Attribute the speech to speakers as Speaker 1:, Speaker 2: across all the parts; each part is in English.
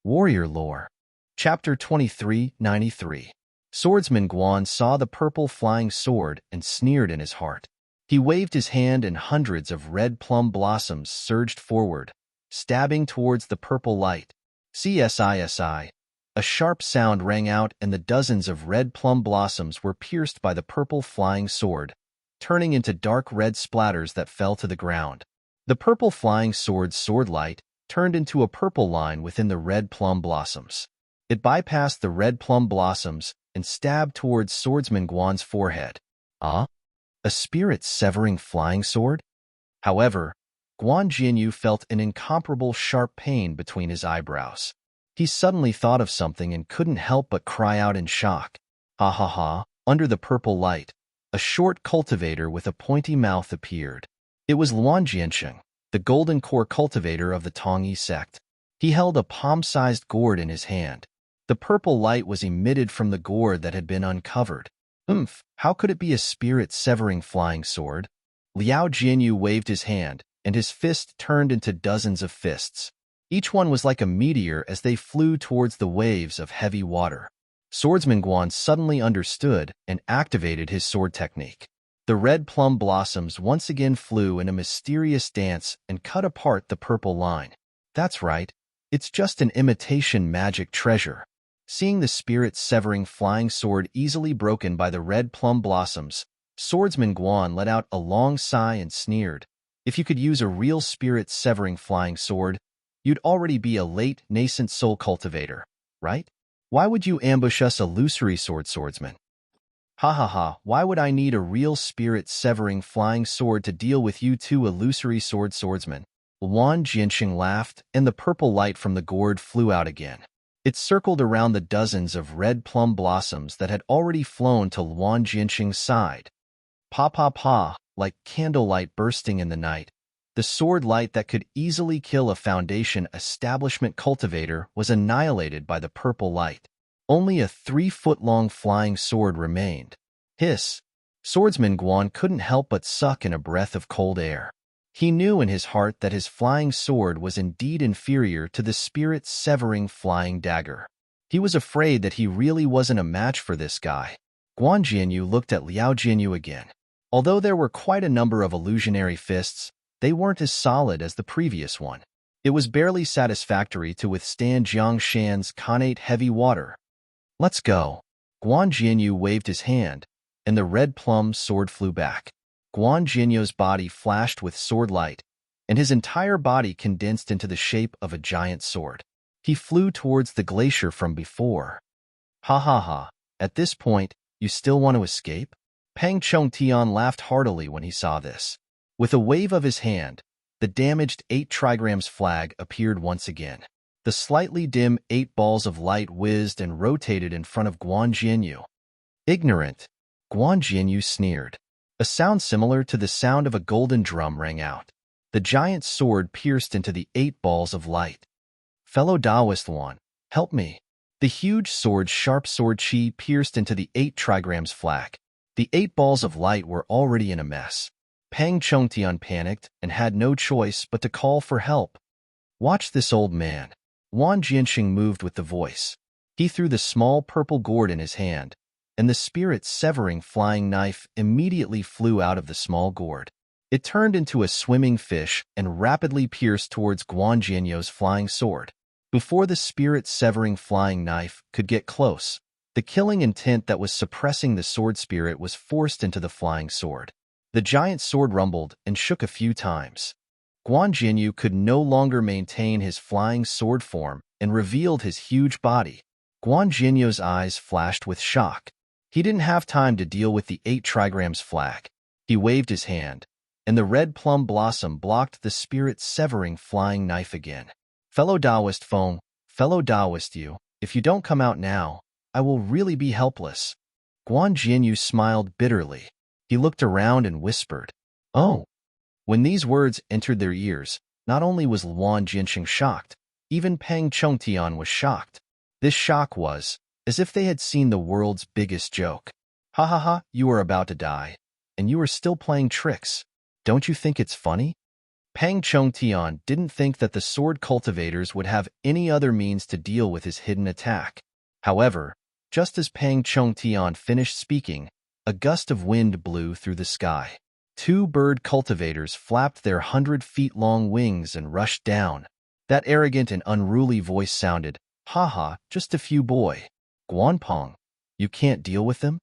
Speaker 1: Warrior Lore. Chapter 2393. Swordsman Guan saw the purple flying sword and sneered in his heart. He waved his hand and hundreds of red plum blossoms surged forward, stabbing towards the purple light. CSISI. A sharp sound rang out and the dozens of red plum blossoms were pierced by the purple flying sword, turning into dark red splatters that fell to the ground. The purple flying sword's sword light turned into a purple line within the red plum blossoms. It bypassed the red plum blossoms and stabbed towards Swordsman Guan's forehead. Ah? A spirit-severing flying sword? However, Guan Jianyu felt an incomparable sharp pain between his eyebrows. He suddenly thought of something and couldn't help but cry out in shock. Ha ha ha! Under the purple light, a short cultivator with a pointy mouth appeared. It was Luan Jiansheng, the golden core cultivator of the Tongyi sect. He held a palm-sized gourd in his hand. The purple light was emitted from the gourd that had been uncovered. How could it be a spirit-severing flying sword? Liao Jianyu waved his hand, and his fist turned into dozens of fists. Each one was like a meteor as they flew towards the waves of heavy water. Swordsman Guan suddenly understood and activated his sword technique. The red plum blossoms once again flew in a mysterious dance and cut apart the purple line. That's right, it's just an imitation magic treasure. Seeing the spirit-severing flying sword easily broken by the red plum blossoms, Swordsman Guan let out a long sigh and sneered. If you could use a real spirit-severing flying sword, you'd already be a late, nascent soul cultivator, right? Why would you ambush us illusory swordsman? Ha ha ha, why would I need a real spirit-severing flying sword to deal with you two illusory swordsmen? Luan Jiansheng laughed, and the purple light from the gourd flew out again. It circled around the dozens of red plum blossoms that had already flown to Luan Jiansheng's side. Pa pa pa, like candlelight bursting in the night. The sword light that could easily kill a foundation establishment cultivator was annihilated by the purple light. Only a 3-foot-long flying sword remained. Hiss! Swordsman Guan couldn't help but suck in a breath of cold air. He knew in his heart that his flying sword was indeed inferior to the spirit-severing flying dagger. He was afraid that he really wasn't a match for this guy. Guan Jianyu looked at Liao Jianyu again. Although there were quite a number of illusionary fists, they weren't as solid as the previous one. It was barely satisfactory to withstand Jiang Shan's connate heavy water. Let's go. Guan Jianyu waved his hand, and the red plum sword flew back. Guan Jianyu's body flashed with sword light, and his entire body condensed into the shape of a giant sword. He flew towards the glacier from before. Ha ha ha, at this point, you still want to escape? Pang Chongtian laughed heartily when he saw this. With a wave of his hand, the damaged 8 trigrams flag appeared once again. The slightly dim 8 balls of light whizzed and rotated in front of Guan Jianyu. Ignorant, Guan Jianyu sneered. A sound similar to the sound of a golden drum rang out. The giant sword pierced into the 8 balls of light. Fellow Taoist one, help me. The huge sword's sharp sword chi pierced into the 8 trigrams flag. The 8 balls of light were already in a mess. Pang Chongtian panicked and had no choice but to call for help. Watch this old man. Luan Jiansheng moved with the voice. He threw the small purple gourd in his hand, and the spirit-severing flying knife immediately flew out of the small gourd. It turned into a swimming fish and rapidly pierced towards Guan Jianyu's flying sword. Before the spirit-severing flying knife could get close, the killing intent that was suppressing the sword spirit was forced into the flying sword. The giant sword rumbled and shook a few times. Guan Jianyu could no longer maintain his flying sword form and revealed his huge body. Guan Jianyu's eyes flashed with shock. He didn't have time to deal with the 8 trigrams flag. He waved his hand, and the red plum blossom blocked the spirit-severing flying knife again. Fellow Taoist Feng, fellow Taoist you, if you don't come out now, I will really be helpless. Guan Jianyu smiled bitterly. He looked around and whispered, Oh! When these words entered their ears, not only was Luan Jiansheng shocked, even Pang Chongtian was shocked. This shock was as if they had seen the world's biggest joke. Ha ha ha, you are about to die, and you are still playing tricks. Don't you think it's funny? Pang Chongtian didn't think that the sword cultivators would have any other means to deal with his hidden attack. However, just as Pang Chongtian finished speaking, a gust of wind blew through the sky. Two bird cultivators flapped their 100-feet-long wings and rushed down. That arrogant and unruly voice sounded, "Haha, just a few boy. Guanpong, you can't deal with them?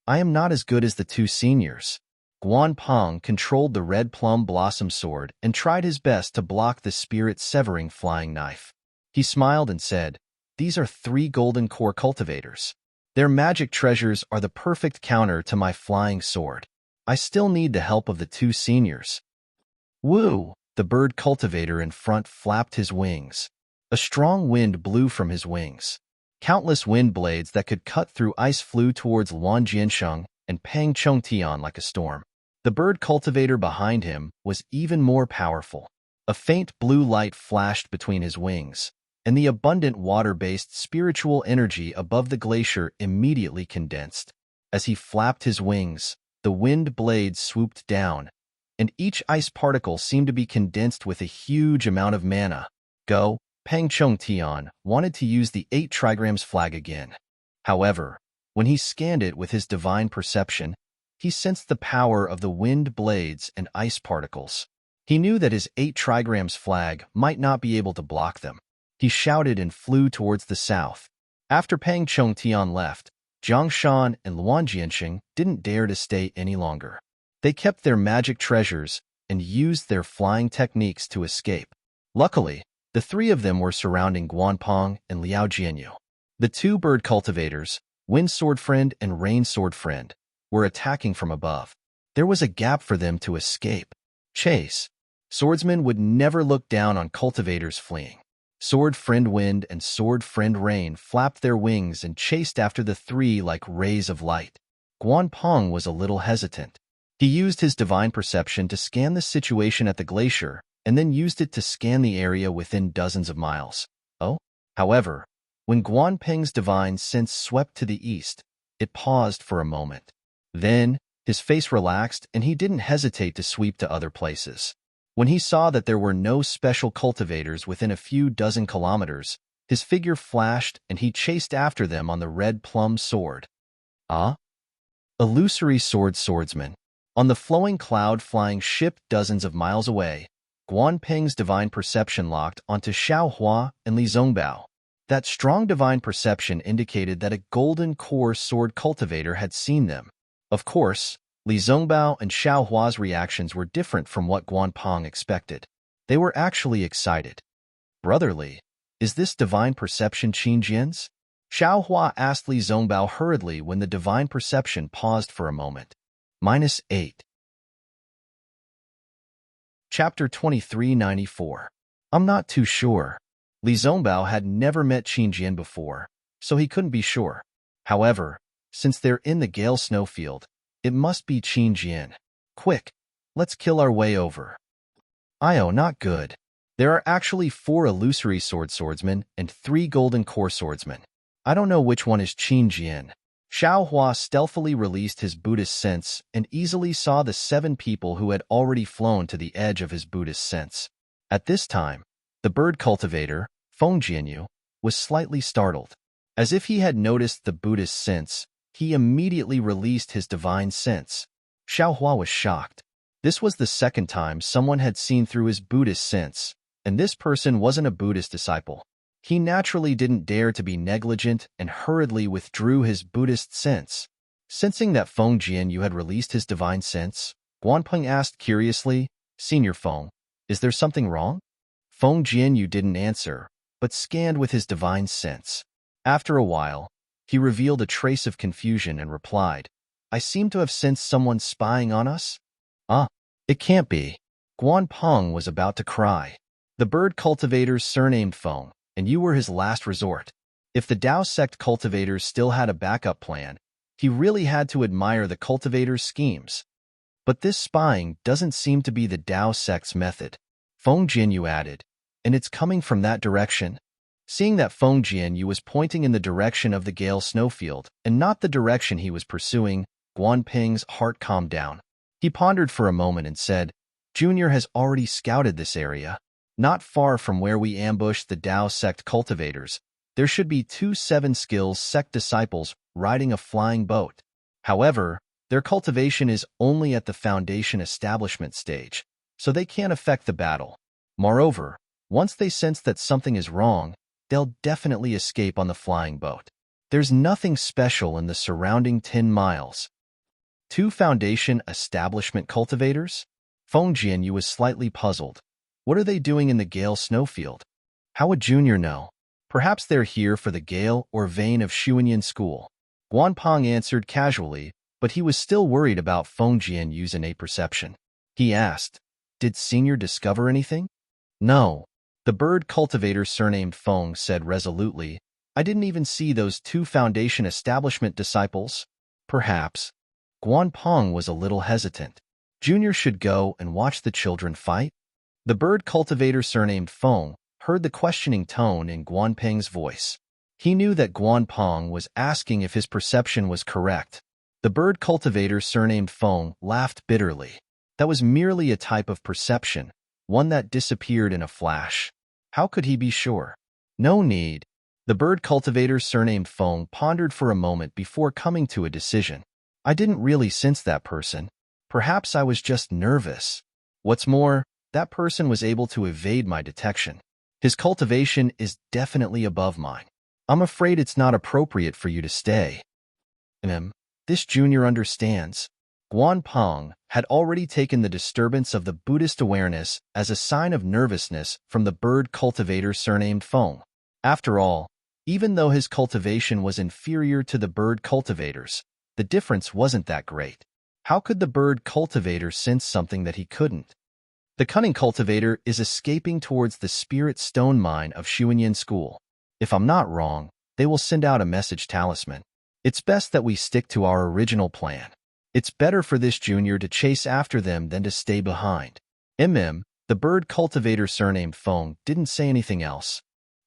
Speaker 1: I am not as good as the two seniors." Guanpong controlled the red plum blossom sword and tried his best to block the spirit-severing flying knife. He smiled and said, "These are 3 golden core cultivators. Their magic treasures are the perfect counter to my flying sword. I still need the help of the 2 seniors." Woo! The bird cultivator in front flapped his wings. A strong wind blew from his wings. Countless wind blades that could cut through ice flew towards Luan Jiansheng and Pang Chongtian like a storm. The bird cultivator behind him was even more powerful. A faint blue light flashed between his wings, and the abundant water-based spiritual energy above the glacier immediately condensed. As he flapped his wings, the wind blades swooped down, and each ice particle seemed to be condensed with a huge amount of mana. Go! Pang Chongtian wanted to use the 8 trigrams flag again. However, when he scanned it with his divine perception, he sensed the power of the wind blades and ice particles. He knew that his 8 trigrams flag might not be able to block them. He shouted and flew towards the south. After Pang Chongtian left, Jiang Shan and Luan Jianxing didn't dare to stay any longer. They kept their magic treasures and used their flying techniques to escape. Luckily, the 3 of them were surrounding Guanpong and Liao Jianyu. The 2 bird cultivators, Wind Sword Friend and Rain Sword Friend, were attacking from above. There was a gap for them to escape. Chase. Swordsmen would never look down on cultivators fleeing. Sword Friend Wind and Sword Friend Rain flapped their wings and chased after the 3 like rays of light. Guanpong was a little hesitant. He used his divine perception to scan the situation at the glacier and then used it to scan the area within dozens of miles. However, when Guanping's divine sense swept to the east, it paused for a moment. Then, his face relaxed and he didn't hesitate to sweep to other places. When he saw that there were no special cultivators within a few dozen kilometers, his figure flashed and he chased after them on the red plum sword. Illusory swordsman. On the flowing cloud-flying ship dozens of miles away, Guanping's divine perception locked onto Xiaohua and Li Zongbao. That strong divine perception indicated that a golden core sword cultivator had seen them. Of course, Li Zongbao and Xiaohua's reactions were different from what Guanping expected. They were actually excited. "Brotherly, is this divine perception Qingjian's?" Xiaohua asked Li Zongbao hurriedly when the divine perception paused for a moment. -8. Chapter 2394. I'm not too sure. Li Zongbao had never met Qingjian before, so he couldn't be sure. However, since they're in the Gale snowfield, it must be Qingjian. Quick, let's kill our way over. Not good. There are actually 4 illusory swordsmen and 3 golden core swordsmen. I don't know which one is Qingjian. Xiaohua stealthily released his Buddhist sense and easily saw the 7 people who had already flown to the edge of his Buddhist sense. At this time, the bird cultivator, Feng Jianyu, was slightly startled. As if he had noticed the Buddhist sense, he immediately released his divine sense. Xiaohua was shocked. This was the 2nd time someone had seen through his Buddhist sense, and this person wasn't a Buddhist disciple. He naturally didn't dare to be negligent and hurriedly withdrew his Buddhist sense. Sensing that Feng Jianyu had released his divine sense, Guanping asked curiously, "Senior Feng, is there something wrong?" Feng Jianyu didn't answer, but scanned with his divine sense. After a while, he revealed a trace of confusion and replied, "I seem to have sensed someone spying on us." It can't be." Guanping was about to cry. The bird cultivator's surnamed Feng, and you were his last resort. If the Dao sect cultivators still had a backup plan, he really had to admire the cultivators' schemes. But this spying doesn't seem to be the Dao sect's method. Feng Jianyu added, "And it's coming from that direction." Seeing that Feng Jianyu was pointing in the direction of the Gale snowfield and not the direction he was pursuing, Guanping's heart calmed down. He pondered for a moment and said, Junior has already scouted this area. Not far from where we ambushed the Dao sect cultivators, there should be 2 7-skills sect disciples riding a flying boat. However, their cultivation is only at the foundation establishment stage, so they can't affect the battle. Moreover, once they sense that something is wrong, they'll definitely escape on the flying boat. There's nothing special in the surrounding 10 miles. 2 foundation establishment cultivators? Feng Jianyu was slightly puzzled. What are they doing in the Gale snowfield? How would Junior know? Perhaps they're here for the Gale or Vein of Shuanyan School. Guanpeng answered casually, but he was still worried about Feng Jianyu's innate perception. He asked, "Did Senior discover anything?" "No." The bird cultivator surnamed Feng said resolutely, "I didn't even see those 2 foundation establishment disciples." Perhaps. Guanpeng was a little hesitant. Junior should go and watch the children fight? The bird cultivator surnamed Feng heard the questioning tone in Guanpeng's voice. He knew that Guanpeng was asking if his perception was correct. The bird cultivator surnamed Feng laughed bitterly. That was merely a type of perception, one that disappeared in a flash. How could he be sure? No need. The bird cultivator surnamed Feng pondered for a moment before coming to a decision. I didn't really sense that person. Perhaps I was just nervous. What's more, that person was able to evade my detection. His cultivation is definitely above mine. I'm afraid it's not appropriate for you to stay. This Junior understands. Guanpeng had already taken the disturbance of the Buddhist awareness as a sign of nervousness from the bird cultivator surnamed Feng. After all, even though his cultivation was inferior to the bird cultivators, the difference wasn't that great. How could the bird cultivator sense something that he couldn't? The cunning cultivator is escaping towards the spirit stone mine of Shuanyan School. If I'm not wrong, they will send out a message talisman. It's best that we stick to our original plan. It's better for this Junior to chase after them than to stay behind. The bird cultivator surnamed Feng didn't say anything else.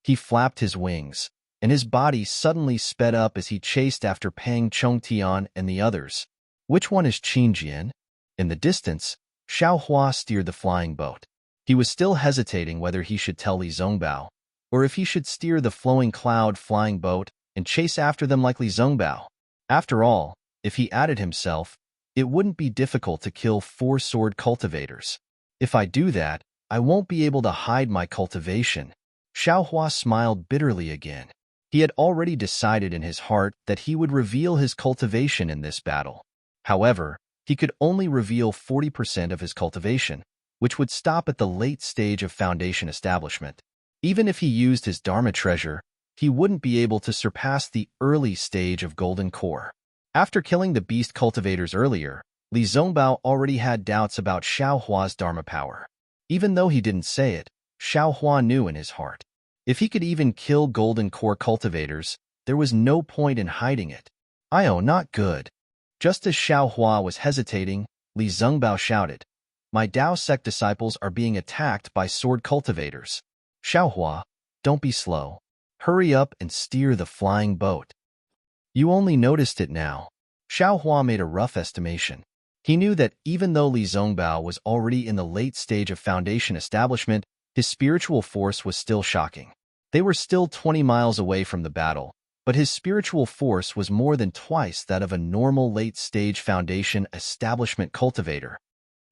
Speaker 1: He flapped his wings, and his body suddenly sped up as he chased after Pang Chongtian and the others. Which one is Qinjian? In the distance, Xiaohua steered the flying boat. He was still hesitating whether he should tell Li Zongbao, or if he should steer the flowing cloud flying boat and chase after them like Li Zongbao. After all, if he added himself, it wouldn't be difficult to kill 4 sword cultivators. If I do that, I won't be able to hide my cultivation. Xiaohua smiled bitterly again. He had already decided in his heart that he would reveal his cultivation in this battle. However, he could only reveal 40% of his cultivation, which would stop at the late stage of foundation establishment. Even if he used his Dharma treasure, he wouldn't be able to surpass the early stage of golden core. After killing the beast cultivators earlier, Li Zongbao already had doubts about Xiaohua's Dharma power. Even though he didn't say it, Xiaohua knew in his heart. If he could even kill golden core cultivators, there was no point in hiding it. Not good. Just as Xiaohua was hesitating, Li Zongbao shouted, "My Dao sect disciples are being attacked by sword cultivators." Xiaohua, don't be slow. Hurry up and steer the flying boat. You only noticed it now. Xiaohua made a rough estimation. He knew that even though Li Zongbao was already in the late stage of foundation establishment, his spiritual force was still shocking. They were still 20 miles away from the battle, but his spiritual force was more than twice that of a normal late-stage foundation establishment cultivator.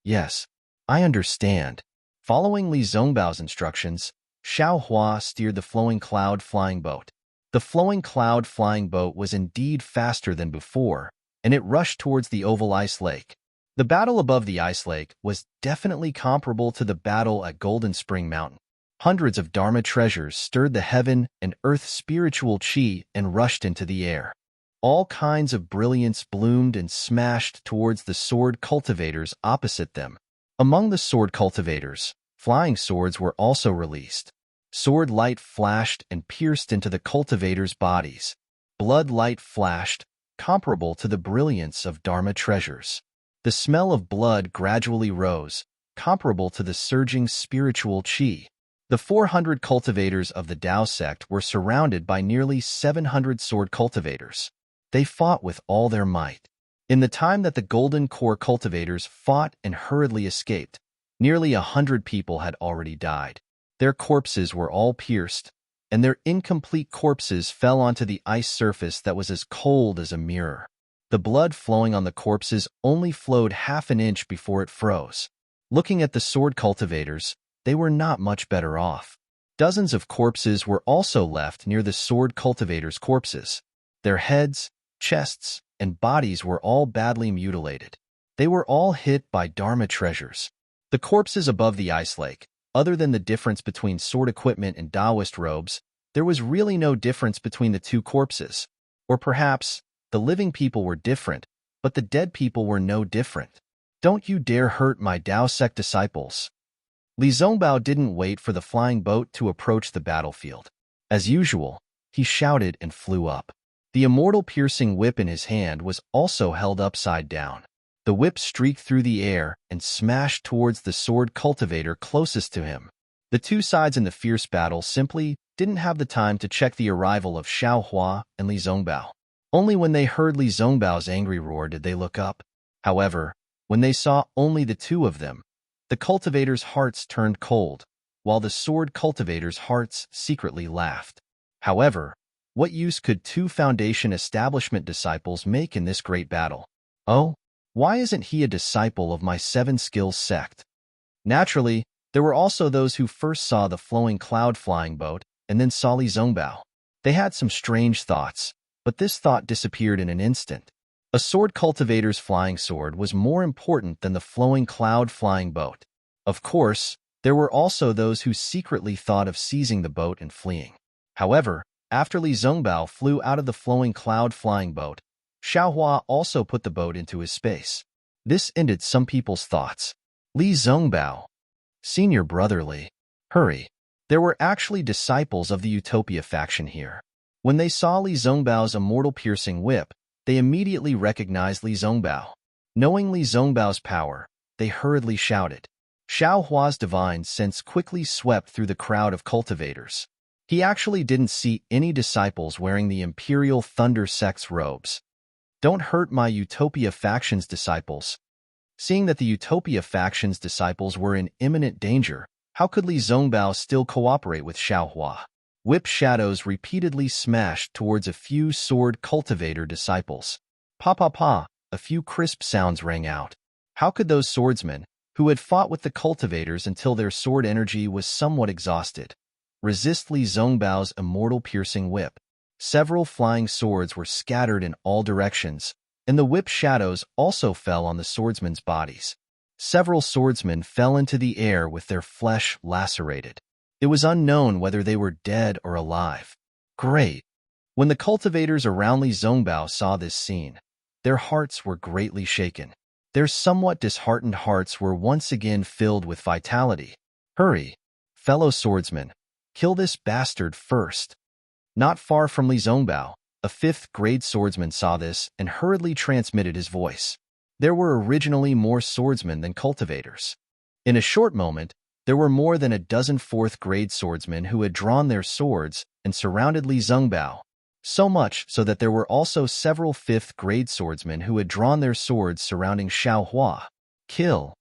Speaker 1: Yes, I understand. Following Li Zongbao's instructions, Xiaohua steered the flowing cloud flying boat. The flowing cloud flying boat was indeed faster than before, and it rushed towards the oval ice lake. The battle above the ice lake was definitely comparable to the battle at Golden Spring Mountain. Hundreds of Dharma treasures stirred the heaven and earth spiritual chi and rushed into the air. All kinds of brilliance bloomed and smashed towards the sword cultivators opposite them. Among the sword cultivators, flying swords were also released. Sword light flashed and pierced into the cultivators' bodies. Blood light flashed, comparable to the brilliance of Dharma treasures. The smell of blood gradually rose, comparable to the surging spiritual chi. The 400 cultivators of the Dao sect were surrounded by nearly 700 sword cultivators. They fought with all their might. In the time that the golden core cultivators fought and hurriedly escaped, Nearly 100 people had already died. Their corpses were all pierced, and their incomplete corpses fell onto the ice surface that was as cold as a mirror. The blood flowing on the corpses only flowed half an inch before it froze. Looking at the sword cultivators, they were not much better off. Dozens of corpses were also left near the sword cultivators' corpses. Their heads, chests, and bodies were all badly mutilated. They were all hit by Dharma treasures. The corpses above the ice lake, other than the difference between sword equipment and Taoist robes, there was really no difference between the two corpses. Or perhaps, the living people were different, but the dead people were no different. Don't you dare hurt my Dao sect disciples. Li Zongbao didn't wait for the flying boat to approach the battlefield. As usual, he shouted and flew up. The immortal piercing whip in his hand was also held upside down. The whip streaked through the air and smashed towards the sword cultivator closest to him. The two sides in the fierce battle simply didn't have the time to check the arrival of Xiao Hua and Li Zongbao. Only when they heard Li Zongbao's angry roar did they look up. However, when they saw only the two of them, the cultivators' hearts turned cold, while the sword cultivators' hearts secretly laughed. However, what use could two Foundation Establishment disciples make in this great battle? Oh, why isn't he a disciple of my Seven Skills sect? Naturally, there were also those who first saw the flowing cloud flying boat and then saw Li Zongbao. They had some strange thoughts, but this thought disappeared in an instant. A sword cultivator's flying sword was more important than the flowing cloud flying boat. Of course, there were also those who secretly thought of seizing the boat and fleeing. However, after Li Zongbao flew out of the flowing cloud flying boat, Xiao Hua also put the boat into his space. This ended some people's thoughts. Li Zongbao, senior brother Li, hurry. There were actually disciples of the Utopia faction here. When they saw Li Zongbao's immortal piercing whip, they immediately recognized Li Zongbao. Knowing Li Zongbao's power, they hurriedly shouted. Xiao Hua's divine sense quickly swept through the crowd of cultivators. He actually didn't see any disciples wearing the Imperial Thunder Sect's robes. Don't hurt my Utopia faction's disciples. Seeing that the Utopia faction's disciples were in imminent danger, how could Li Zongbao still cooperate with Xiao Hua? Whip shadows repeatedly smashed towards a few sword cultivator disciples. Pa pa pa, a few crisp sounds rang out. How could those swordsmen, who had fought with the cultivators until their sword energy was somewhat exhausted, resist Li Zongbao's immortal piercing whip? Several flying swords were scattered in all directions, and the whip shadows also fell on the swordsmen's bodies. Several swordsmen fell into the air with their flesh lacerated. It was unknown whether they were dead or alive. Great! When the cultivators around Li Zongbao saw this scene, their hearts were greatly shaken. Their somewhat disheartened hearts were once again filled with vitality. Hurry, fellow swordsmen, kill this bastard first. Not far from Li Zongbao, a 5th-grade swordsman saw this and hurriedly transmitted his voice. There were originally more swordsmen than cultivators. In a short moment, there were more than a dozen 4th-grade swordsmen who had drawn their swords and surrounded Li Zongbao. So much so that there were also several 5th-grade swordsmen who had drawn their swords surrounding Xiao Hua. Kill!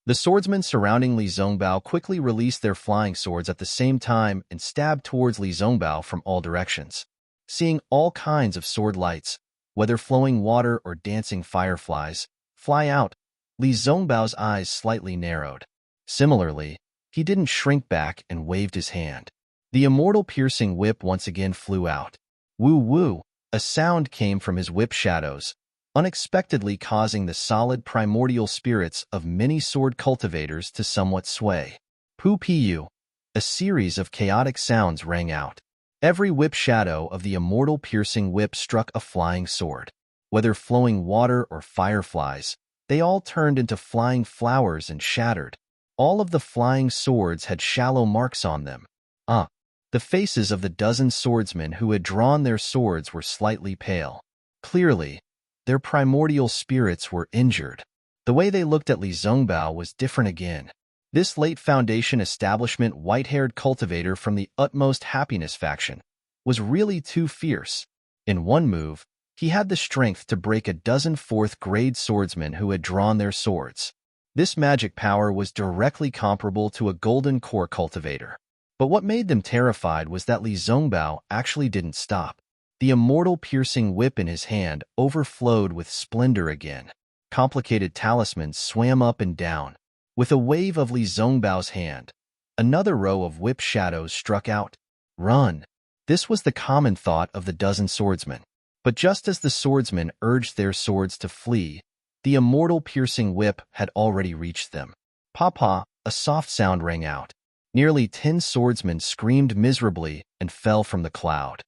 Speaker 1: The swordsmen surrounding Li Zongbao quickly released their flying swords at the same time and stabbed towards Li Zongbao from all directions. Seeing all kinds of sword lights, whether flowing water or dancing fireflies, fly out, Li Zongbao's eyes slightly narrowed. Similarly, he didn't shrink back and waved his hand. The immortal piercing whip once again flew out. Woo-woo! A sound came from his whip shadows, unexpectedly causing the solid primordial spirits of many sword cultivators to somewhat sway. Poo-pee-you! A series of chaotic sounds rang out. Every whip shadow of the immortal piercing whip struck a flying sword. Whether flowing water or fireflies, they all turned into flying flowers and shattered. All of the flying swords had shallow marks on them. The faces of the dozen swordsmen who had drawn their swords were slightly pale. Clearly, their primordial spirits were injured. The way they looked at Li Zongbao was different again. This late Foundation Establishment white-haired cultivator from the Utmost Happiness faction was really too fierce. In one move, he had the strength to break a dozen 4th-grade swordsmen who had drawn their swords. This magic power was directly comparable to a golden core cultivator. But what made them terrified was that Li Zongbao actually didn't stop. The immortal piercing whip in his hand overflowed with splendor again. Complicated talismans swam up and down. With a wave of Li Zongbao's hand, another row of whip shadows struck out. Run! This was the common thought of the dozen swordsmen. But just as the swordsmen urged their swords to flee, the immortal piercing whip had already reached them. Papa, a soft sound rang out. Nearly 10 swordsmen screamed miserably and fell from the cloud.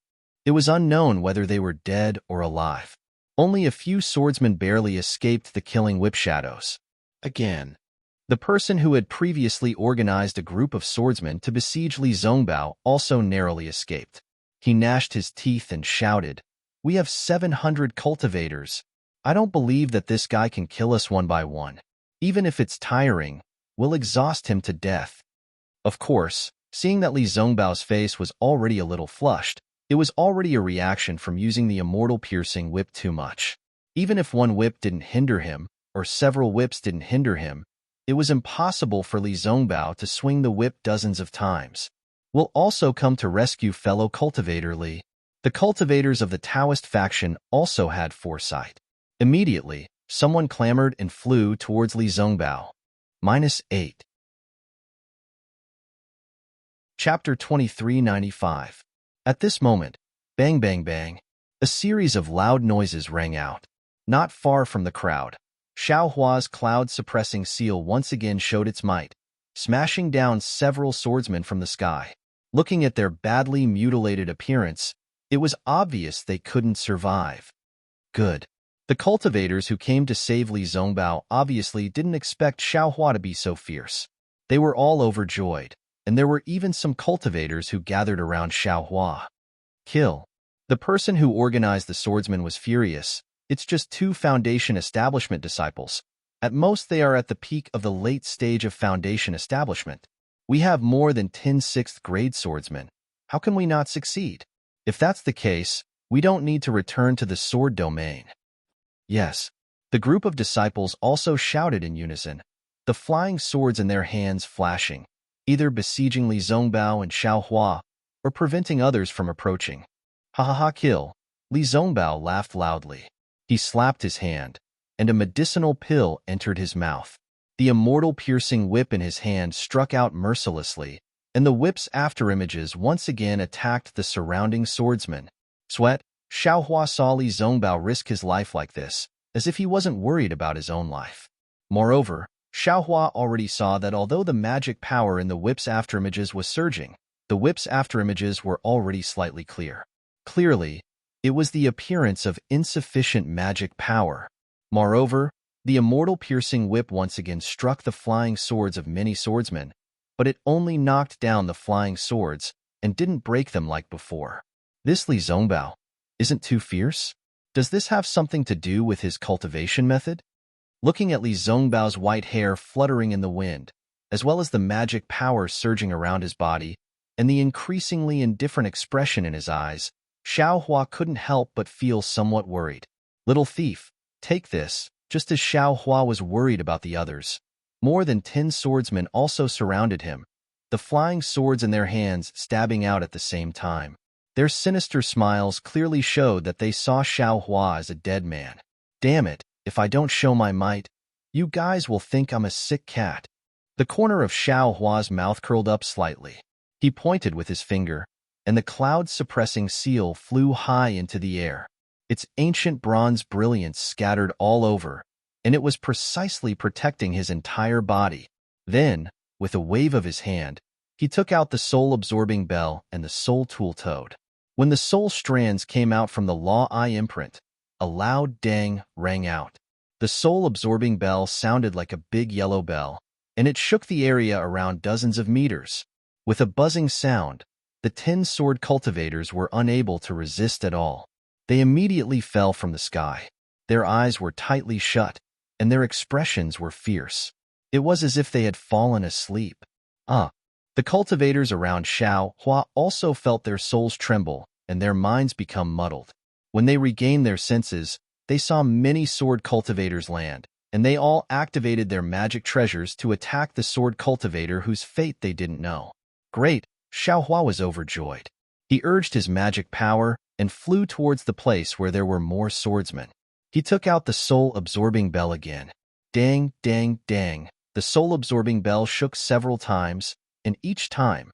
Speaker 1: It was unknown whether they were dead or alive. Only a few swordsmen barely escaped the killing whip shadows. Again, the person who had previously organized a group of swordsmen to besiege Li Zongbao also narrowly escaped. He gnashed his teeth and shouted, "We have 700 cultivators. I don't believe that this guy can kill us one by one. Even if it's tiring, we'll exhaust him to death." Of course, seeing that Li Zongbao's face was already a little flushed, it was already a reaction from using the immortal piercing whip too much. Even if one whip didn't hinder him, or several whips didn't hinder him, it was impossible for Li Zongbao to swing the whip dozens of times. "We'll also come to rescue fellow cultivator Li." The cultivators of the Taoist faction also had foresight. Immediately, someone clamored and flew towards Li Zongbao. -8. Chapter 2395. At this moment, bang bang bang, a series of loud noises rang out. Not far from the crowd, Xiao Hua's cloud-suppressing seal once again showed its might, smashing down several swordsmen from the sky. Looking at their badly mutilated appearance, it was obvious they couldn't survive. Good. The cultivators who came to save Li Zongbao obviously didn't expect Xiao Hua to be so fierce. They were all overjoyed, and there were even some cultivators who gathered around Xiao Hua. Kill. The person who organized the swordsmen was furious. It's just 2 Foundation Establishment disciples. At most they are at the peak of the late stage of Foundation Establishment. We have more than 10 6th grade swordsmen. How can we not succeed? If that's the case, we don't need to return to the sword domain. Yes. The group of disciples also shouted in unison, the flying swords in their hands flashing, either besieging Li Zongbao and Xiao Hua, or preventing others from approaching. "Ha ha ha, kill!" Li Zongbao laughed loudly. He slapped his hand, and a medicinal pill entered his mouth. The immortal piercing whip in his hand struck out mercilessly, and the whip's afterimages once again attacked the surrounding swordsmen. Sweat. Xiao Hua saw Li Zongbao risk his life like this, as if he wasn't worried about his own life. Moreover, Xiao Hua already saw that although the magic power in the whip's afterimages was surging, the whip's afterimages were already slightly clear. Clearly, it was the appearance of insufficient magic power. Moreover, the immortal piercing whip once again struck the flying swords of many swordsmen, but it only knocked down the flying swords and didn't break them like before. This Li Zongbao isn't too fierce? Does this have something to do with his cultivation method? Looking at Li Zongbao's white hair fluttering in the wind, as well as the magic power surging around his body, and the increasingly indifferent expression in his eyes, Xiao Hua couldn't help but feel somewhat worried. "Little thief, take this," just as Xiao Hua was worried about the others. More than 10 swordsmen also surrounded him, the flying swords in their hands stabbing out at the same time. Their sinister smiles clearly showed that they saw Xiao Hua as a dead man. "Damn it, if I don't show my might, you guys will think I'm a sick cat." The corner of Xiao Hua's mouth curled up slightly. He pointed with his finger, and the cloud-suppressing seal flew high into the air. Its ancient bronze brilliance scattered all over, and it was precisely protecting his entire body. Then, with a wave of his hand, he took out the soul-absorbing bell and the soul tool toad. When the soul strands came out from the Law Eye imprint, a loud dang rang out. The soul-absorbing bell sounded like a big yellow bell, and it shook the area around dozens of meters. With a buzzing sound, the 10 sword cultivators were unable to resist at all. They immediately fell from the sky. Their eyes were tightly shut, and their expressions were fierce. It was as if they had fallen asleep. The cultivators around Xiao Hua also felt their souls tremble and their minds become muddled. When they regained their senses, they saw many sword cultivators land, and they all activated their magic treasures to attack the sword cultivator whose fate they didn't know. Great! Xiaohua was overjoyed. He urged his magic power and flew towards the place where there were more swordsmen. He took out the soul-absorbing bell again. Dang, dang, dang. The soul-absorbing bell shook several times, and each time,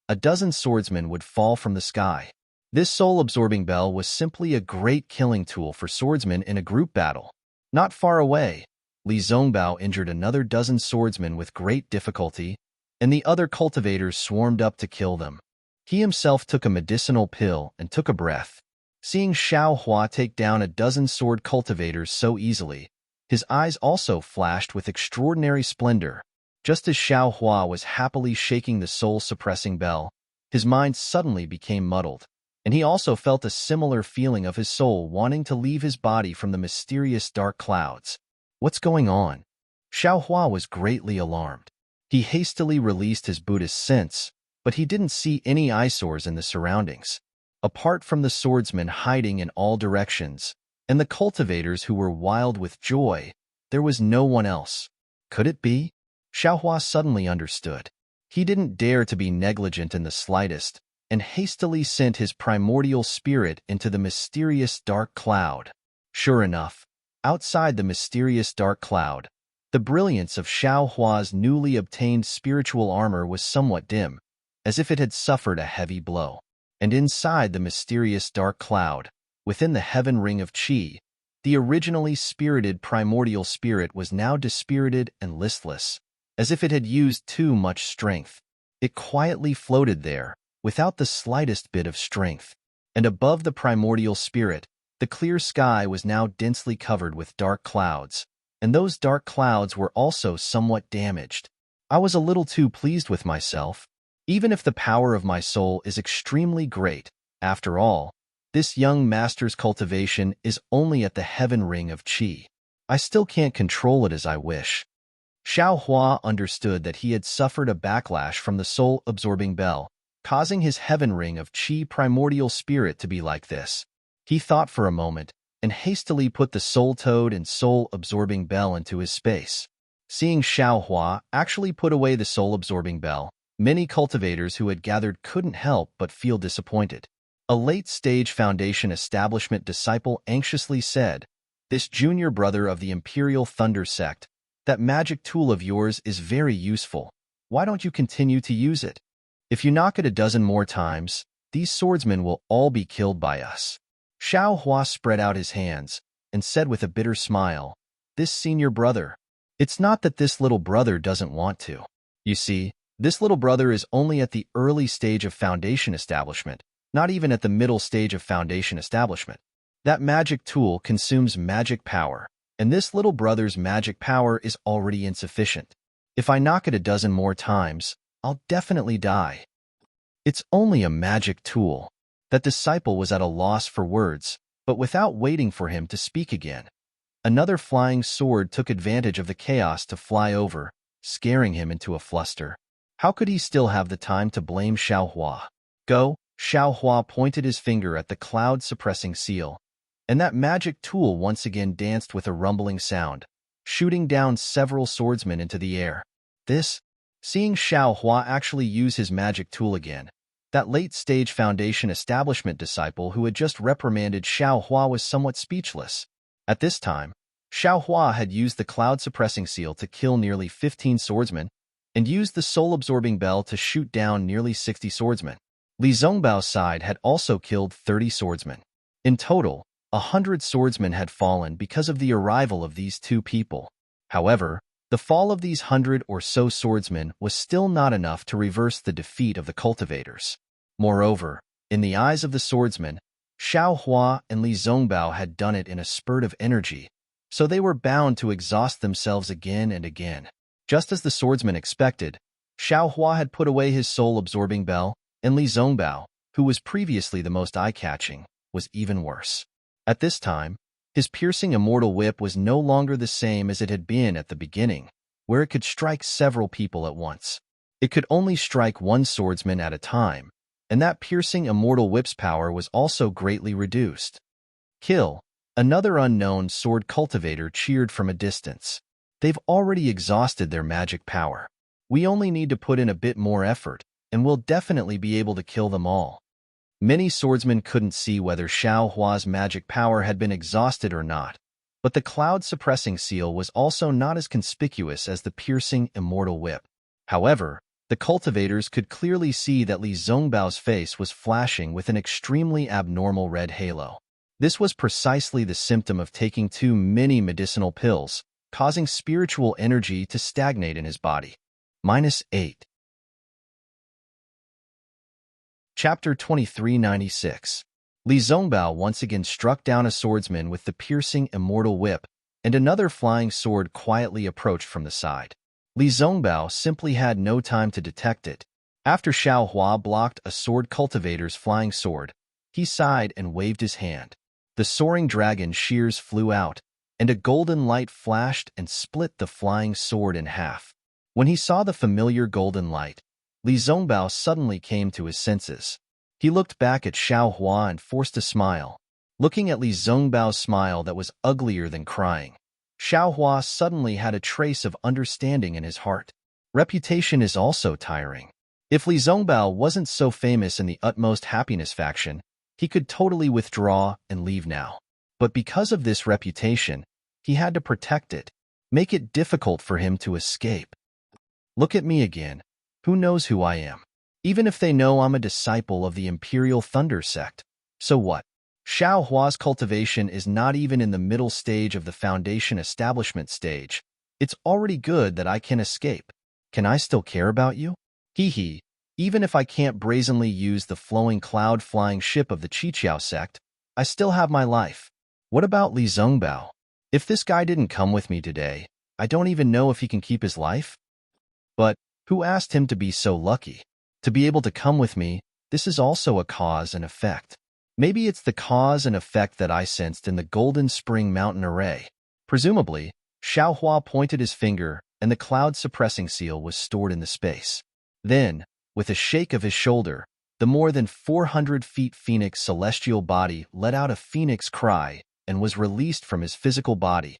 Speaker 1: a dozen swordsmen would fall from the sky. This soul-absorbing bell was simply a great killing tool for swordsmen in a group battle. Not far away, Li Zongbao injured another dozen swordsmen with great difficulty, and the other cultivators swarmed up to kill them. He himself took a medicinal pill and took a breath. Seeing Xiaohua take down a dozen sword cultivators so easily, his eyes also flashed with extraordinary splendor. Just as Xiaohua was happily shaking the soul-suppressing bell, his mind suddenly became muddled, and he also felt a similar feeling of his soul wanting to leave his body from the mysterious dark clouds. What's going on? Xiaohua was greatly alarmed. He hastily released his Buddhist sense, but he didn't see any eyesores in the surroundings. Apart from the swordsmen hiding in all directions, and the cultivators who were wild with joy, there was no one else. Could it be? Xiaohua suddenly understood. He didn't dare to be negligent in the slightest, and hastily sent his primordial spirit into the mysterious dark cloud. Sure enough, outside the mysterious dark cloud, the brilliance of Xiaohua's newly obtained spiritual armor was somewhat dim, as if it had suffered a heavy blow. And inside the mysterious dark cloud, within the heaven ring of Qi, the originally spirited primordial spirit was now dispirited and listless, as if it had used too much strength. It quietly floated there, without the slightest bit of strength. And above the primordial spirit, the clear sky was now densely covered with dark clouds, and those dark clouds were also somewhat damaged. I was a little too pleased with myself. Even if the power of my soul is extremely great, after all, this young master's cultivation is only at the heaven ring of Qi. I still can't control it as I wish. Xiaohua understood that he had suffered a backlash from the soul-absorbing bell, causing his heaven ring of Qi primordial spirit to be like this. He thought for a moment, and hastily put the soul toad and soul-absorbing bell into his space. Seeing Xiaohua actually put away the soul-absorbing bell, many cultivators who had gathered couldn't help but feel disappointed. A late-stage Foundation establishment disciple anxiously said, "This junior brother of the Imperial Thunder Sect, that magic tool of yours is very useful. Why don't you continue to use it? If you knock it a dozen more times, these swordsmen will all be killed by us." Xiaohua spread out his hands and said with a bitter smile, "This senior brother. It's not that this little brother doesn't want to. You see, this little brother is only at the early stage of Foundation establishment, not even at the middle stage of Foundation establishment. That magic tool consumes magic power, and this little brother's magic power is already insufficient. If I knock it a dozen more times, I'll definitely die. It's only a magic tool." That disciple was at a loss for words, but without waiting for him to speak again, another flying sword took advantage of the chaos to fly over, scaring him into a fluster. How could he still have the time to blame Xiaohua? Go! Xiaohua pointed his finger at the cloud-suppressing seal, and that magic tool once again danced with a rumbling sound, shooting down several swordsmen into the air. Seeing Xiaohua actually use his magic tool again, that late-stage Foundation establishment disciple who had just reprimanded Xiaohua was somewhat speechless. At this time, Xiaohua had used the cloud-suppressing seal to kill nearly 15 swordsmen, and used the soul-absorbing bell to shoot down nearly 60 swordsmen. Li Zongbao's side had also killed 30 swordsmen. In total, 100 swordsmen had fallen because of the arrival of these two people. However, the fall of these 100 or so swordsmen was still not enough to reverse the defeat of the cultivators. Moreover, in the eyes of the swordsmen, Xiaohua and Li Zongbao had done it in a spurt of energy, so they were bound to exhaust themselves again and again. Just as the swordsman expected, Xiaohua had put away his soul-absorbing bell, and Li Zongbao, who was previously the most eye-catching, was even worse. At this time, his piercing immortal whip was no longer the same as it had been at the beginning, where it could strike several people at once. It could only strike one swordsman at a time, and that piercing immortal whip's power was also greatly reduced. Kill! Another unknown sword cultivator cheered from a distance. They've already exhausted their magic power. We only need to put in a bit more effort, and we'll definitely be able to kill them all. Many swordsmen couldn't see whether Xiao Hua's magic power had been exhausted or not, but the cloud-suppressing seal was also not as conspicuous as the piercing, immortal whip. However, the cultivators could clearly see that Li Zongbao's face was flashing with an extremely abnormal red halo. This was precisely the symptom of taking too many medicinal pills, causing spiritual energy to stagnate in his body. -8. Chapter 2396. Li Zongbao once again struck down a swordsman with the piercing immortal whip, and another flying sword quietly approached from the side. Li Zongbao simply had no time to detect it. After Xiao Hua blocked a sword cultivator's flying sword, he sighed and waved his hand. The soaring dragon shears flew out, and a golden light flashed and split the flying sword in half. When he saw the familiar golden light, Li Zongbao suddenly came to his senses. He looked back at Xiao Hua and forced a smile. Looking at Li Zongbao's smile that was uglier than crying, Xiao Hua suddenly had a trace of understanding in his heart. Reputation is also tiring. If Li Zongbao wasn't so famous in the utmost happiness faction, he could totally withdraw and leave now. But because of this reputation, he had to protect it, make it difficult for him to escape. Look at me again. Who knows who I am? Even if they know I'm a disciple of the Imperial Thunder sect, so what? Xiao Hua's cultivation is not even in the middle stage of the Foundation establishment stage. It's already good that I can escape. Can I still care about you? Hee. Even if I can't brazenly use the flowing cloud-flying ship of the Qiqiao sect, I still have my life. What about Li Zongbao? If this guy didn't come with me today, I don't even know if he can keep his life. But who asked him to be so lucky? To be able to come with me, this is also a cause and effect. Maybe it's the cause and effect that I sensed in the Golden Spring Mountain array. Presumably, Xiao Hua pointed his finger, and the cloud-suppressing seal was stored in the space. Then, with a shake of his shoulder, the more than 400 feet phoenix celestial body let out a phoenix cry and was released from his physical body.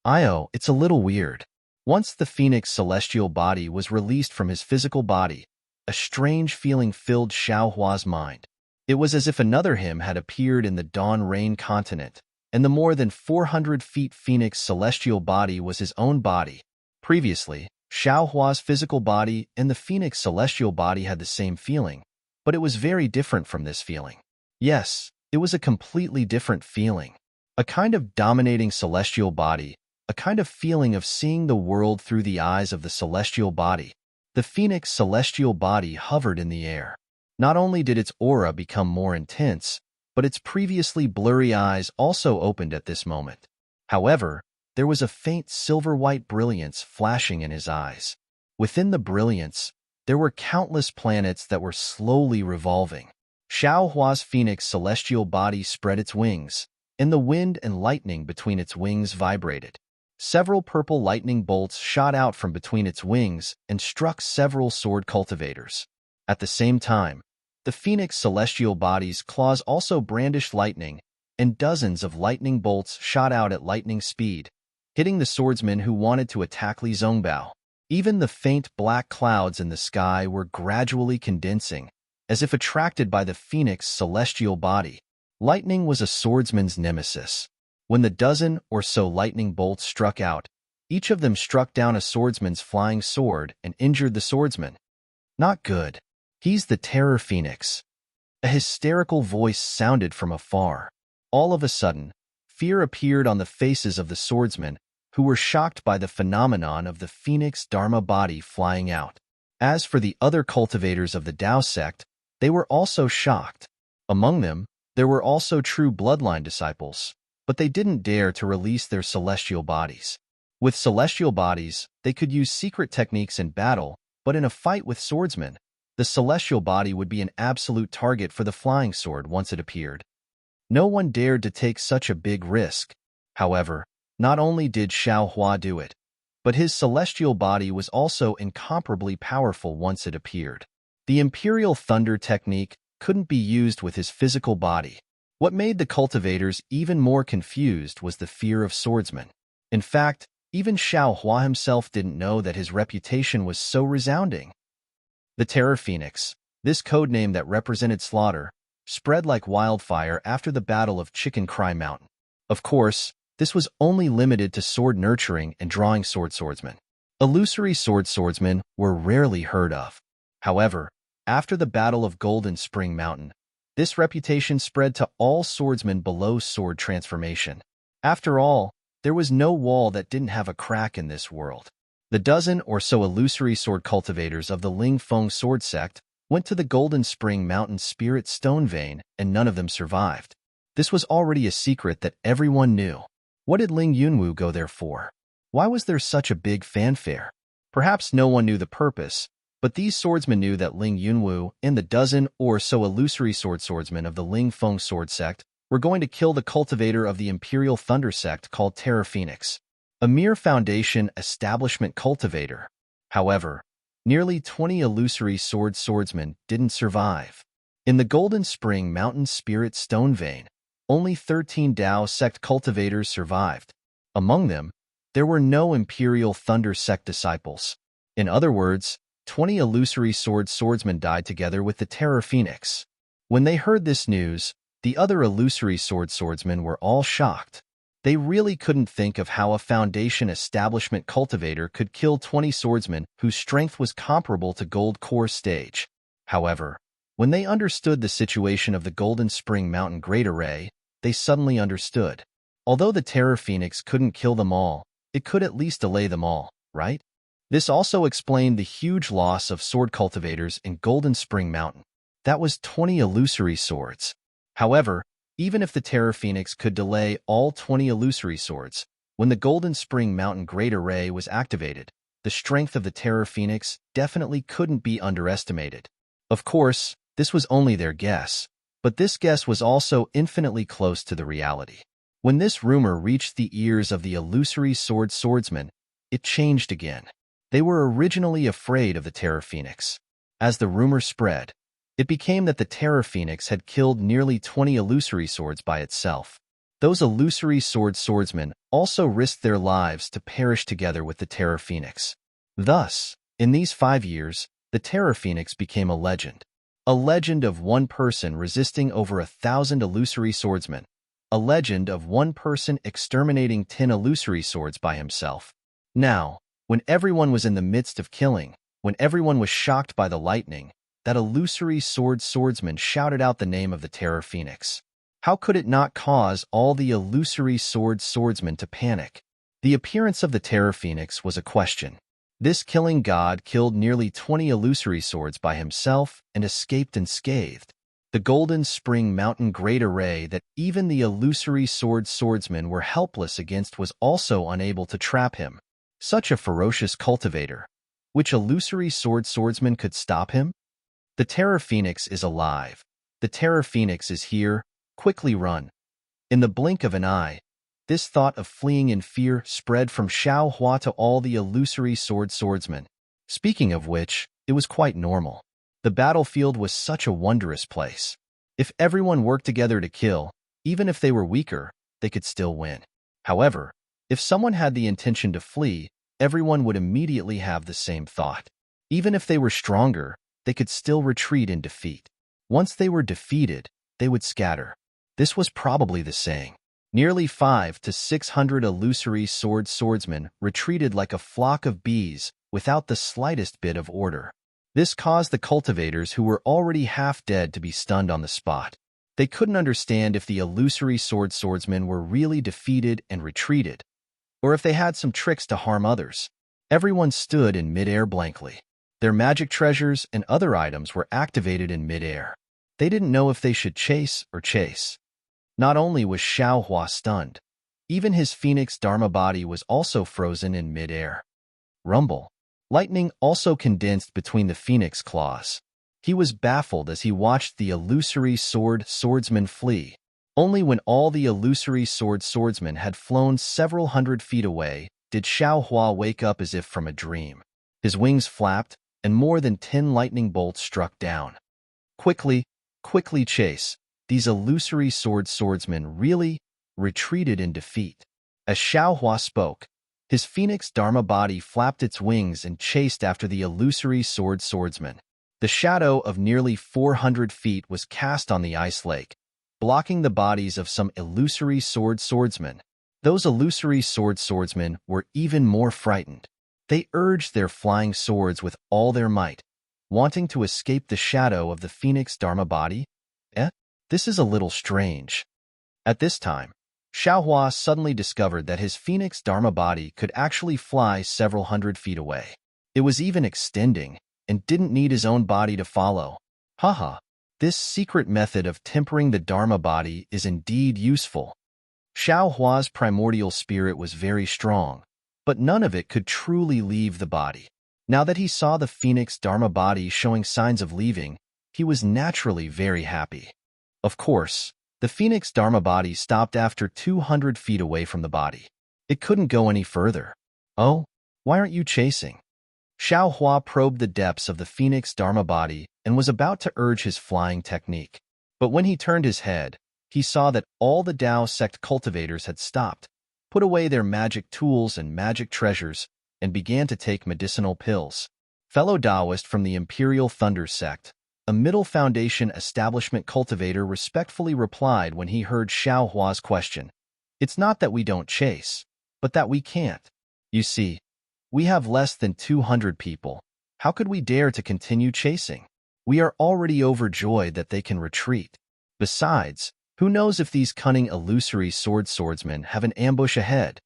Speaker 1: It's a little weird. Once the phoenix celestial body was released from his physical body, a strange feeling filled Xiao Hua's mind. It was as if another him had appeared in the Dawn Rain continent, and the more than 400 feet phoenix celestial body was his own body. Previously, Xiao Hua's physical body and the phoenix celestial body had the same feeling, but it was very different from this feeling. Yes, it was a completely different feeling. A kind of dominating celestial body, a kind of feeling of seeing the world through the eyes of the celestial body. The phoenix celestial body hovered in the air. Not only did its aura become more intense, but its previously blurry eyes also opened at this moment. However, there was a faint silver-white brilliance flashing in his eyes. Within the brilliance, there were countless planets that were slowly revolving. Xiao Hua's phoenix celestial body spread its wings, and the wind and lightning between its wings vibrated. Several purple lightning bolts shot out from between its wings and struck several sword cultivators. At the same time, the phoenix celestial body's claws also brandished lightning, and dozens of lightning bolts shot out at lightning speed, hitting the swordsmen who wanted to attack Li Zongbao. Even the faint black clouds in the sky were gradually condensing, as if attracted by the phoenix celestial body. Lightning was a swordsman's nemesis. When the dozen or so lightning bolts struck out, each of them struck down a swordsman's flying sword and injured the swordsman. Not good. He's the Terror Phoenix. A hysterical voice sounded from afar. All of a sudden, fear appeared on the faces of the swordsmen, who were shocked by the phenomenon of the Phoenix Dharma body flying out. As for the other cultivators of the Tao sect, they were also shocked. Among them, there were also true bloodline disciples, but they didn't dare to release their celestial bodies. With celestial bodies, they could use secret techniques in battle, but in a fight with swordsmen, the celestial body would be an absolute target for the flying sword once it appeared. No one dared to take such a big risk. However, not only did Xiao Hua do it, but his celestial body was also incomparably powerful once it appeared. The Imperial Thunder technique couldn't be used with his physical body. What made the cultivators even more confused was the fear of swordsmen. In fact, Even Xiao Hua himself didn't know that his reputation was so resounding. The Terror Phoenix, this codename that represented slaughter, spread like wildfire after the Battle of Chicken Cry Mountain. Of course, this was only limited to sword nurturing and drawing swordsmen. Illusory swordsmen were rarely heard of. However, after the Battle of Golden Spring Mountain, this reputation spread to all swordsmen below sword transformation. After all, there was no wall that didn't have a crack in this world. The dozen or so illusory sword cultivators of the Ling Feng sword sect went to the Golden Spring Mountain Spirit Stone Vein, and none of them survived. This was already a secret that everyone knew. What did Ling Yunwu go there for? Why was there such a big fanfare? Perhaps no one knew the purpose, but these swordsmen knew that Ling Yunwu and the dozen or so illusory swordsmen of the Ling Feng sword sect were going to kill the cultivator of the Imperial Thunder sect called Terror Phoenix, a mere foundation establishment cultivator. However, nearly 20 illusory swordsmen didn't survive. In the Golden Spring Mountain Spirit Stone Vein, only 13 Dao sect cultivators survived. Among them, there were no Imperial Thunder sect disciples. In other words, 20 illusory swordsmen died together with the Terror Phoenix. When they heard this news, the other illusory swordsmen were all shocked. They really couldn't think of how a foundation establishment cultivator could kill 20 swordsmen whose strength was comparable to Gold Core stage. However, when they understood the situation of the Golden Spring Mountain Great Array, they suddenly understood. Although the Terror Phoenix couldn't kill them all, it could at least delay them all, right? This also explained the huge loss of sword cultivators in Golden Spring Mountain. That was 20 illusory swords. However, even if the Terror Phoenix could delay all 20 illusory swords, when the Golden Spring Mountain Great Array was activated, the strength of the Terror Phoenix definitely couldn't be underestimated. Of course, this was only their guess, but this guess was also infinitely close to the reality. When this rumor reached the ears of the illusory swordsmen, it changed again. They were originally afraid of the Terror Phoenix. As the rumor spread, it became that the Terror Phoenix had killed nearly 20 illusory swords by itself. Those illusory swordsmen also risked their lives to perish together with the Terror Phoenix. Thus, in these 5 years, the Terror Phoenix became a legend. A legend of one person resisting over 1,000 illusory swordsmen. A legend of one person exterminating 10 illusory swords by himself. Now, when everyone was in the midst of killing, when everyone was shocked by the lightning, that illusory swordsman shouted out the name of the Terror Phoenix. How could it not cause all the illusory swordsmen to panic? The appearance of the Terror Phoenix was a question. This killing god killed nearly 20 illusory swords by himself and escaped unscathed. The Golden Spring Mountain Great Array that even the illusory swordsmen were helpless against was also unable to trap him. Such a ferocious cultivator. Which illusory swordsman could stop him? The Terror Phoenix is alive. The Terror Phoenix is here. Quickly run. In the blink of an eye, this thought of fleeing in fear spread from Xiao Hua to all the illusory swordsmen. Speaking of which, it was quite normal. The battlefield was such a wondrous place. If everyone worked together to kill, even if they were weaker, they could still win. However, if someone had the intention to flee, everyone would immediately have the same thought. Even if they were stronger, they could still retreat in defeat. Once they were defeated, they would scatter. This was probably the saying. Nearly 500 to 600 illusory swordsmen retreated like a flock of bees without the slightest bit of order. This caused the cultivators who were already half dead to be stunned on the spot. They couldn't understand if the illusory swordsmen were really defeated and retreated, or if they had some tricks to harm others. Everyone stood in midair blankly. Their magic treasures and other items were activated in midair. They didn't know if they should chase or chase. Not only was Xiao Hua stunned, even his Phoenix Dharma body was also frozen in midair. Rumble. Lightning also condensed between the Phoenix claws. He was baffled as he watched the illusory swordsman flee. Only when all the illusory swordsmen had flown several hundred feet away did Xiao Hua wake up as if from a dream. His wings flapped, and more than 10 lightning bolts struck down. Quickly chase. These illusory swordsmen really retreated in defeat. As Xiao Hua spoke, His phoenix Dharma body flapped its wings and chased after the illusory swordsman. The shadow of nearly 400 feet was cast on the ice lake, blocking the bodies of some illusory swordsmen. Those illusory swordsmen were even more frightened. They urged their flying swords with all their might, wanting to escape the shadow of the phoenix Dharma body. This is a little strange. At this time, Xiaohua suddenly discovered that his phoenix Dharma body could actually fly several hundred feet away. It was even extending, and didn't need his own body to follow. Haha, this secret method of tempering the Dharma body is indeed useful. Xiaohua's primordial spirit was very strong, but none of it could truly leave the body. Now that he saw the phoenix Dharma body showing signs of leaving, he was naturally very happy. Of course, the phoenix Dharma body stopped after 200 feet away from the body. It couldn't go any further. Oh, why aren't you chasing? Xiaohua probed the depths of the phoenix Dharma body and was about to urge his flying technique. But when he turned his head, he saw that all the Dao sect cultivators had stopped, put away their magic tools and magic treasures, and began to take medicinal pills. Fellow Taoist from the Imperial Thunder sect, a Middle Foundation establishment cultivator respectfully replied when he heard Xiaohua's question. It's not that we don't chase, but that we can't. You see, we have less than 200 people. How could we dare to continue chasing? We are already overjoyed that they can retreat. Besides, who knows if these cunning illusory swordsmen have an ambush ahead?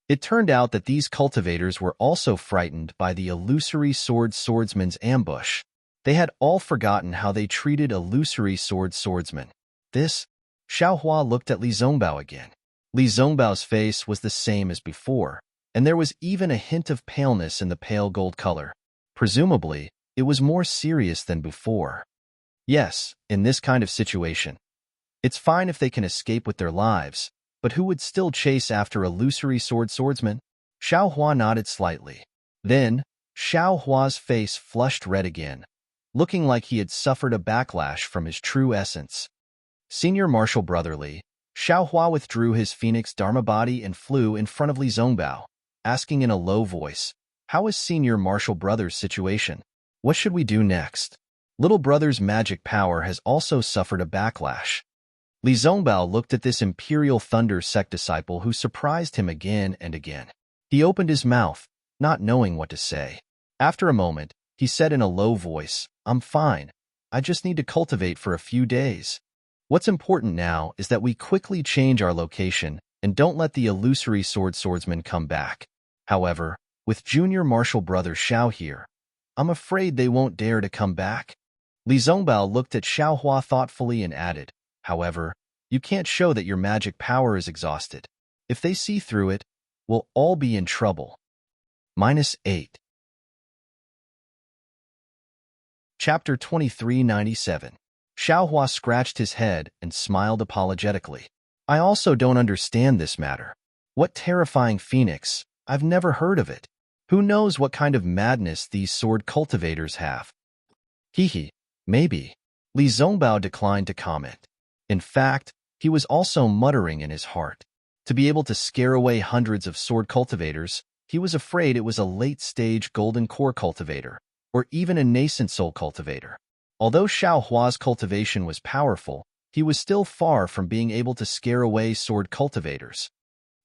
Speaker 1: It turned out that these cultivators were also frightened by the illusory swordsman's ambush. They had all forgotten how they treated illusory swordsmen. Xiaohua looked at Li Zongbao again. Li Zongbao's face was the same as before, and there was even a hint of paleness in the pale gold color. Presumably, it was more serious than before. Yes, in this kind of situation, it's fine if they can escape with their lives, but who would still chase after illusory swordsmen? Xiaohua nodded slightly. Then, Xiaohua's face flushed red again, looking like he had suffered a backlash from his true essence. Senior Marshal Brotherly, Xiaohua withdrew his phoenix Dharma body and flew in front of Li Zongbao, asking in a low voice, "How is Senior Marshal Brother's situation? What should we do next? Little Brother's magic power has also suffered a backlash." Li Zongbao looked at this Imperial Thunder sect disciple who surprised him again and again. He opened his mouth, not knowing what to say. After a moment, he said in a low voice, "I'm fine. I just need to cultivate for a few days. What's important now is that we quickly change our location and don't let the illusory swordsmen come back. However, with Junior Marshal Brother Xiao here, I'm afraid they won't dare to come back." Li Zongbao looked at Xiaohua thoughtfully and added, "However, you can't show that your magic power is exhausted. If they see through it, we'll all be in trouble." -8. Chapter 2397. Xiaohua scratched his head and smiled apologetically. "I also don't understand this matter. What terrifying phoenix? I've never heard of it. Who knows what kind of madness these sword cultivators have?" Hehe, maybe. Li Zongbao declined to comment. In fact, he was also muttering in his heart. To be able to scare away hundreds of sword cultivators, he was afraid it was a late-stage golden core cultivator, or even a nascent soul cultivator. Although Xiaohua's cultivation was powerful, he was still far from being able to scare away sword cultivators.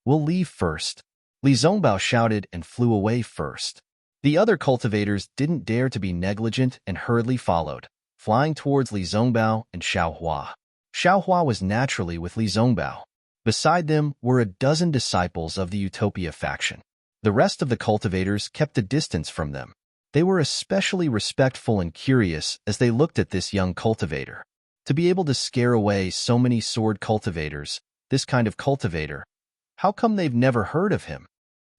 Speaker 1: "We'll leave first." Li Zongbao shouted and flew away first. The other cultivators didn't dare to be negligent and hurriedly followed, flying towards Li Zongbao and Xiaohua. Xiaohua was naturally with Li Zongbao. Beside them were a dozen disciples of the Utopia faction. The rest of the cultivators kept a distance from them. They were especially respectful and curious as they looked at this young cultivator. To be able to scare away so many sword cultivators, this kind of cultivator, how come they've never heard of him?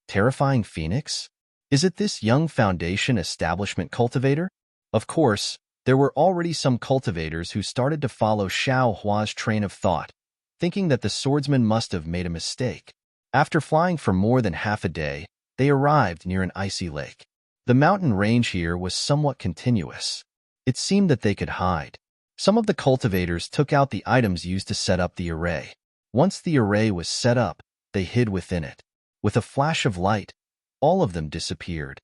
Speaker 1: Terrifying Phoenix? Is it this young Foundation establishment cultivator? Of course, there were already some cultivators who started to follow Xiaohua's train of thought, thinking that the swordsman must have made a mistake. After flying for more than half a day, they arrived near an icy lake. The mountain range here was somewhat continuous. It seemed that they could hide. Some of the cultivators took out the items used to set up the array. Once the array was set up, they hid within it. With a flash of light, all of them disappeared.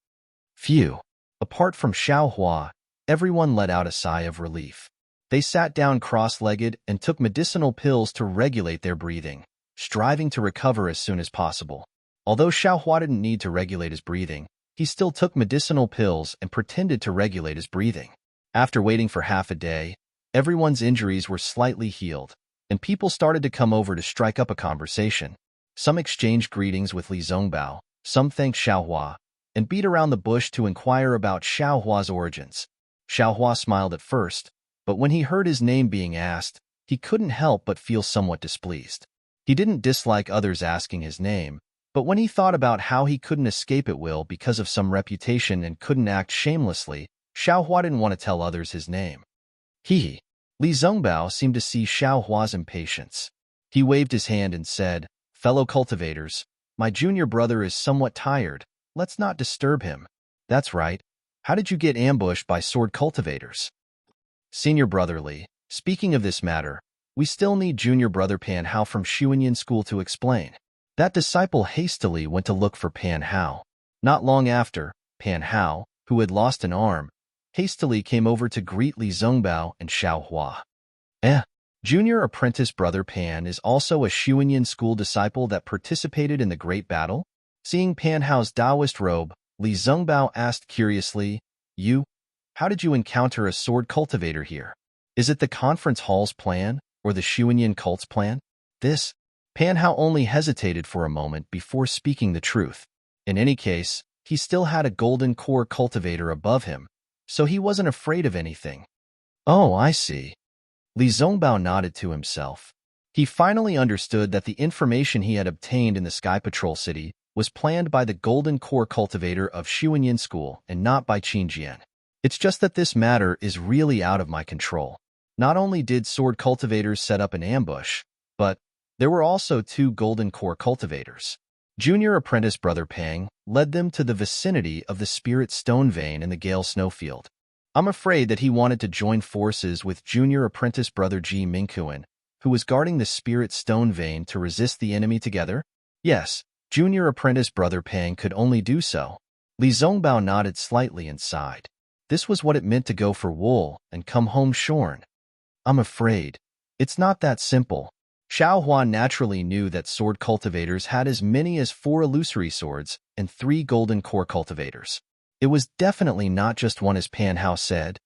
Speaker 1: Phew! Apart from Xiaohua, everyone let out a sigh of relief. They sat down cross-legged and took medicinal pills to regulate their breathing, striving to recover as soon as possible. Although Xiaohua didn't need to regulate his breathing, he still took medicinal pills and pretended to regulate his breathing. After waiting for half a day, everyone's injuries were slightly healed, and people started to come over to strike up a conversation. Some exchanged greetings with Li Zongbao, some thanked Xiaohua, and beat around the bush to inquire about Xiaohua's origins. Xiaohua smiled at first, but when he heard his name being asked, he couldn't help but feel somewhat displeased. He didn't dislike others asking his name, but when he thought about how he couldn't escape at will because of some reputation and couldn't act shamelessly, Xiaohua didn't want to tell others his name. Li Zongbao seemed to see Xiaohua's impatience. He waved his hand and said, "Fellow cultivators, my junior brother is somewhat tired. Let's not disturb him." "That's right. How did you get ambushed by sword cultivators?" "Senior brother Li, speaking of this matter, we still need junior brother Pan Hao from Xuanyan School to explain." That disciple hastily went to look for Pan Hao. Not long after, Pan Hao, who had lost an arm, hastily came over to greet Li Zongbao and Xiaohua. Junior apprentice brother Pan is also a Xuanyan School disciple that participated in the Great Battle? Seeing Pan Hao's Taoist robe, Li Zongbao asked curiously, How did you encounter a sword cultivator here? Is it the conference hall's plan, or the Xuanyan cult's plan?" Pan Hao only hesitated for a moment before speaking the truth. In any case, he still had a golden core cultivator above him, so he wasn't afraid of anything. "Oh, I see." Li Zongbao nodded to himself. He finally understood that the information he had obtained in the Sky Patrol City was planned by the golden core cultivator of Xuanyan School and not by Qingjian. It's just that this matter is really out of my control. Not only did sword cultivators set up an ambush, but there were also 2 golden core cultivators. Junior apprentice brother Pang led them to the vicinity of the spirit stone vein in the Gale Snowfield. I'm afraid that he wanted to join forces with junior apprentice brother Ji Mingkuan, who was guarding the spirit stone vein to resist the enemy together. Yes, junior apprentice brother Pang could only do so. Li Zongbao nodded slightly and sighed. This was what it meant to go for wool and come home shorn. I'm afraid it's not that simple. Xiaohua naturally knew that sword cultivators had as many as 4 illusory swords and 3 golden core cultivators. It was definitely not just one, as Pan Hao said.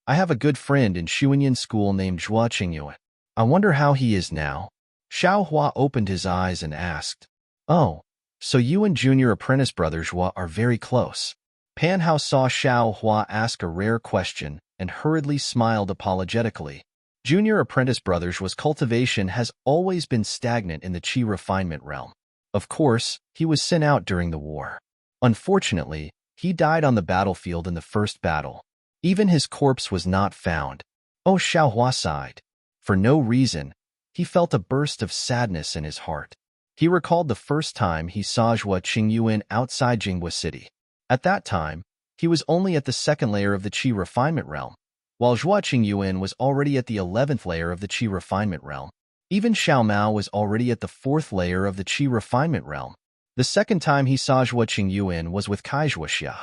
Speaker 1: "I have a good friend in Xuanyan School named Zhua Qingyuan. I wonder how he is now." Xiaohua opened his eyes and asked, "Oh, so you and junior apprentice brother Zhua are very close." Pan Hao saw Xiaohua ask a rare question and hurriedly smiled apologetically. Junior apprentice brother Zhua's cultivation has always been stagnant in the Qi refinement realm. Of course, he was sent out during the war. Unfortunately, he died on the battlefield in the first battle. Even his corpse was not found. Oh, Xiaohua sighed. For no reason, he felt a burst of sadness in his heart. He recalled the first time he saw Zhua Qingyuan outside Jinghua City. At that time, he was only at the 2nd layer of the Qi refinement realm, while Zhua Qingyuan was already at the 11th layer of the Qi refinement realm. Even Xiao Mao was already at the 4th layer of the Qi refinement realm. The second time he saw Zhua Qingyuan was with Kai Zhuoxia.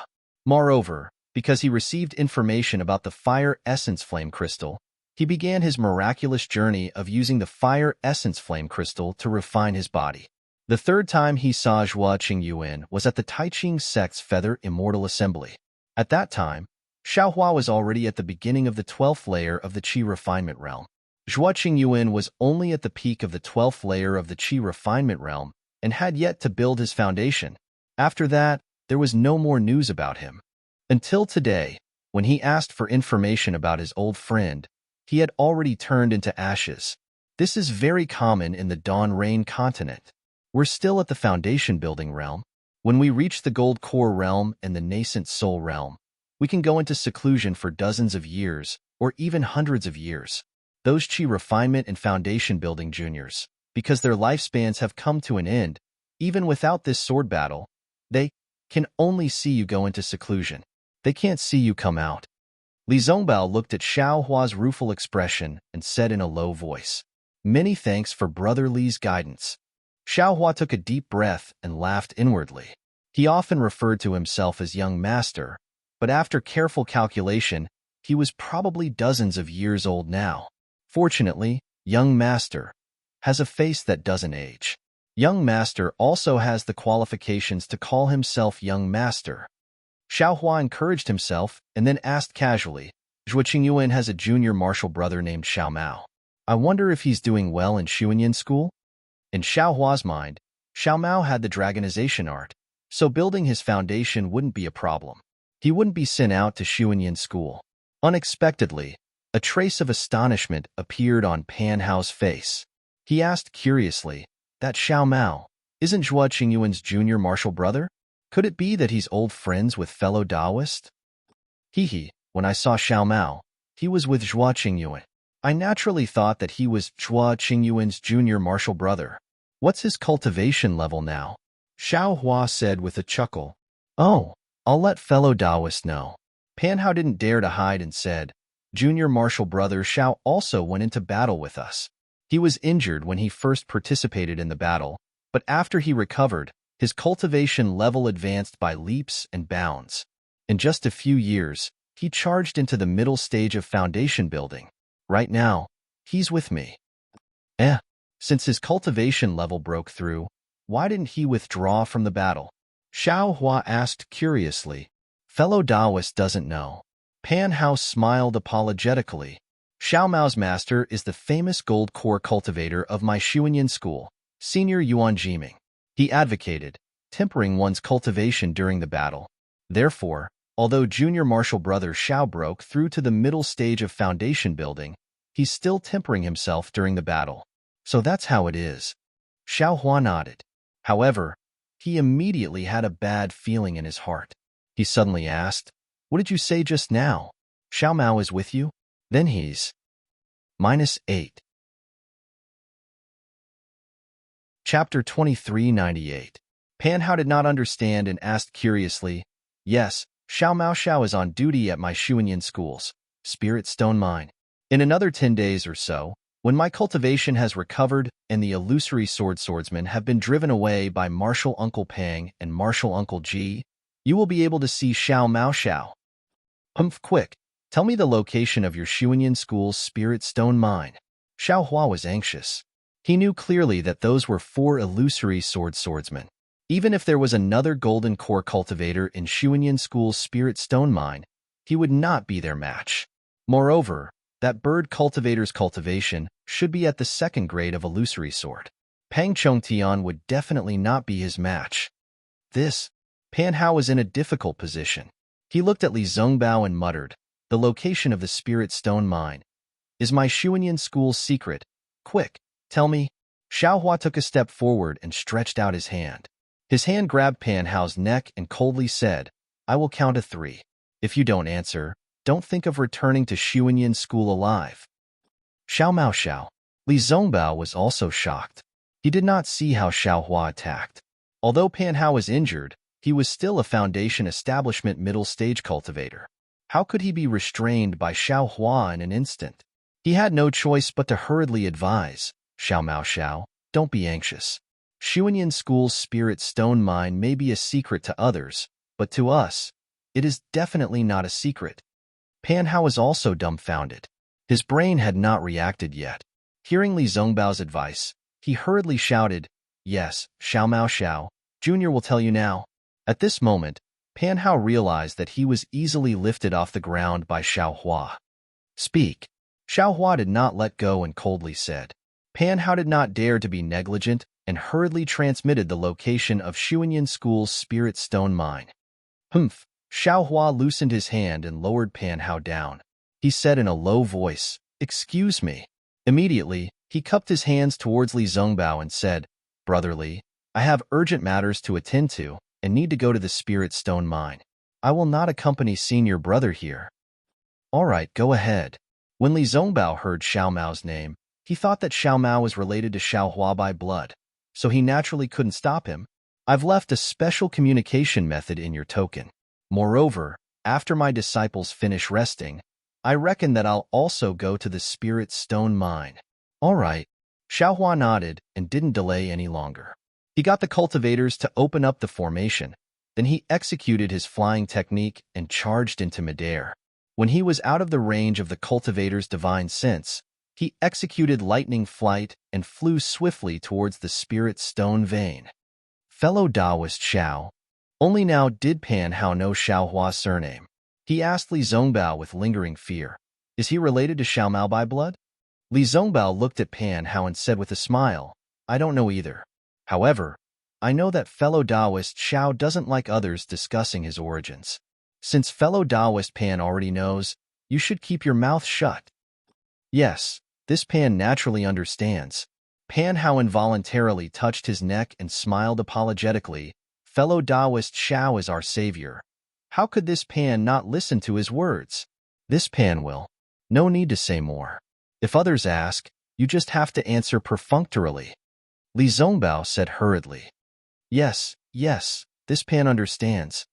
Speaker 1: Moreover, because he received information about the fire essence flame crystal, he began his miraculous journey of using the fire essence flame crystal to refine his body. The third time he saw Zhua Qingyuan was at the Taiqing sect's Feather Immortal Assembly. At that time, Xiaohua was already at the beginning of the 12th layer of the Qi refinement realm. Zhua Qingyuan was only at the peak of the 12th layer of the Qi refinement realm and had yet to build his foundation. After that, there was no more news about him. Until today, when he asked for information about his old friend, he had already turned into ashes. This is very common in the Dawn Rain continent. We're still at the foundation building realm. When we reach the Gold Core realm and the Nascent Soul realm, we can go into seclusion for dozens of years, or even hundreds of years. Those Qi refinement and foundation building juniors, because their lifespans have come to an end, even without this sword battle, they can only see you go into seclusion. They can't see you come out. Li Zongbao looked at Xiaohua's rueful expression and said in a low voice, "Many thanks for Brother Li's guidance." Xiaohua took a deep breath and laughed inwardly. He often referred to himself as young master, but after careful calculation, he was probably dozens of years old now. Fortunately, young master has a face that doesn't age. Young master also has the qualifications to call himself young master. Xiao Hua encouraged himself and then asked casually, Zhuo Qingyuan has a junior martial brother named Xiao Mao. I wonder if he's doing well in Xuanyan school? In Xiao Hua's mind, Xiao Mao had the dragonization art, so building his foundation wouldn't be a problem. He wouldn't be sent out to Xuanyan school. Unexpectedly, a trace of astonishment appeared on Pan Hao's face. He asked curiously, that Xiao Mao isn't Zhuo Qingyuan's junior martial brother? Could it be that he's old friends with fellow Taoist? When I saw Xiao Mao, he was with Zhuo Qingyuan. I naturally thought that he was Zhuo Qingyuan's junior martial brother. What's his cultivation level now? Xiao Hua said with a chuckle. Oh, I'll let fellow Taoist know. Pan Hao didn't dare to hide and said, Junior martial brother Xiao also went into battle with us. He was injured when he first participated in the battle, but after he recovered, his cultivation level advanced by leaps and bounds. In just a few years, he charged into the middle stage of foundation building. Right now, he's with me. Since his cultivation level broke through, why didn't he withdraw from the battle? Xiao Hua asked curiously. Fellow Taoist doesn't know. Pan Hao smiled apologetically. Xiao Mao's master is the famous gold core cultivator of my Xuanyan school, Senior Yuan Jiming. He advocated tempering one's cultivation during the battle. Therefore, although junior martial brother Xiao broke through to the middle stage of foundation building, he's still tempering himself during the battle. So that's how it is. Xiao Hua nodded. However, he immediately had a bad feeling in his heart. He suddenly asked, What did you say just now? Xiao Mao is with you? Then he's -8. Chapter 2398. Pan Hao did not understand and asked curiously, Yes, Xiao Mao Xiao is on duty at my Xuanyan school's Spirit Stone Mine. In another 10 days or so, when my cultivation has recovered and the illusory swordsmen have been driven away by Martial Uncle Pang and Martial Uncle Ji, you will be able to see Xiao Mao Xiao. Quick, tell me the location of your Xuanyan school's Spirit Stone Mine. Xiao Hua was anxious. He knew clearly that those were 4 illusory swordsmen. Even if there was another golden core cultivator in Xuanyan school's Spirit Stone Mine, he would not be their match. Moreover, that bird cultivator's cultivation should be at the 2nd grade of illusory sword. Pang Chongtian would definitely not be his match. Pan Hao was in a difficult position. He looked at Li Zongbao and muttered, The location of the Spirit Stone Mine is my Xuanyan school's secret. Quick, tell me. Xiao Hua took a step forward and stretched out his hand. His hand grabbed Pan Hao's neck and coldly said, I will count to 3. If you don't answer, don't think of returning to Xuanyan school alive. Xiao Mao Xiao. Li Zongbao was also shocked. He did not see how Xiao Hua attacked. Although Pan Hao was injured, he was still a foundation establishment middle stage cultivator. How could he be restrained by Xiao Hua in an instant? He had no choice but to hurriedly advise, Xiao Mao Xiao, don't be anxious. Xuanyan school's Spirit Stone Mine may be a secret to others, but to us, it is definitely not a secret. Pan Hao was also dumbfounded. His brain had not reacted yet. Hearing Li Zongbao's advice, he hurriedly shouted, Yes, Xiao Mao Xiao, Junior will tell you now. At this moment, Pan Hao realized that he was easily lifted off the ground by Xiao Hua. Speak. Xiao Hua did not let go and coldly said. Pan Hao did not dare to be negligent and hurriedly transmitted the location of Xuanyan school's Spirit Stone Mine. Xiao Hua loosened his hand and lowered Pan Hao down. He said in a low voice, Excuse me. Immediately, he cupped his hands towards Li Zongbao and said, Brother Li, I have urgent matters to attend to and need to go to the Spirit Stone Mine. I will not accompany senior brother here. All right, go ahead. When Li Zongbao heard Xiao Mao's name, he thought that Xiao Mao was related to Xiao Hua by blood, so he naturally couldn't stop him. I've left a special communication method in your token. Moreover, after my disciples finish resting, I reckon that I'll also go to the Spirit Stone Mine. All right. Xiao Hua nodded and didn't delay any longer. He got the cultivators to open up the formation, Then he executed his flying technique and charged into midair. When he was out of the range of the cultivator's divine sense, he executed lightning flight and flew swiftly towards the spirit stone vein. Fellow Taoist Xiao. Only now did Pan Hao know Xiao Hua's surname. He asked Li Zongbao with lingering fear, "Is he related to Xiao Mao by blood?" Li Zongbao looked at Pan Hao and said with a smile, "I don't know either. However, I know that fellow Taoist Xiao doesn't like others discussing his origins. Since fellow Taoist Pan already knows, you should keep your mouth shut." Yes, this Pan naturally understands. Pan Hao involuntarily touched his neck and smiled apologetically. Fellow Taoist Xiao is our savior. How could this Pan not listen to his words? This Pan will. No need to say more. If others ask, you just have to answer perfunctorily. Li Zongbao said hurriedly. Yes, this Pan understands.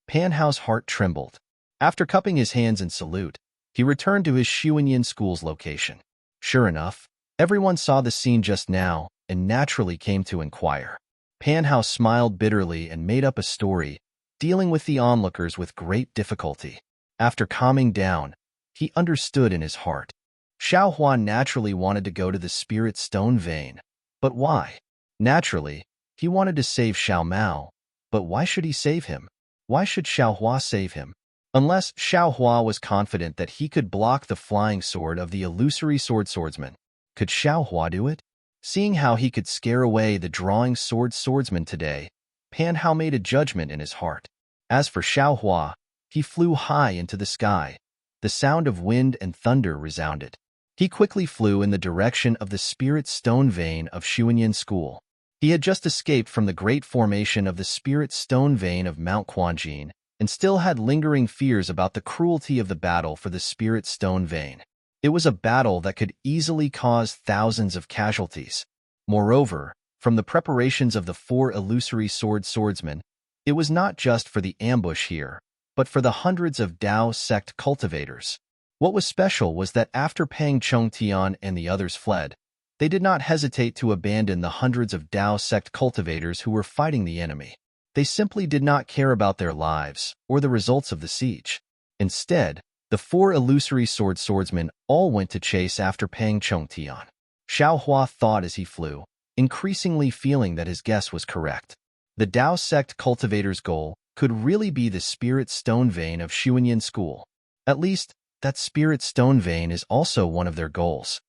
Speaker 1: Pan Hao's heart trembled. After cupping his hands in salute, he returned to his Xuanyan school's location. Sure enough, everyone saw the scene just now and naturally came to inquire. Pan Hao smiled bitterly and made up a story, dealing with the onlookers with great difficulty. After calming down, he understood in his heart. Xiao Hua naturally wanted to go to the spirit stone vein. But why? Naturally, he wanted to save Xiao Mao. But why should he save him? Why should Xiao Hua save him? Unless Xiao Hua was confident that he could block the flying sword of the illusory swordsman. Could Xiao Hua do it? Seeing how he could scare away the drawing swordsman today, Pan Hao made a judgment in his heart. As for Xiao Hua, he flew high into the sky. The sound of wind and thunder resounded. He quickly flew in the direction of the spirit stone vein of Xuanyan School. He had just escaped from the great formation of the spirit stone vein of Mount Quanjin and still had lingering fears about the cruelty of the battle for the spirit stone vein. It was a battle that could easily cause thousands of casualties. Moreover, from the preparations of the 4 illusory swordsmen, it was not just for the ambush here, but for the hundreds of Dao sect cultivators. What was special was that after Pang Chongtian and the others fled, they did not hesitate to abandon the hundreds of Dao sect cultivators who were fighting the enemy. They simply did not care about their lives or the results of the siege. Instead, the 4 illusory swordsmen all went to chase after Pang Chongtian. Xiao Hua thought as he flew, increasingly feeling that his guess was correct. The Dao sect cultivator's goal could really be the spirit stone vein of Xuanyan School. At least, that spirit stone vein is also one of their goals.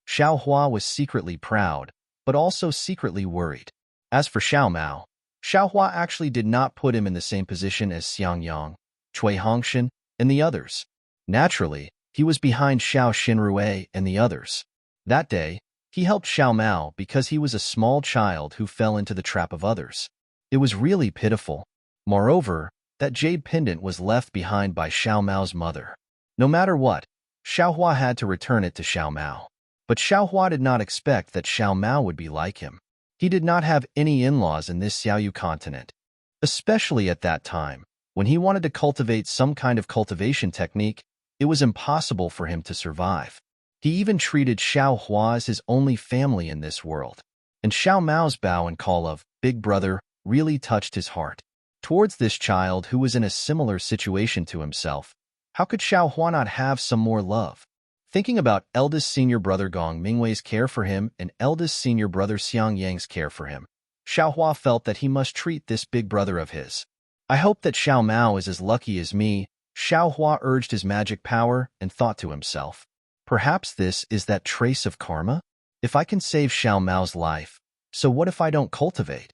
Speaker 1: Xiao Hua was secretly proud, but also secretly worried. As for Xiao Mao, Xiao Hua actually did not put him in the same position as Xiang Yang, Cui Hongshan, and the others. Naturally, he was behind Xiao Xinrue and the others. That day, he helped Xiao Mao because he was a small child who fell into the trap of others. It was really pitiful. Moreover, that jade pendant was left behind by Xiao Mao's mother. No matter what, Xiao Hua had to return it to Xiao Mao. But Xiao Hua did not expect that Xiao Mao would be like him. He did not have any in-laws in this Xiaoyu continent. Especially at that time, when he wanted to cultivate some kind of cultivation technique, it was impossible for him to survive. He even treated Xiao Hua as his only family in this world. And Xiao Mao's bow and call of Big Brother really touched his heart. Towards this child who was in a similar situation to himself, how could Xiao Hua not have some more love? Thinking about eldest senior brother Gong Mingwei's care for him and eldest senior brother Xiang Yang's care for him, Xiao Hua felt that he must treat this big brother of his. I hope that Xiao Mao is as lucky as me. Xiao Hua urged his magic power and thought to himself. Perhaps this is that trace of karma? If I can save Xiao Mao's life, so what if I don't cultivate?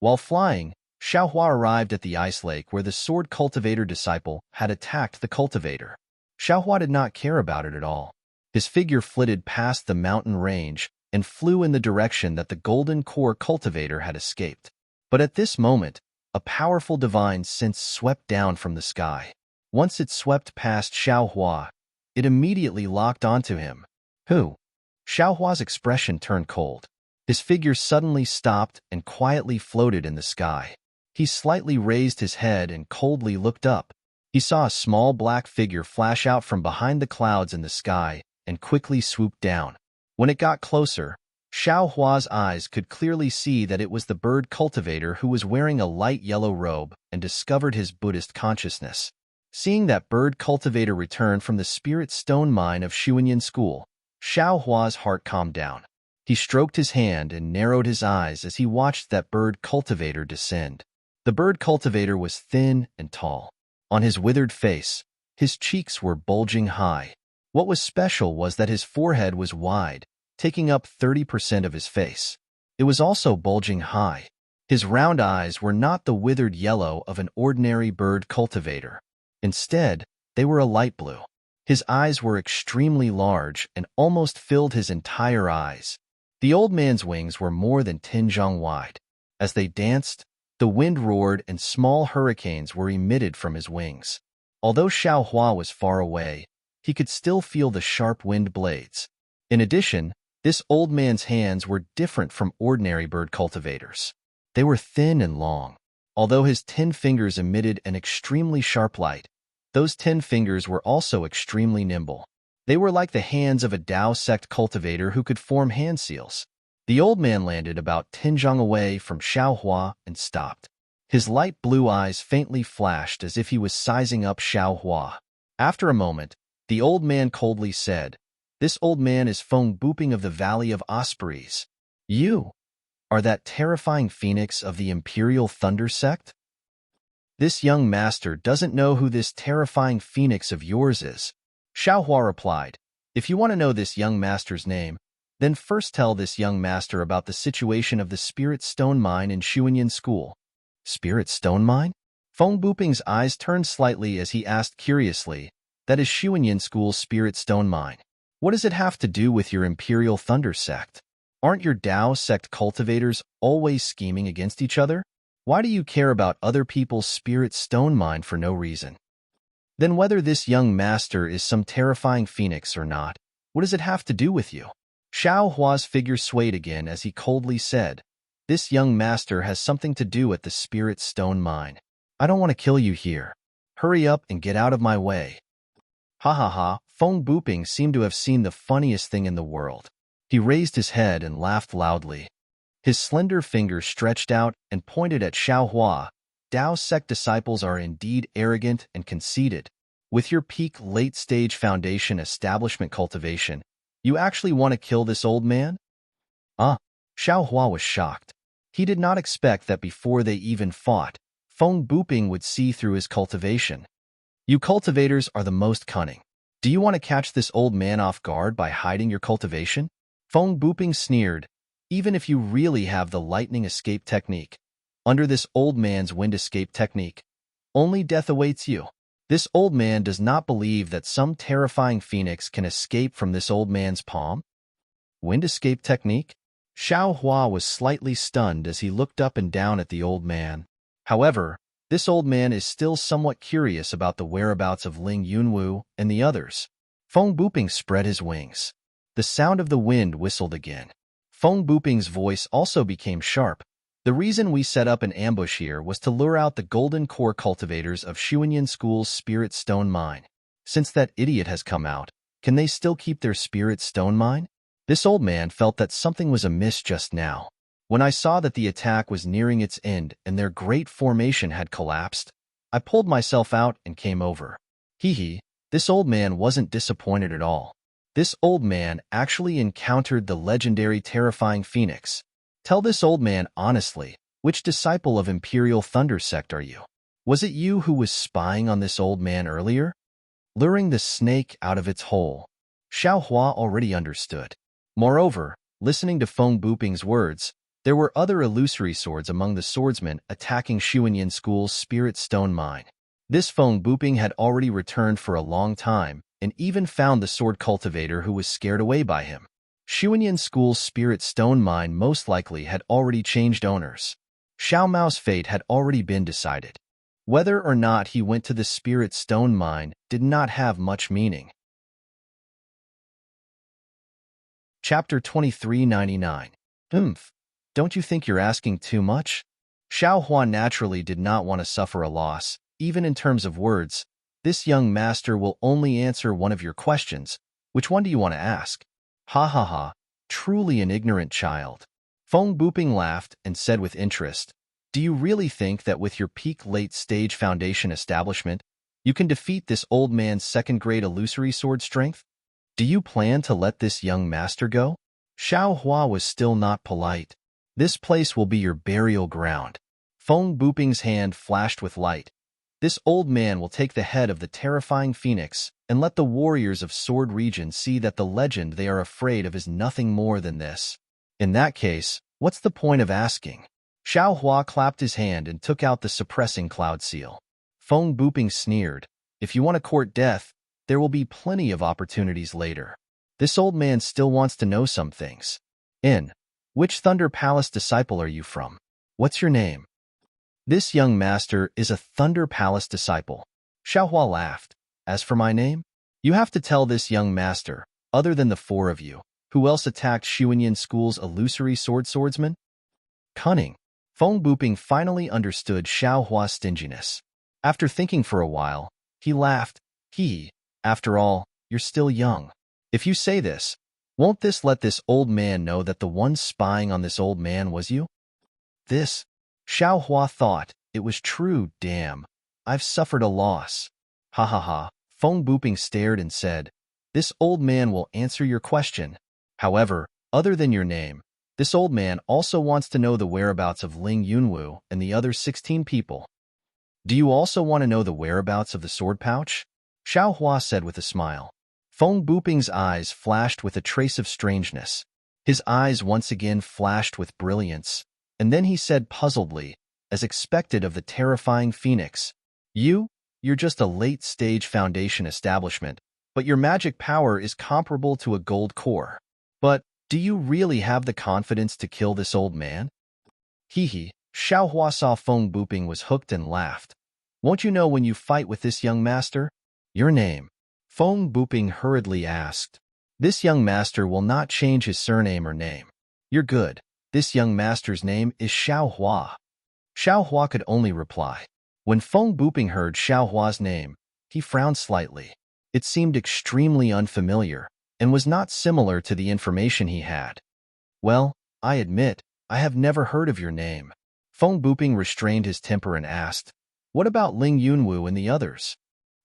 Speaker 1: While flying, Xiao Hua arrived at the ice lake where the sword cultivator disciple had attacked the cultivator. Xiao Hua did not care about it at all. His figure flitted past the mountain range and flew in the direction that the golden core cultivator had escaped. But at this moment, a powerful divine sense swept down from the sky. Once it swept past Xiao Hua, it immediately locked onto him. Who? Xiao Hua's expression turned cold. His figure suddenly stopped and quietly floated in the sky. He slightly raised his head and coldly looked up. He saw a small black figure flash out from behind the clouds in the sky and quickly swoop down. When it got closer, Xiao Hua's eyes could clearly see that it was the bird cultivator who was wearing a light yellow robe and discovered his Buddhist consciousness. Seeing that bird cultivator return from the spirit stone mine of Xuanyan School, Xiao Hua's heart calmed down. He stroked his hand and narrowed his eyes as he watched that bird cultivator descend. The bird cultivator was thin and tall. On his withered face, his cheeks were bulging high. What was special was that his forehead was wide, taking up 30% of his face. It was also bulging high. His round eyes were not the withered yellow of an ordinary bird cultivator. Instead, they were a light blue. His eyes were extremely large and almost filled his entire eyes. The old man's wings were more than 10 zhang wide. As they danced, the wind roared and small hurricanes were emitted from his wings. Although Xiao Hua was far away, he could still feel the sharp wind blades. In addition, this old man's hands were different from ordinary bird cultivators. They were thin and long. Although his 10 fingers emitted an extremely sharp light, those 10 fingers were also extremely nimble. They were like the hands of a Tao sect cultivator who could form hand seals. The old man landed about 10 zhang away from Xiao Hua and stopped. His light blue eyes faintly flashed as if he was sizing up Xiao Hua. After a moment, the old man coldly said, "This old man is Feng Booping of the Valley of Ospreys. You are that terrifying phoenix of the Imperial Thunder sect? This young master doesn't know who this terrifying phoenix of yours is." Xiao Hua replied, "If you want to know this young master's name, then first tell this young master about the situation of the Spirit Stone Mine in Xuanyan School." Spirit Stone Mine? Feng Booping's eyes turned slightly as he asked curiously, "That is Xuanyan School's Spirit Stone Mine. What does it have to do with your Imperial Thunder sect? Aren't your Tao sect cultivators always scheming against each other? Why do you care about other people's spirit stone mine for no reason? Then whether this young master is some terrifying phoenix or not, what does it have to do with you?" Xiao Hua's figure swayed again as he coldly said, "This young master has something to do at the spirit stone mine. I don't want to kill you here. Hurry up and get out of my way." Ha ha ha, Feng Booping seemed to have seen the funniest thing in the world. He raised his head and laughed loudly. His slender fingers stretched out and pointed at Xiao Hua. "Tao sect disciples are indeed arrogant and conceited. With your peak late-stage foundation establishment cultivation, you actually want to kill this old man?" Xiao Hua was shocked. He did not expect that before they even fought, Feng Booping would see through his cultivation. "You cultivators are the most cunning. Do you want to catch this old man off guard by hiding your cultivation?" Feng Booping sneered, "Even if you really have the lightning escape technique, under this old man's wind escape technique, only death awaits you. This old man does not believe that some terrifying phoenix can escape from this old man's palm." Wind escape technique? Xiao Hua was slightly stunned as he looked up and down at the old man. However, this old man is still somewhat curious about the whereabouts of Ling Yunwu and the others. Feng Booping spread his wings. The sound of the wind whistled again. Feng Booping's voice also became sharp. "The reason we set up an ambush here was to lure out the golden core cultivators of Xuanyan School's Spirit Stone Mine. Since that idiot has come out, can they still keep their Spirit Stone Mine?" This old man felt that something was amiss just now. "When I saw that the attack was nearing its end and their great formation had collapsed, I pulled myself out and came over." Hee, this old man wasn't disappointed at all. This old man actually encountered the legendary terrifying phoenix. "Tell this old man honestly, which disciple of Imperial Thunder sect are you? Was it you who was spying on this old man earlier?" Luring the snake out of its hole. Xiao Hua already understood. Moreover, listening to Feng Booping's words, there were other illusory swords among the swordsmen attacking Xuanyan School's Spirit Stone Mine. This Feng Booping had already returned for a long time, and even found the sword cultivator who was scared away by him. Xuanyan School's Spirit Stone Mine most likely had already changed owners. Xiao Mao's fate had already been decided. Whether or not he went to the Spirit Stone Mine did not have much meaning. Chapter 2399. Don't you think you're asking too much? Xiao Hua naturally did not want to suffer a loss, even in terms of words. "This young master will only answer one of your questions. Which one do you want to ask?" Ha ha ha. Truly an ignorant child. Feng Buping laughed and said with interest, "Do you really think that with your peak late-stage foundation establishment, you can defeat this old man's second-grade illusory sword strength? Do you plan to let this young master go?" Xiao Hua was still not polite. "This place will be your burial ground." Feng Buping's hand flashed with light. "This old man will take the head of the terrifying phoenix and let the warriors of Sword Region see that the legend they are afraid of is nothing more than this. In that case, what's the point of asking?" Xiao Hua clapped his hand and took out the suppressing cloud seal. Feng Buping sneered, "If you want to court death, there will be plenty of opportunities later. This old man still wants to know some things. In which Thunder Palace disciple are you from? What's your name?" "This young master is a Thunder Palace disciple." Xiaohua laughed. "As for my name, you have to tell this young master, other than the four of you, who else attacked Xuanyan School's illusory swordsman?" Cunning. Feng Buping finally understood Xiaohua's stinginess. After thinking for a while, he laughed. After all, you're still young. If you say this, won't this let this old man know that the one spying on this old man was you?" This, Xiaohua thought, it was true, damn. I've suffered a loss. Ha ha ha. Feng Buping stared and said, "This old man will answer your question. However, other than your name, this old man also wants to know the whereabouts of Ling Yunwu and the other 16 people. Do you also want to know the whereabouts of the sword pouch?" Xiaohua said with a smile. Feng Buping's eyes flashed with a trace of strangeness. His eyes once again flashed with brilliance, and then he said puzzledly, as expected of the terrifying phoenix, You're just a late-stage foundation establishment, but your magic power is comparable to a gold core. But do you really have the confidence to kill this old man?" Xiaohua saw Feng Buping was hooked and laughed. "Won't you know when you fight with this young master?" "Your name?" Feng Buping hurriedly asked. "This young master will not change his surname or name." "You're good. This young master's name is Xiaohua." Xiaohua could only reply. When Feng Buping heard Xiaohua's name, he frowned slightly. It seemed extremely unfamiliar, and was not similar to the information he had. "Well, I admit, I have never heard of your name." Feng Buping restrained his temper and asked, "What about Ling Yunwu and the others?"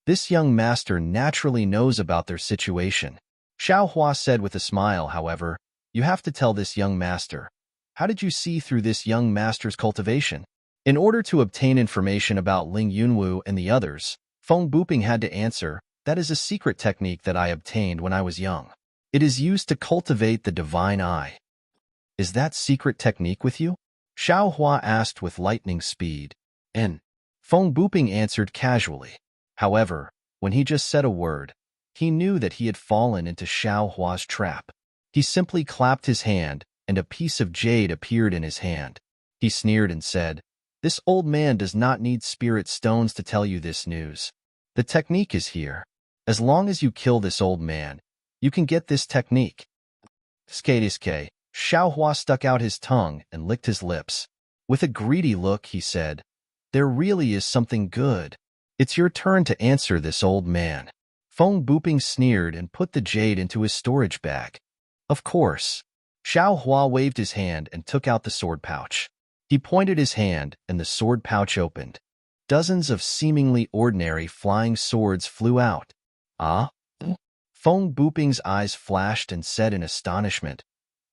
Speaker 1: "This young master naturally knows about their situation." Xiaohua said with a smile, "However, you have to tell this young master. How did you see through this young master's cultivation?" In order to obtain information about Ling Yunwu and the others, Feng Buping had to answer, "That is a secret technique that I obtained when I was young. It is used to cultivate the divine eye." "Is that secret technique with you?" Xiaohua asked with lightning speed. And Feng Buping answered casually. However, when he just said a word, he knew that he had fallen into Xiaohua's trap. He simply clapped his hand, and a piece of jade appeared in his hand. He sneered and said, "This old man does not need spirit stones to tell you this news. The technique is here. As long as you kill this old man, you can get this technique." Skadiske, Xiaohua stuck out his tongue and licked his lips. With a greedy look, he said, "There really is something good. It's your turn to answer this old man." Feng Buping sneered and put the jade into his storage bag. "Of course." Xiaohua waved his hand and took out the sword pouch. He pointed his hand, and the sword pouch opened. Dozens of seemingly ordinary flying swords flew out. "Ah?" Feng Buping's eyes flashed and said in astonishment,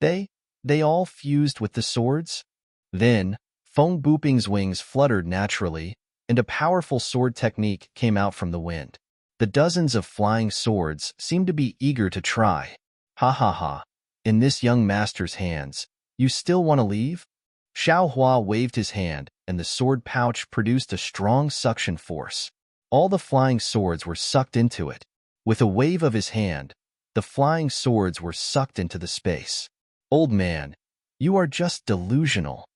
Speaker 1: They all fused with the swords?" Then, Feng Buping's wings fluttered naturally, and a powerful sword technique came out from the wind. The dozens of flying swords seemed to be eager to try. "Ha ha ha. In this young master's hands, you still want to leave?" Xiaohua waved his hand, and the sword pouch produced a strong suction force. All the flying swords were sucked into it. With a wave of his hand, the flying swords were sucked into the space. "Old man, you are just delusional."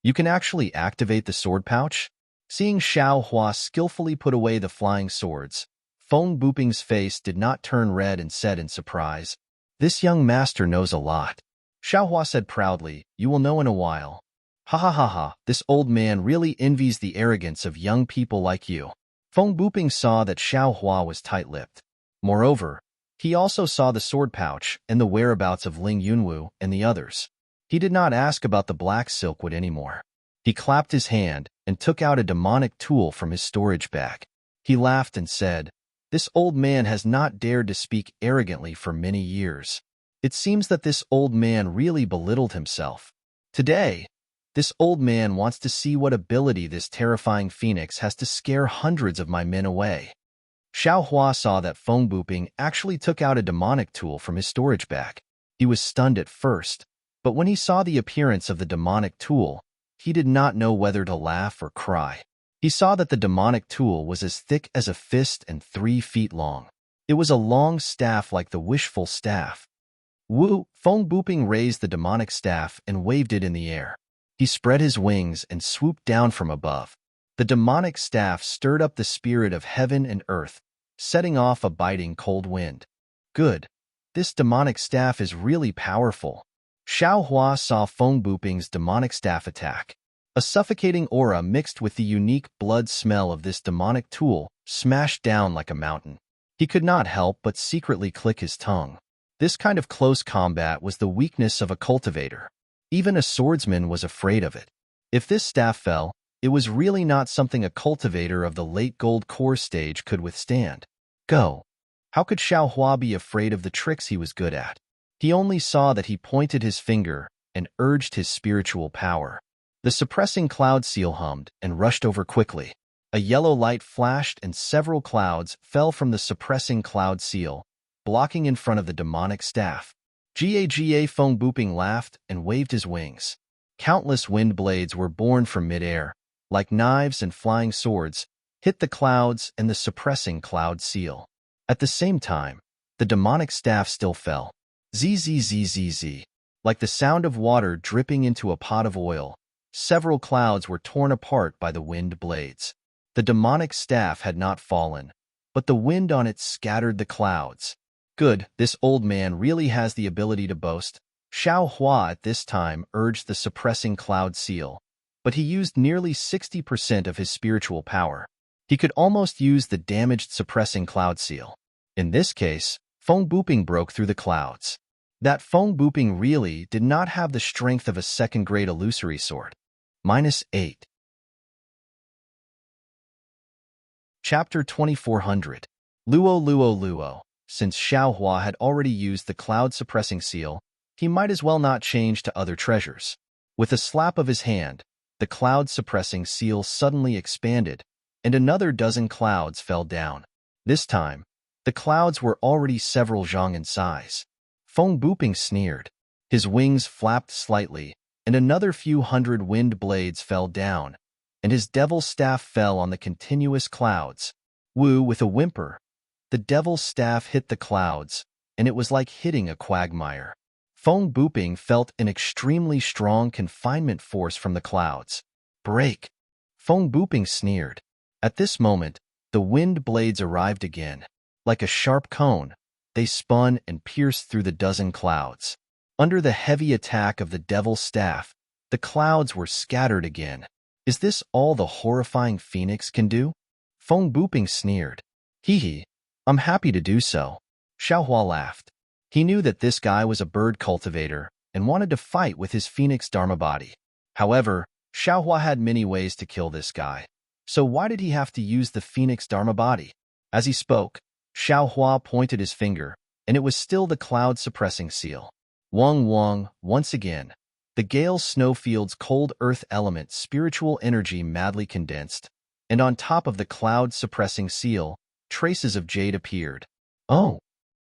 Speaker 1: You can actually activate the sword pouch?" Seeing Xiaohua skillfully put away the flying swords, Feng Buping's face did not turn red and said in surprise, "This young master knows a lot." Xiaohua said proudly, "You will know in a while." "Ha ha ha ha, this old man really envies the arrogance of young people like you." Feng Buping saw that Xiaohua was tight-lipped. Moreover, He also saw the sword pouch and the whereabouts of Ling Yunwu and the others. He did not ask about the black silkwood anymore. He clapped his hand and took out a demonic tool from his storage bag. He laughed and said, "This old man has not dared to speak arrogantly for many years. It seems that this old man really belittled himself. Today, this old man wants to see what ability this terrifying phoenix has to scare hundreds of my men away." Xiao Hua saw that Feng Buping actually took out a demonic tool from his storage bag. He was stunned at first, but when he saw the appearance of the demonic tool, he did not know whether to laugh or cry. He saw that the demonic tool was as thick as a fist and 3 feet long. It was a long staff like the wishful staff. Feng Buping raised the demonic staff and waved it in the air. He spread his wings and swooped down from above. The demonic staff stirred up the spirit of heaven and earth, setting off a biting cold wind. Good. This demonic staff is really powerful. Xiao Hua saw Feng Buping's demonic staff attack. A suffocating aura mixed with the unique blood smell of this demonic tool smashed down like a mountain. He could not help but secretly click his tongue. This kind of close combat was the weakness of a cultivator. Even a swordsman was afraid of it. If this staff fell, it was really not something a cultivator of the late gold core stage could withstand. Go. How could Xiao Hua be afraid of the tricks he was good at? He only saw that he pointed his finger and urged his spiritual power. The suppressing cloud seal hummed and rushed over quickly. A yellow light flashed and several clouds fell from the suppressing cloud seal, blocking in front of the demonic staff. Ga Feng Buping laughed and waved his wings. Countless wind blades were born from midair, like knives and flying swords, hit the clouds and the suppressing cloud seal. At the same time, the demonic staff still fell. Zzz. Like the sound of water dripping into a pot of oil, several clouds were torn apart by the wind blades. The demonic staff had not fallen, but the wind on it scattered the clouds. Good, this old man really has the ability to boast. Xiao Hua at this time urged the suppressing cloud seal, but he used nearly 60% of his spiritual power. He could almost use the damaged suppressing cloud seal. In this case, Feng Buping broke through the clouds. That Feng Buping really did not have the strength of a second-grade illusory sword. -8. Chapter 2400. Luo. Since Xiao Hua had already used the cloud-suppressing seal, he might as well not change to other treasures. With a slap of his hand, the cloud-suppressing seal suddenly expanded, and another dozen clouds fell down. This time, the clouds were already several zhang in size. Feng Buping sneered. His wings flapped slightly, and another few hundred wind blades fell down, and his devil's staff fell on the continuous clouds. With a whimper, the devil's staff hit the clouds, and it was like hitting a quagmire. Feng Buping felt an extremely strong confinement force from the clouds. Break! Feng Buping sneered. At this moment, the wind blades arrived again. Like a sharp cone, they spun and pierced through the dozen clouds. Under the heavy attack of the devil's staff, the clouds were scattered again. Is this all the horrifying phoenix can do? Feng Buping sneered. Hee, I'm happy to do so. Xiao Hua laughed. He knew that this guy was a bird cultivator and wanted to fight with his phoenix dharma body. However, Xiao Hua had many ways to kill this guy. So why did he have to use the phoenix dharma body? As he spoke, Xiao Hua pointed his finger, and it was still the cloud-suppressing seal. Wang, once again. The Gale Snowfield's cold earth element spiritual energy madly condensed, and on top of the cloud-suppressing seal, traces of jade appeared. Oh!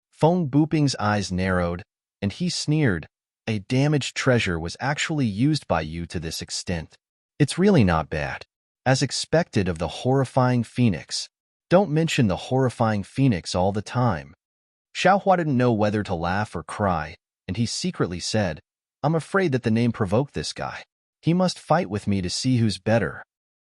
Speaker 1: Feng Buping's eyes narrowed, and he sneered. A damaged treasure was actually used by you to this extent. It's really not bad. As expected of the horrifying phoenix. Don't mention the horrifying phoenix all the time. Xiao Hua didn't know whether to laugh or cry, and he secretly said, I'm afraid that the name provoked this guy. He must fight with me to see who's better.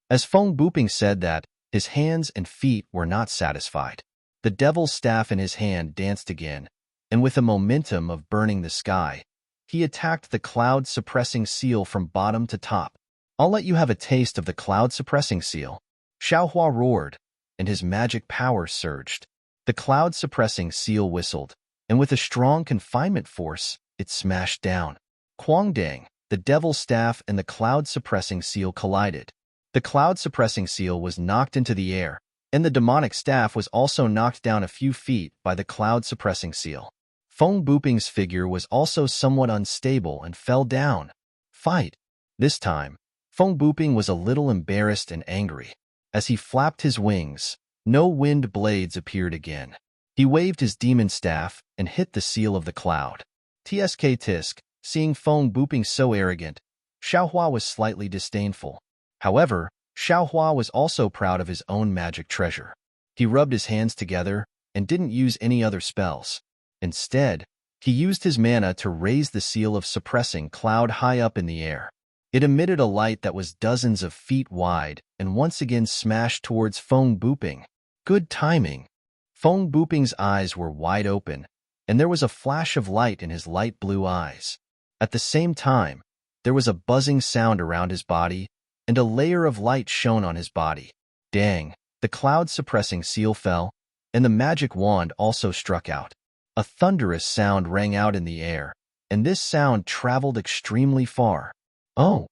Speaker 1: As Feng Buping said that, his hands and feet were not satisfied. The devil's staff in his hand danced again, and with a momentum of burning the sky, he attacked the cloud-suppressing seal from bottom to top. I'll let you have a taste of the cloud-suppressing seal. Xiao Hua roared, and his magic power surged. The cloud-suppressing seal whistled, and with a strong confinement force, it smashed down. Quangdang, the devil's staff and the cloud-suppressing seal collided. The cloud-suppressing seal was knocked into the air, and the demonic staff was also knocked down a few feet by the cloud-suppressing seal. Feng Buping's figure was also somewhat unstable and fell down. Fight! This time, Feng Buping was a little embarrassed and angry. As he flapped his wings, no wind blades appeared again. He waved his demon staff and hit the seal of the cloud. Tsk tisk, seeing Feng Buping so arrogant, Xiaohua was slightly disdainful. However, Xiaohua was also proud of his own magic treasure. He rubbed his hands together and didn't use any other spells. Instead, he used his mana to raise the seal of suppressing cloud high up in the air. It emitted a light that was dozens of feet wide and once again smashed towards Feng Buping. Good timing. Feng Buping's eyes were wide open, and there was a flash of light in his light blue eyes. At the same time, there was a buzzing sound around his body, and a layer of light shone on his body. Dang, the cloud-suppressing seal fell, and the magic wand also struck out. A thunderous sound rang out in the air, and this sound traveled extremely far. Oh!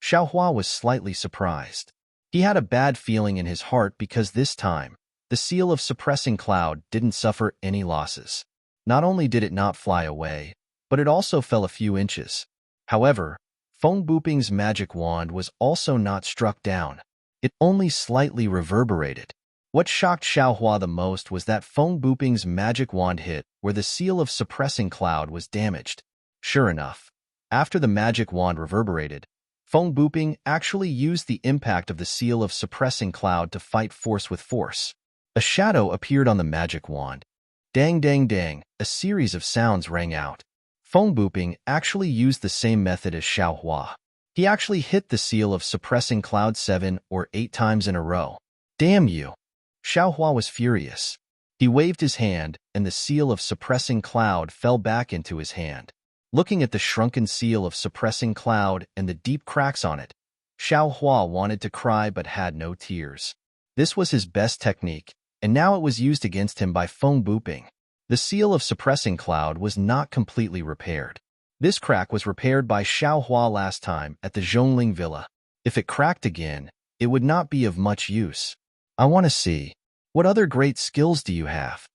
Speaker 1: Xiaohua was slightly surprised. He had a bad feeling in his heart because this time, the seal of suppressing cloud didn't suffer any losses. Not only did it not fly away, but it also fell a few inches. However, Feng Buping's magic wand was also not struck down. It only slightly reverberated. What shocked Xiaohua the most was that Feng Buping's magic wand hit where the seal of suppressing cloud was damaged. Sure enough, after the magic wand reverberated, Feng Buping actually used the impact of the seal of suppressing cloud to fight force with force. A shadow appeared on the magic wand. Dang dang dang, a series of sounds rang out. Feng Buping actually used the same method as Xiaohua. He actually hit the seal of suppressing cloud 7 or 8 times in a row. Damn you! Xiaohua was furious. He waved his hand, and the seal of suppressing cloud fell back into his hand. Looking at the shrunken seal of suppressing cloud and the deep cracks on it, Xiaohua wanted to cry but had no tears. This was his best technique, and now it was used against him by Feng Buping. The seal of suppressing cloud was not completely repaired. This crack was repaired by Xiaohua last time at the Zhongling Villa. If it cracked again, it would not be of much use. I want to see. What other great skills do you have?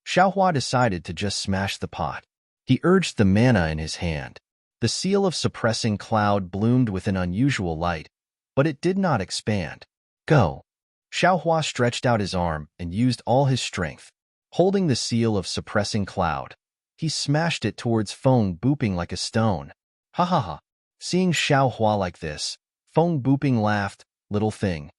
Speaker 1: Xiaohua decided to just smash the pot. He urged the mana in his hand. The seal of suppressing cloud bloomed with an unusual light, but it did not expand. Go. Xiaohua stretched out his arm and used all his strength. Holding the seal of suppressing cloud, he smashed it towards Feng Buping like a stone. Ha ha ha. Seeing Xiaohua like this, Feng Buping laughed. Little thing.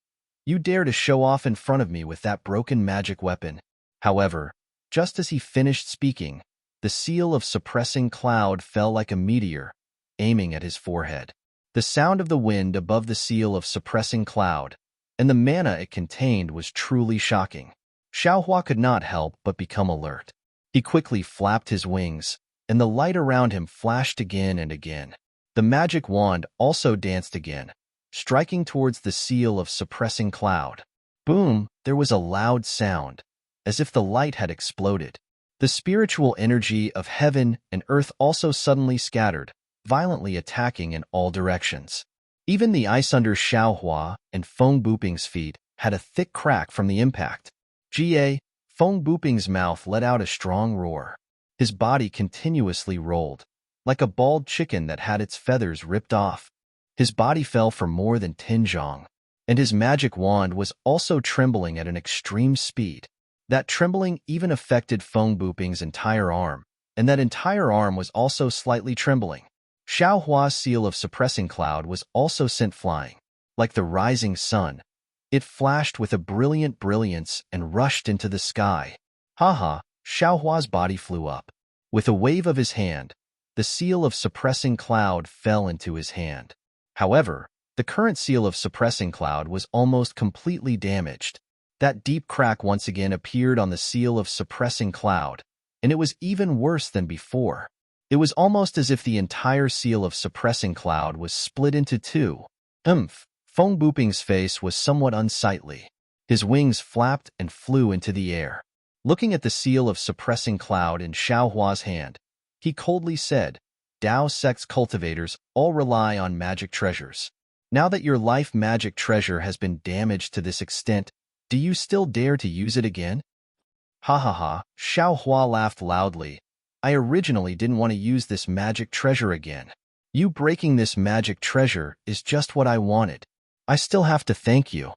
Speaker 1: You dare to show off in front of me with that broken magic weapon. However, just as he finished speaking, the seal of suppressing cloud fell like a meteor, aiming at his forehead. The sound of the wind above the seal of suppressing cloud, and the mana it contained was truly shocking. Xiaohua could not help but become alert. He quickly flapped his wings, and the light around him flashed again and again. The magic wand also danced again, striking towards the seal of suppressing cloud. Boom! There was a loud sound, as if the light had exploded. The spiritual energy of heaven and earth also suddenly scattered, violently attacking in all directions. Even the ice under Xiaohua and Feng Buping's feet had a thick crack from the impact. Feng Buping's mouth let out a strong roar. His body continuously rolled, like a bald chicken that had its feathers ripped off. His body fell for more than 10 zhong, and his magic wand was also trembling at an extreme speed. That trembling even affected Feng Buping's entire arm, and that entire arm was also slightly trembling. Xiaohua's seal of suppressing cloud was also sent flying. Like the rising sun, it flashed with a brilliant brilliance and rushed into the sky. Ha! Xiaohua's body flew up. With a wave of his hand, the seal of suppressing cloud fell into his hand. However, the current seal of suppressing cloud was almost completely damaged. That deep crack once again appeared on the seal of suppressing cloud, and it was even worse than before. It was almost as if the entire seal of suppressing cloud was split into two. Feng Buping's face was somewhat unsightly. His wings flapped and flew into the air. Looking at the seal of suppressing cloud in Xiao Hua's hand, he coldly said, Dao sect's cultivators all rely on magic treasures. Now that your life magic treasure has been damaged to this extent, do you still dare to use it again? Ha ha ha, Xiao Hua laughed loudly. I originally didn't want to use this magic treasure again. You breaking this magic treasure is just what I wanted. I still have to thank you.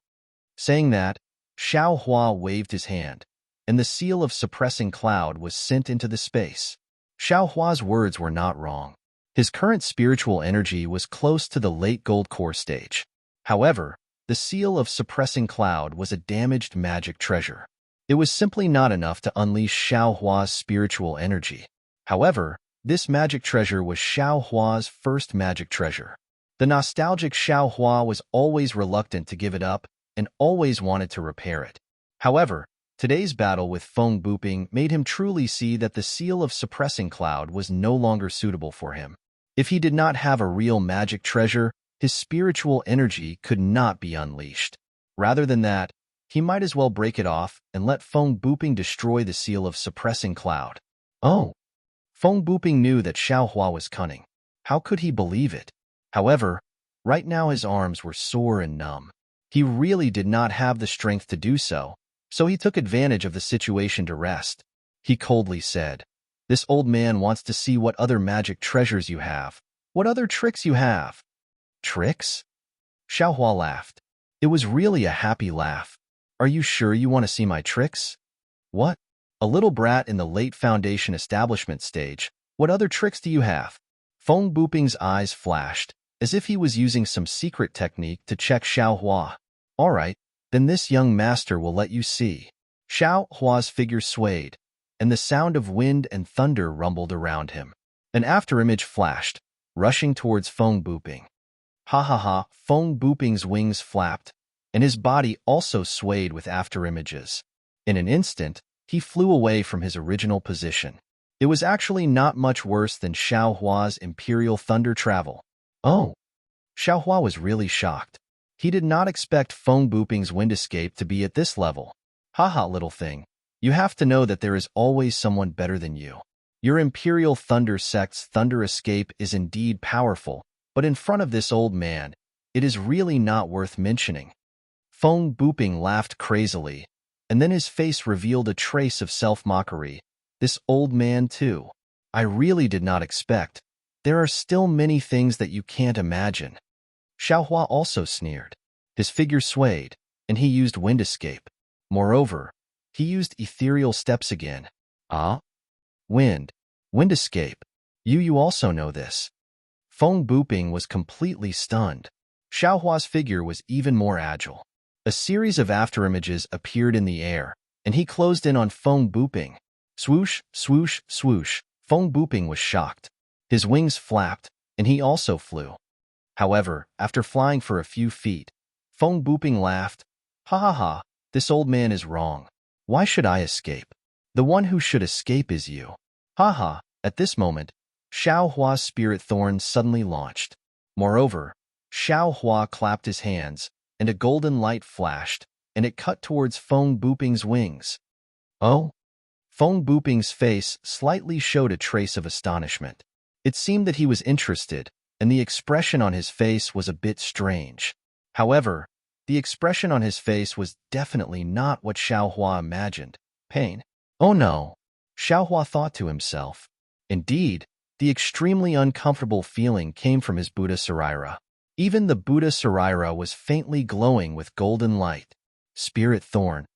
Speaker 1: Saying that, Xiao Hua waved his hand, and the seal of suppressing cloud was sent into the space. Xiao Hua's words were not wrong. His current spiritual energy was close to the late gold core stage. However, the seal of suppressing cloud was a damaged magic treasure. It was simply not enough to unleash Xiao Hua's spiritual energy. However, this magic treasure was Xiao Hua's first magic treasure. The nostalgic Xiao Hua was always reluctant to give it up and always wanted to repair it. However, today's battle with Feng Buping made him truly see that the seal of suppressing cloud was no longer suitable for him. If he did not have a real magic treasure, his spiritual energy could not be unleashed. Rather than that, he might as well break it off and let Feng Buping destroy the seal of suppressing cloud. Oh! Feng Buping knew that Xiao Hua was cunning. How could he believe it? However, right now his arms were sore and numb. He really did not have the strength to do so, so he took advantage of the situation to rest. He coldly said, This old man wants to see what other magic treasures you have. What other tricks you have? Tricks? Xiao Hua laughed. It was really a happy laugh. Are you sure you want to see my tricks? What? A little brat in the late foundation establishment stage. What other tricks do you have? Feng Buping's eyes flashed, as if he was using some secret technique to check Xiao Hua. All right, then this young master will let you see. Xiao Hua's figure swayed, and the sound of wind and thunder rumbled around him. An afterimage flashed, rushing towards Feng Buping. Ha ha ha, Feng Buping's wings flapped, and his body also swayed with afterimages. In an instant, he flew away from his original position. It was actually not much worse than Xiao Hua's Imperial Thunder travel. Oh! Xiao Hua was really shocked. He did not expect Feng Buping's wind escape to be at this level. Haha, little thing. You have to know that there is always someone better than you. Your Imperial Thunder sect's thunder escape is indeed powerful, but in front of this old man, it is really not worth mentioning. Feng Buping laughed crazily, and then his face revealed a trace of self-mockery. This old man, too. I really did not expect. There are still many things that you can't imagine. Xiao Hua also sneered. His figure swayed, and he used wind escape. Moreover, he used ethereal steps again. Ah? Wind. Wind escape. You also know this. Feng Buping was completely stunned. Xiao Hua's figure was even more agile. A series of afterimages appeared in the air, and he closed in on Feng Buping. Swoosh, swoosh, swoosh. Feng Buping was shocked. His wings flapped, and he also flew. However, after flying for a few feet, Feng Buping laughed. Ha ha ha, this old man is wrong. Why should I escape? The one who should escape is you. Ha ha, at this moment, Xiao Hua's spirit thorn suddenly launched. Moreover, Xiao Hua clapped his hands, and a golden light flashed, and it cut towards Feng Buping's wings. Oh? Feng Buping's face slightly showed a trace of astonishment. It seemed that he was interested, and the expression on his face was a bit strange. However, the expression on his face was definitely not what Xiao Hua imagined. Pain. Oh no, Xiao Hua thought to himself. Indeed, the extremely uncomfortable feeling came from his Buddha Saraira. Even the Buddha Saraira was faintly glowing with golden light. Spirit Thorn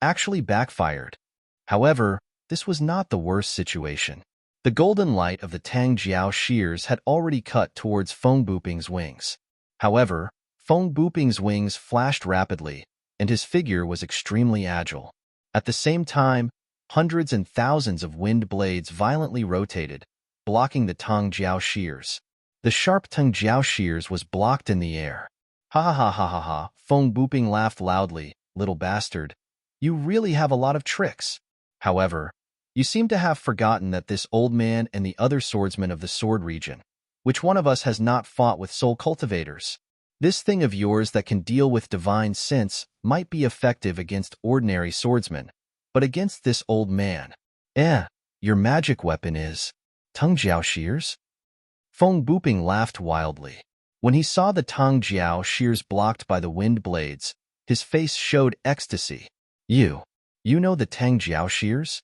Speaker 1: actually backfired. However, this was not the worst situation. The golden light of the Tang Jiao shears had already cut towards Feng Buping's wings. However, Feng Buping's wings flashed rapidly, and his figure was extremely agile. At the same time, hundreds and thousands of wind blades violently rotated, blocking the Tang Jiao shears. The sharp Tang Jiao shears was blocked in the air. Ha ha ha ha ha ha, Feng Buping laughed loudly. Little bastard, you really have a lot of tricks. However, you seem to have forgotten that this old man and the other swordsmen of the sword region, which one of us has not fought with soul cultivators? This thing of yours that can deal with divine sense might be effective against ordinary swordsmen, but against this old man. Your magic weapon is Tongue Jiao shears? Feng Buping laughed wildly. When he saw the Tongue Jiao shears blocked by the wind blades, his face showed ecstasy. You know the Tang Jiao shears?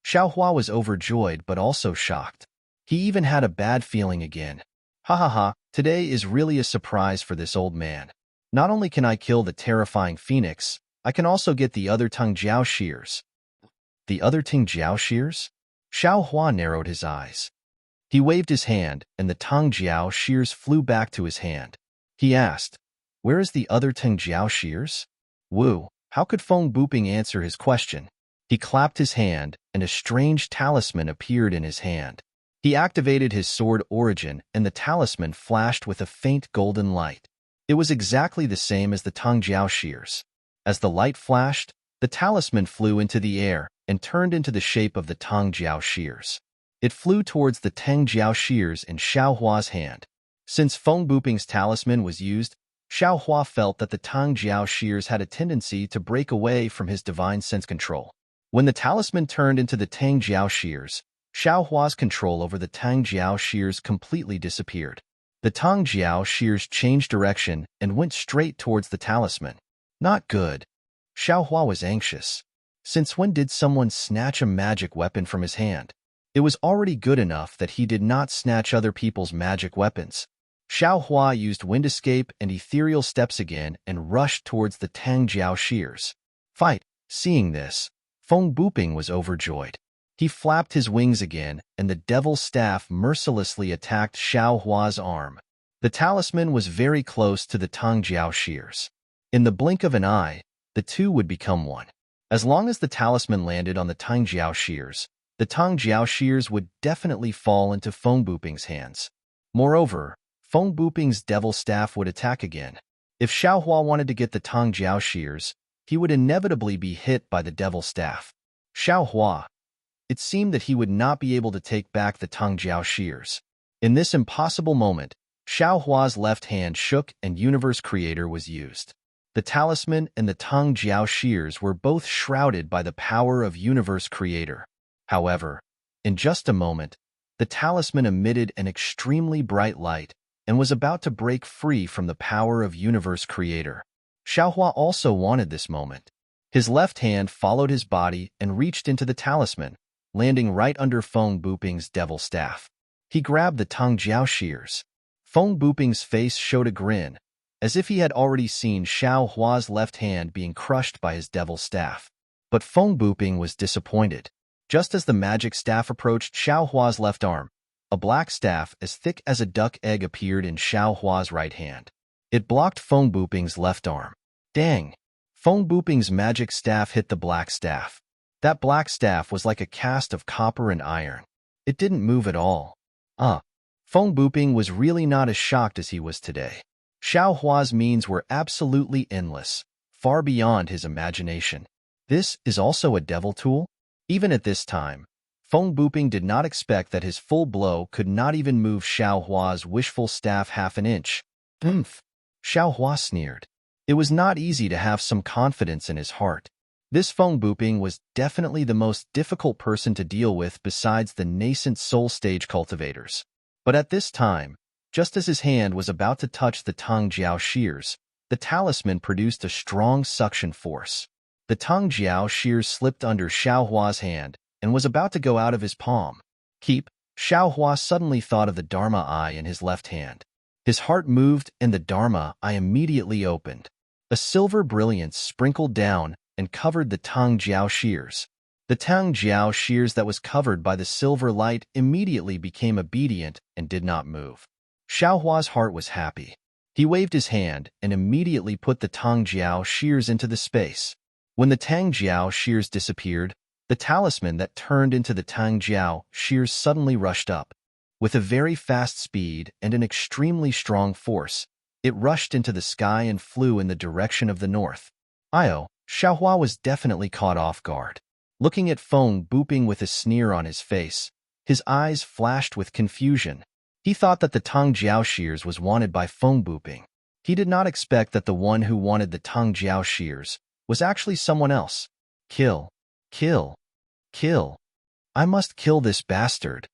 Speaker 1: Xiaohua was overjoyed but also shocked. He even had a bad feeling again. Ha ha ha, today is really a surprise for this old man. Not only can I kill the terrifying phoenix, I can also get the other Tang Jiao shears. The other Tang Jiao shears? Xiaohua narrowed his eyes. He waved his hand, and the Tang Jiao shears flew back to his hand. He asked, "Where is the other Tang Jiao shears?" Wu, how could Feng Buping answer his question? He clapped his hand, and a strange talisman appeared in his hand. He activated his sword origin, and the talisman flashed with a faint golden light. It was exactly the same as the Tang Jiao shears. As the light flashed, the talisman flew into the air and turned into the shape of the Tang Jiao shears. It flew towards the Tang Jiao shears in Xiaohua's hand. Since Feng Buping's talisman was used, Xiaohua felt that the Tang Jiao shears had a tendency to break away from his divine sense control. When the talisman turned into the Tang Jiao shears, Xiaohua's control over the Tang Jiao shears completely disappeared. The Tang Jiao shears changed direction and went straight towards the talisman. Not good. Xiaohua was anxious. Since when did someone snatch a magic weapon from his hand? It was already good enough that he did not snatch other people's magic weapons. Xiaohua used wind escape and ethereal steps again and rushed towards the Tang Jiao shears. Fight! Seeing this, Feng Buping was overjoyed. He flapped his wings again, and the devil's staff mercilessly attacked Xiaohua's arm. The talisman was very close to the Tang Jiao shears. In the blink of an eye, the two would become one. As long as the talisman landed on the Tang Jiao shears, the Tang Jiao shears would definitely fall into Feng Buping's hands. Moreover, Feng Buping's devil staff would attack again. If Xiaohua wanted to get the Tang Jiao shears, he would inevitably be hit by the devil staff. Xiaohua. It seemed that he would not be able to take back the Tang Jiao shears. In this impossible moment, Xiaohua's left hand shook and Universe Creator was used. The talisman and the Tang Jiao shears were both shrouded by the power of Universe Creator. However, in just a moment, the talisman emitted an extremely bright light and was about to break free from the power of Universe Creator. Xiaohua also wanted this moment. His left hand followed his body and reached into the talisman, landing right under Feng Buping's devil staff. He grabbed the Tang Jiao shears. Feng Buping's face showed a grin, as if he had already seen Xiaohua's left hand being crushed by his devil staff. But Feng Buping was disappointed. Just as the magic staff approached Xiaohua's left arm, a black staff as thick as a duck egg appeared in Xiaohua's right hand. It blocked Feng Buping's left arm. Dang! Feng Buping's magic staff hit the black staff. That black staff was like a cast of copper and iron. It didn't move at all. Feng Buping was really not as shocked as he was today. Xiaohua's means were absolutely endless, far beyond his imagination. This is also a devil tool? Even at this time, Feng Buping did not expect that his full blow could not even move Xiaohua's wishful staff half an inch. Xiaohua sneered. It was not easy to have some confidence in his heart. This Feng Buping was definitely the most difficult person to deal with besides the nascent soul stage cultivators. But at this time, just as his hand was about to touch the Tang Jiao shears, the talisman produced a strong suction force. The Tang Jiao shears slipped under Xiaohua's hand and was about to go out of his palm. Xiaohua suddenly thought of the Dharma eye in his left hand. His heart moved and the Dharma eye immediately opened. A silver brilliance sprinkled down and covered the Tang Jiao shears. The Tang Jiao shears that was covered by the silver light immediately became obedient and did not move. Xiaohua's heart was happy. He waved his hand and immediately put the Tang Jiao shears into the space. When the Tang Jiao shears disappeared, the talisman that turned into the Tang Jiao shears suddenly rushed up. With a very fast speed and an extremely strong force, it rushed into the sky and flew in the direction of the north. Xiaohua was definitely caught off guard. Looking at Feng Buping with a sneer on his face, his eyes flashed with confusion. He thought that the Tang Jiao shears was wanted by Feng Buping. He did not expect that the one who wanted the Tang Jiao shears was actually someone else. Kill! Kill, kill. I must kill this bastard.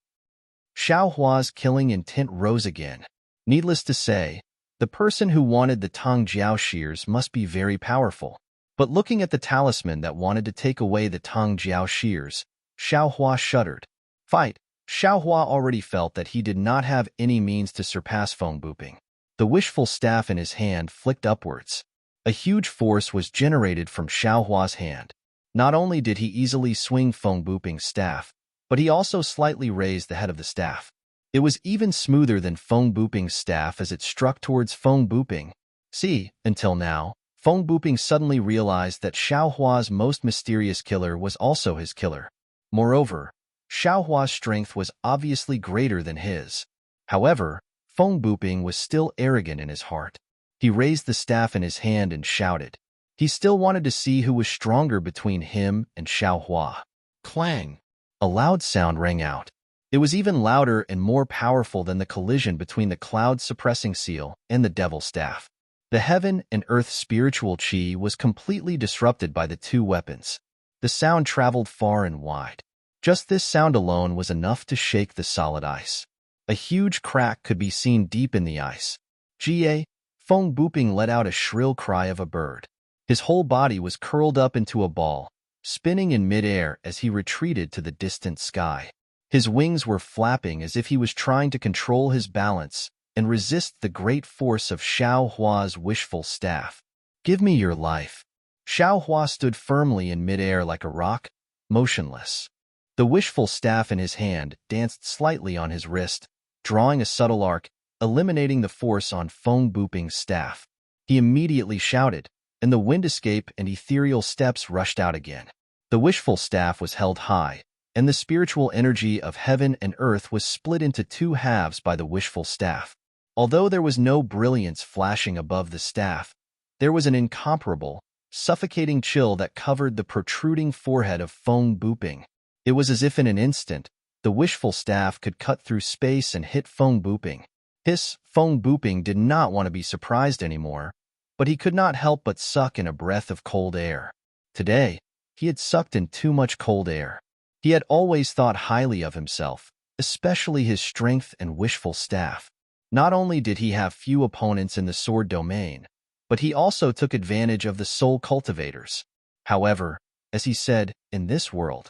Speaker 1: Xiao Hua's killing intent rose again. Needless to say, the person who wanted the Tang Jiao shears must be very powerful. But looking at the talisman that wanted to take away the Tang Jiao shears, Xiao Hua shuddered. Fight! Xiao Hua already felt that he did not have any means to surpass Feng Buping. The wishful staff in his hand flicked upwards. A huge force was generated from Xiao Hua's hand. Not only did he easily swing Feng Buping's staff, but he also slightly raised the head of the staff. It was even smoother than Feng Buping's staff as it struck towards Feng Buping. See, until now, Feng Buping suddenly realized that Xiao Hua's most mysterious killer was also his killer. Moreover, Xiao Hua's strength was obviously greater than his. However, Feng Buping was still arrogant in his heart. He raised the staff in his hand and shouted. He still wanted to see who was stronger between him and Xiao Hua. Clang! A loud sound rang out. It was even louder and more powerful than the collision between the cloud-suppressing seal and the devil staff. The heaven and earth spiritual chi was completely disrupted by the two weapons. The sound traveled far and wide. Just this sound alone was enough to shake the solid ice. A huge crack could be seen deep in the ice. Jie, Feng Buping let out a shrill cry of a bird. His whole body was curled up into a ball, spinning in midair as he retreated to the distant sky. His wings were flapping as if he was trying to control his balance and resist the great force of Xiao Hua's wishful staff. Give me your life. Xiao Hua stood firmly in midair like a rock, motionless. The wishful staff in his hand danced slightly on his wrist, drawing a subtle arc, eliminating the force on Feng Buping's staff. He immediately shouted, and the wind escape and ethereal steps rushed out again. The wishful staff was held high, and the spiritual energy of heaven and earth was split into two halves by the wishful staff. Although there was no brilliance flashing above the staff, there was an incomparable, suffocating chill that covered the protruding forehead of Feng Buping. It was as if in an instant, the wishful staff could cut through space and hit Feng Buping. Feng Buping did not want to be surprised anymore, but he could not help but suck in a breath of cold air. Today, he had sucked in too much cold air. He had always thought highly of himself, especially his strength and wishful staff. Not only did he have few opponents in the sword domain, but he also took advantage of the soul cultivators. However, as he said, in this world,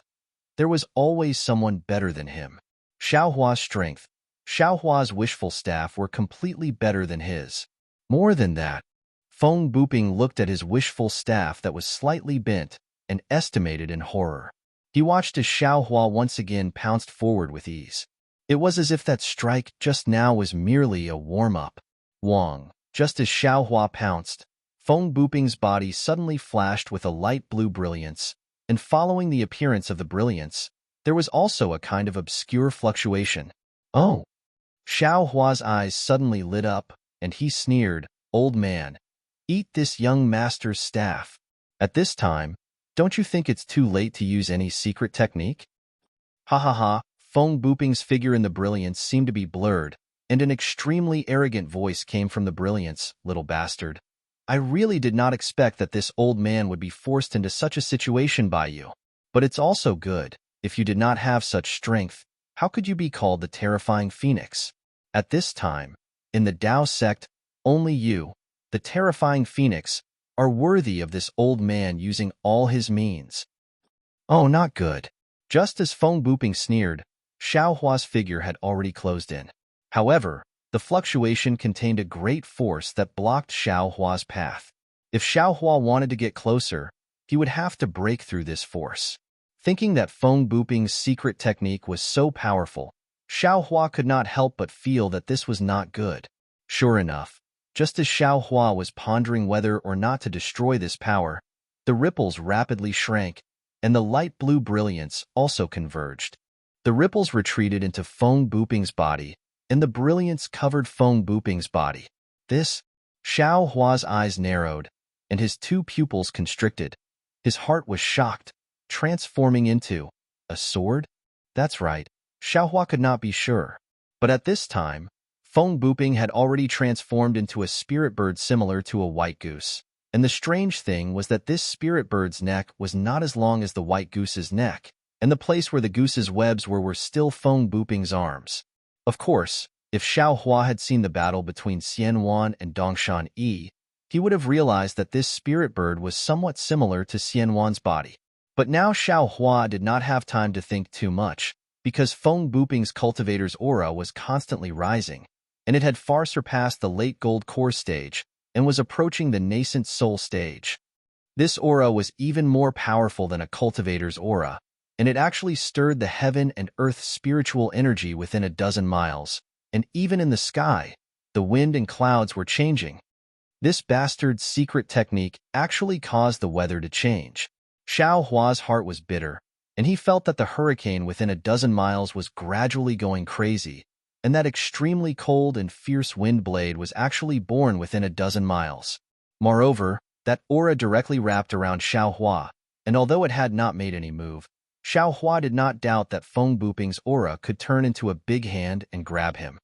Speaker 1: there was always someone better than him. Xiao Hua's strength, Xiao Hua's wishful staff were completely better than his. More than that, Feng Buping looked at his wishful staff that was slightly bent and estimated in horror. He watched as Xiao Hua once again pounced forward with ease. It was as if that strike just now was merely a warm-up. Wong, just as Xiao Hua pounced, Feng Buping's body suddenly flashed with a light blue brilliance, and following the appearance of the brilliance, there was also a kind of obscure fluctuation. Oh! Xiao Hua's eyes suddenly lit up, and he sneered, "Old man, eat this young master's staff. At this time, don't you think it's too late to use any secret technique?" Ha ha ha, Feng Buping's figure in the brilliance seemed to be blurred, and an extremely arrogant voice came from the brilliance. "Little bastard. I really did not expect that this old man would be forced into such a situation by you. But it's also good. If you did not have such strength, how could you be called the terrifying phoenix? At this time, in the Tao sect, only you, the terrifying phoenix, are worthy of this old man using all his means." Oh, not good. Just as Feng Buping sneered, Xiao Hua's figure had already closed in. However, the fluctuation contained a great force that blocked Xiao Hua's path. If Xiao Hua wanted to get closer, he would have to break through this force. Thinking that Feng Buping's secret technique was so powerful, Xiao Hua could not help but feel that this was not good. Sure enough, just as Xiao Hua was pondering whether or not to destroy this power, the ripples rapidly shrank, and the light blue brilliance also converged. The ripples retreated into Feng Buping's body, and the brilliance covered Feng Buping's body. Xiao Hua's eyes narrowed, and his two pupils constricted. His heart was shocked, transforming into a sword? That's right, Xiao Hua could not be sure. But at this time, Feng Buping had already transformed into a spirit bird similar to a white goose. And the strange thing was that this spirit bird's neck was not as long as the white goose's neck, and the place where the goose's webs were still Feng Buping's arms. Of course, if Xiao Hua had seen the battle between Xian Wan and Dongshan Yi, he would have realized that this spirit bird was somewhat similar to Xian Wan's body. But now Xiao Hua did not have time to think too much, because Feng Buping's cultivator's aura was constantly rising, and it had far surpassed the late gold core stage and was approaching the nascent soul stage. This aura was even more powerful than a cultivator's aura, and it actually stirred the heaven and earth spiritual energy within a dozen miles, and even in the sky, the wind and clouds were changing. This bastard's secret technique actually caused the weather to change. Xiao Hua's heart was bitter, and he felt that the hurricane within a dozen miles was gradually going crazy, and that extremely cold and fierce wind blade was actually born within a dozen miles. Moreover, that aura directly wrapped around Xiao Hua, and although it had not made any move, Xiao Hua did not doubt that Feng Buping's aura could turn into a big hand and grab him.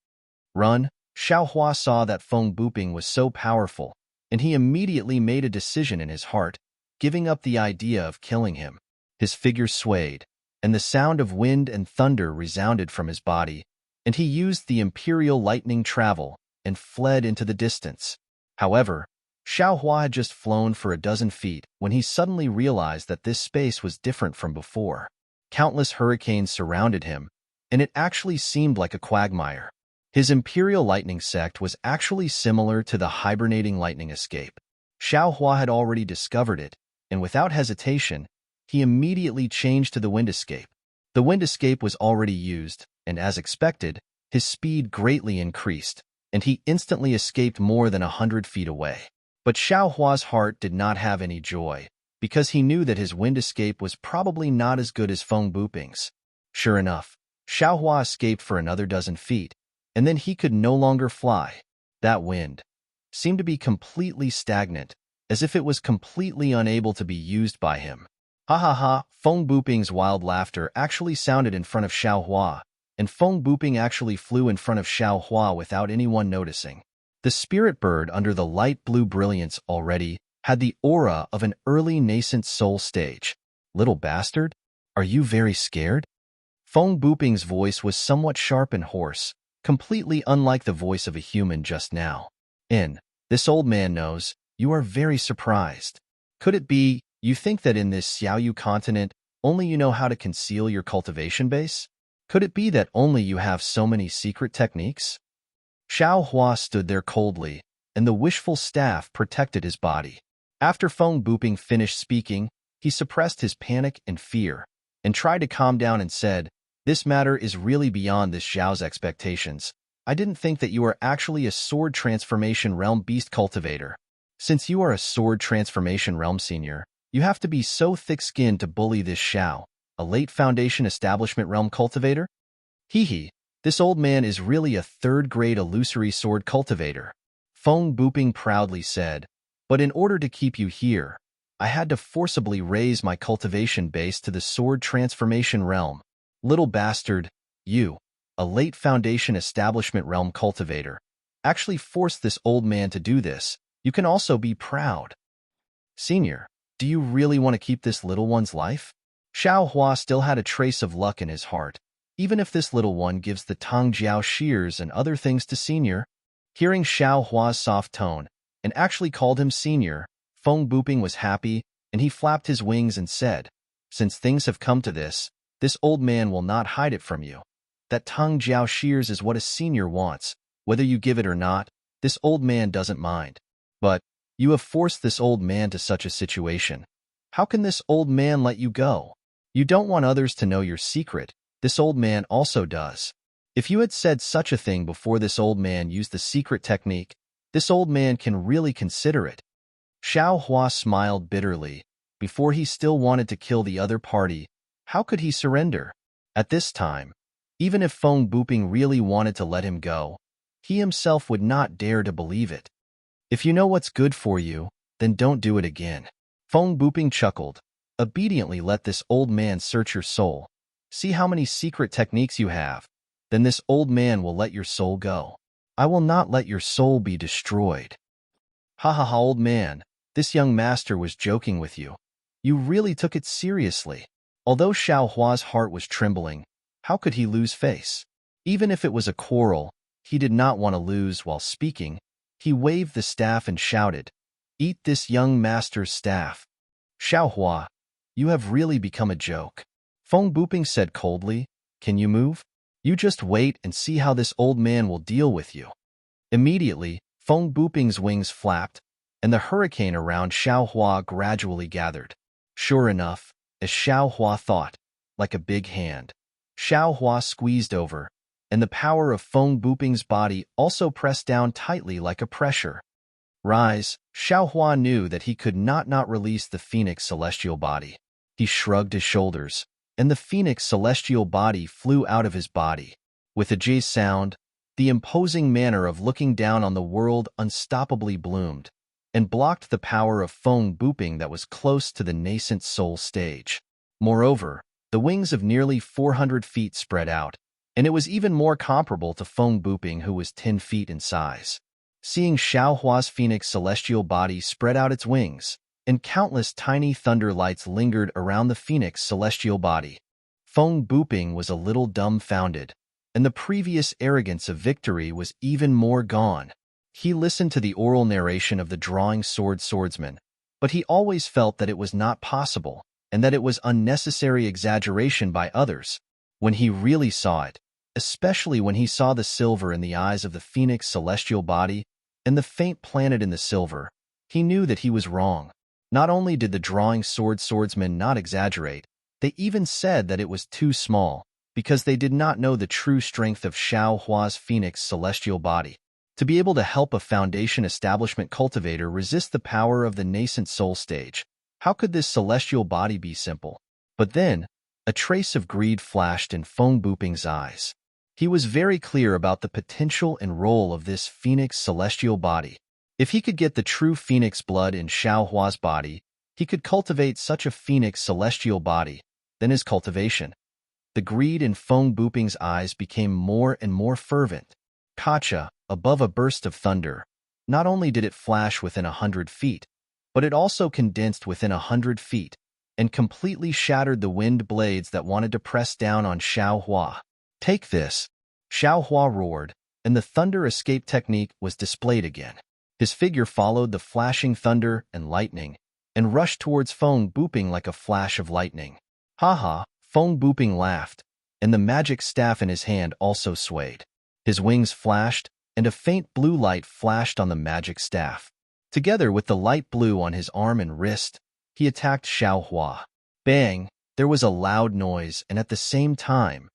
Speaker 1: Run! Xiao Hua saw that Feng Buping was so powerful, and he immediately made a decision in his heart, giving up the idea of killing him. His figure swayed, and the sound of wind and thunder resounded from his body, and he used the imperial lightning travel and fled into the distance. However, Xiao Hua had just flown for a dozen feet when he suddenly realized that this space was different from before. Countless hurricanes surrounded him, and it actually seemed like a quagmire. His imperial lightning sect was actually similar to the hibernating lightning escape. Xiao Hua had already discovered it, and without hesitation, he immediately changed to the wind escape. The wind escape was already used, and as expected, his speed greatly increased, and he instantly escaped more than 100 feet away. But Xiao Hua's heart did not have any joy, because he knew that his wind escape was probably not as good as Feng Buping's. Sure enough, Xiao Hua escaped for another dozen feet, and then he could no longer fly. That wind seemed to be completely stagnant, as if it was completely unable to be used by him. Ha ha ha! Feng Buping's wild laughter actually sounded in front of Xiao Hua, and Feng Buping actually flew in front of Xiao Hua without anyone noticing. The spirit bird under the light blue brilliance already had the aura of an early nascent soul stage. Little bastard, are you very scared? Feng Buping's voice was somewhat sharp and hoarse, completely unlike the voice of a human just now. This old man knows, you are very surprised. Could it be, you think that in this Xiaoyu continent, only you know how to conceal your cultivation base? Could it be that only you have so many secret techniques? Xiao Hua stood there coldly, and the wishful staff protected his body. After Feng Buping finished speaking, he suppressed his panic and fear, and tried to calm down and said, "This matter is really beyond this Xiao's expectations. I didn't think that you are actually a sword transformation realm beast cultivator. Since you are a sword transformation realm senior, you have to be so thick-skinned to bully this Xiao, a late foundation establishment realm cultivator? Hee, this old man is really a third-grade illusory sword cultivator," Feng Buping proudly said, "but in order to keep you here, I had to forcibly raise my cultivation base to the sword transformation realm. Little bastard, you, a late foundation establishment realm cultivator, actually forced this old man to do this. You can also be proud. Senior, do you really want to keep this little one's life?" Xiao Hua still had a trace of luck in his heart, even if this little one gives the Tang Jiao shears and other things to Senior. Hearing Xiao Hua's soft tone, and actually called him Senior, Feng Buping was happy, and he flapped his wings and said, "Since things have come to this old man will not hide it from you. That Tang Jiao shears is what a senior wants. Whether you give it or not, this old man doesn't mind. But you have forced this old man to such a situation. How can this old man let you go? You don't want others to know your secret. This old man also does. If you had said such a thing before this old man used the secret technique, this old man can really consider it." Xiao Hua smiled bitterly. Before he still wanted to kill the other party, how could he surrender? At this time, even if Feng Buping really wanted to let him go, he himself would not dare to believe it. If you know what's good for you, then don't do it again. Feng Buping chuckled. Obediently let this old man search your soul. See how many secret techniques you have. Then this old man will let your soul go. I will not let your soul be destroyed. Ha ha ha, old man. This young master was joking with you. You really took it seriously. Although Xiao Hua's heart was trembling, how could he lose face? Even if it was a quarrel, he did not want to lose while speaking. He waved the staff and shouted, "Eat this young master's staff." Xiao Hua, you have really become a joke. Feng Buping said coldly, "Can you move? You just wait and see how this old man will deal with you." Immediately, Feng Buping's wings flapped, and the hurricane around Xiao Hua gradually gathered. Sure enough, as Xiao Hua thought, like a big hand, Xiao Hua squeezed over, and the power of Feng Buping's body also pressed down tightly like a pressure. Rise, Xiao Hua knew that he could not release the phoenix celestial body. He shrugged his shoulders, and the phoenix celestial body flew out of his body. With a J sound, the imposing manner of looking down on the world unstoppably bloomed, and blocked the power of Feng Buping that was close to the nascent soul stage. Moreover, the wings of nearly 400 feet spread out, and it was even more comparable to Feng Buping, who was 10 feet in size. Seeing Xiao Hua's phoenix celestial body spread out its wings, and countless tiny thunder lights lingered around the phoenix celestial body, Feng Buping was a little dumbfounded, and the previous arrogance of victory was even more gone. He listened to the oral narration of the drawing swordsman, but he always felt that it was not possible, and that it was unnecessary exaggeration by others. When he really saw it, especially when he saw the silver in the eyes of the phoenix celestial body and the faint planet in the silver, he knew that he was wrong. Not only did the drawing swordsman not exaggerate, they even said that it was too small, because they did not know the true strength of Xiao Hua's phoenix celestial body. To be able to help a foundation establishment cultivator resist the power of the nascent soul stage, how could this celestial body be simple? But then, a trace of greed flashed in Feng Buping's eyes. He was very clear about the potential and role of this phoenix celestial body. If he could get the true phoenix blood in Xiao Hua's body, he could cultivate such a phoenix celestial body. Then his cultivation. The greed in Feng Buping's eyes became more and more fervent. Kacha, above a burst of thunder. Not only did it flash within 100 feet, but it also condensed within 100 feet, and completely shattered the wind blades that wanted to press down on Xiao Hua. "Take this!" Xiao Hua roared, and the thunder escape technique was displayed again. His figure followed the flashing thunder and lightning, and rushed towards Feng Buping like a flash of lightning. "Ha!" Feng Buping laughed, and the magic staff in his hand also swayed. His wings flashed, and a faint blue light flashed on the magic staff. Together with the light blue on his arm and wrist, he attacked Xiao Hua. Bang! There was a loud noise, and at the same time,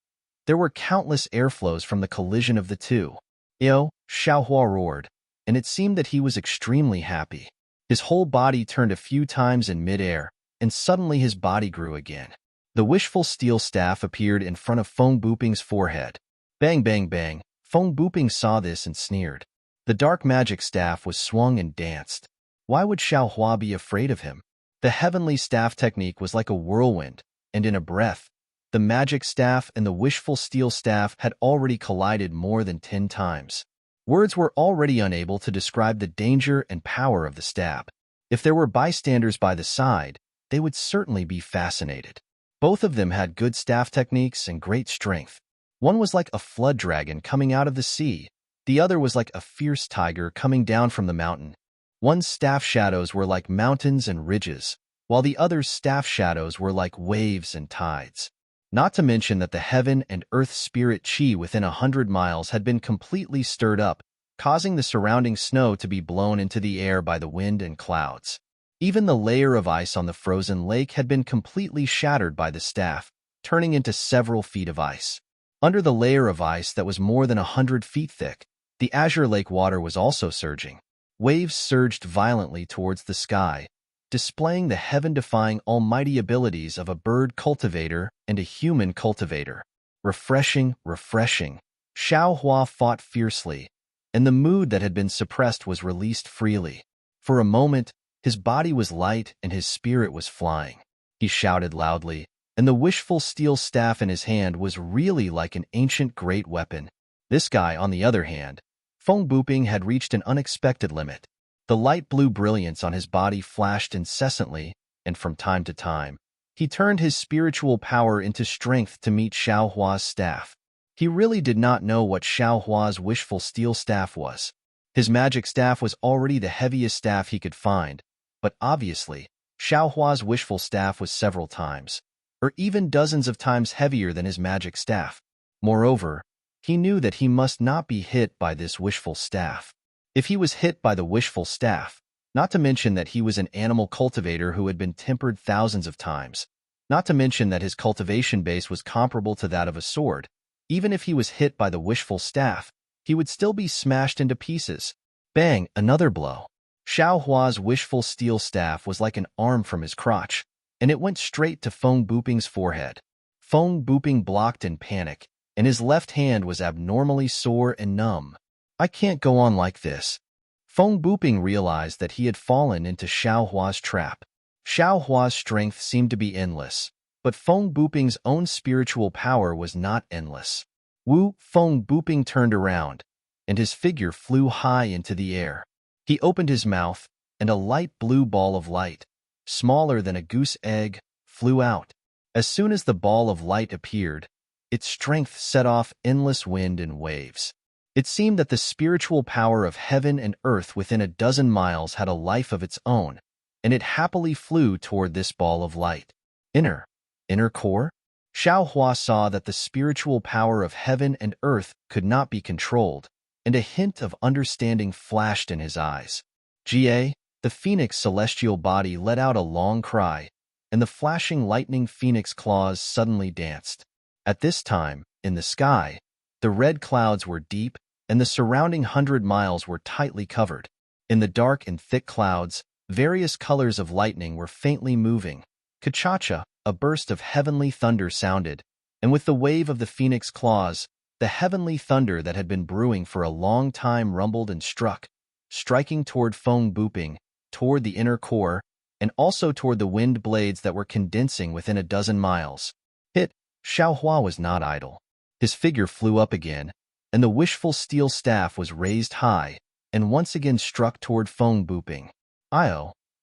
Speaker 1: there were countless airflows from the collision of the two. "Yo!" Xiao Hua roared, and it seemed that he was extremely happy. His whole body turned a few times in midair, and suddenly his body grew again. The wishful steel staff appeared in front of Feng Buping's forehead. Bang, bang, bang! Feng Buping saw this and sneered. The dark magic staff was swung and danced. Why would Xiao Hua be afraid of him? The heavenly staff technique was like a whirlwind, and in a breath, the magic staff and the wishful steel staff had already collided more than 10 times. Words were already unable to describe the danger and power of the stab. If there were bystanders by the side, they would certainly be fascinated. Both of them had good staff techniques and great strength. One was like a flood dragon coming out of the sea. The other was like a fierce tiger coming down from the mountain. One's staff shadows were like mountains and ridges, while the other's staff shadows were like waves and tides. Not to mention that the heaven and earth spirit chi within 100 miles had been completely stirred up, causing the surrounding snow to be blown into the air by the wind and clouds. Even the layer of ice on the frozen lake had been completely shattered by the staff, turning into several feet of ice. Under the layer of ice that was more than 100 feet thick, the azure lake water was also surging. Waves surged violently towards the sky, displaying the heaven-defying almighty abilities of a bird cultivator and a human cultivator. Refreshing, refreshing. Xiao Hua fought fiercely, and the mood that had been suppressed was released freely. For a moment, his body was light and his spirit was flying. He shouted loudly, and the wishful steel staff in his hand was really like an ancient great weapon. This guy, on the other hand, Feng Buping had reached an unexpected limit. The light blue brilliance on his body flashed incessantly, and from time to time, he turned his spiritual power into strength to meet Xiao Hua's staff. He really did not know what Xiao Hua's wishful steel staff was. His magic staff was already the heaviest staff he could find, but obviously, Xiao Hua's wishful staff was several times, or even dozens of times heavier than his magic staff. Moreover, he knew that he must not be hit by this wishful staff. If he was hit by the wishful staff, not to mention that he was an animal cultivator who had been tempered thousands of times, not to mention that his cultivation base was comparable to that of a sword, even if he was hit by the wishful staff, he would still be smashed into pieces. Bang, another blow. Xiao Hua's wishful steel staff was like an arm from his crotch, and it went straight to Feng Buping's forehead. Feng Buping blocked in panic, and his left hand was abnormally sore and numb. I can't go on like this. Feng Buping realized that he had fallen into Xiao Hua's trap. Xiao Hua's strength seemed to be endless, but Feng Buping's own spiritual power was not endless. Feng Buping turned around, and his figure flew high into the air. He opened his mouth, and a light blue ball of light, smaller than a goose egg, flew out. As soon as the ball of light appeared, its strength set off endless wind and waves. It seemed that the spiritual power of heaven and earth within a dozen miles had a life of its own, and it happily flew toward this ball of light. Inner core? Xiao Hua saw that the spiritual power of heaven and earth could not be controlled, and a hint of understanding flashed in his eyes. The phoenix celestial body let out a long cry, and the flashing lightning phoenix claws suddenly danced. At this time, in the sky, the red clouds were deep, and the surrounding 100 miles were tightly covered. In the dark and thick clouds, various colors of lightning were faintly moving. Ka-cha-cha, a burst of heavenly thunder sounded, and with the wave of the phoenix claws, the heavenly thunder that had been brewing for a long time rumbled and struck, striking toward Feng Buping, toward the inner core, and also toward the wind blades that were condensing within a dozen miles. Xiao Hua was not idle. His figure flew up again, and the wishful steel staff was raised high, and once again struck toward Feng Buping.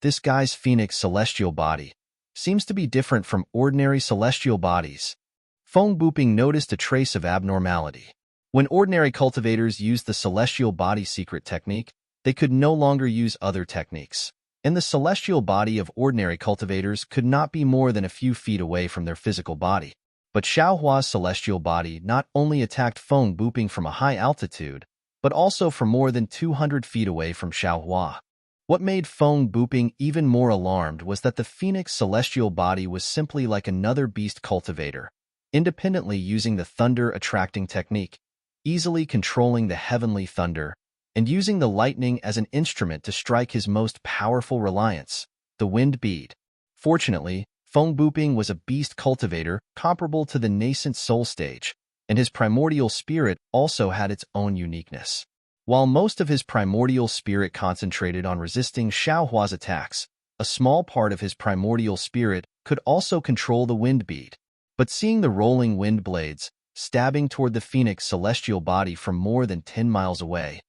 Speaker 1: This guy's phoenix celestial body seems to be different from ordinary celestial bodies. Feng Buping noticed a trace of abnormality. When ordinary cultivators used the celestial body secret technique, they could no longer use other techniques, and the celestial body of ordinary cultivators could not be more than a few feet away from their physical body. But Xiao Hua's celestial body not only attacked Feng Buping from a high altitude, but also from more than 200 feet away from Xiao Hua. What made Feng Buping even more alarmed was that the phoenix celestial body was simply like another beast cultivator, independently using the thunder-attracting technique, easily controlling the heavenly thunder, and using the lightning as an instrument to strike his most powerful reliance, the wind bead. Fortunately, Feng Buping was a beast cultivator comparable to the nascent soul stage, and his primordial spirit also had its own uniqueness. While most of his primordial spirit concentrated on resisting Xiao Hua's attacks, a small part of his primordial spirit could also control the wind bead. But seeing the rolling wind blades stabbing toward the phoenix celestial body from more than 10 miles away,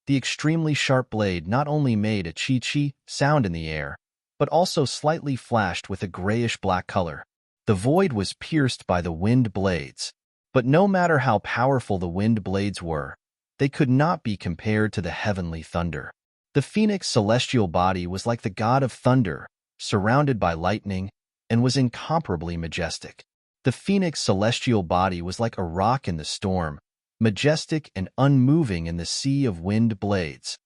Speaker 1: the extremely sharp blade not only made a chi-chi sound in the air, but also slightly flashed with a grayish-black color. The void was pierced by the wind blades, but no matter how powerful the wind blades were, they could not be compared to the heavenly thunder. The phoenix celestial body was like the god of thunder, surrounded by lightning, and was incomparably majestic. The phoenix celestial body was like a rock in the storm, majestic and unmoving in the sea of wind blades.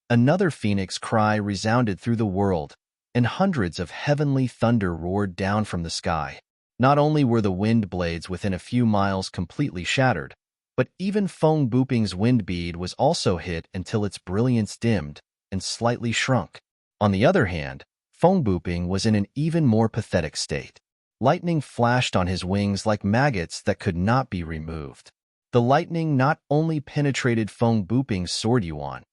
Speaker 1: Another phoenix cry resounded through the world, and hundreds of heavenly thunder roared down from the sky. Not only were the wind blades within a few miles completely shattered, but even Feng Buping's wind bead was also hit until its brilliance dimmed and slightly shrunk. On the other hand, Feng Buping was in an even more pathetic state. Lightning flashed on his wings like maggots that could not be removed. The lightning not only penetrated Feng Buping's sword yuan,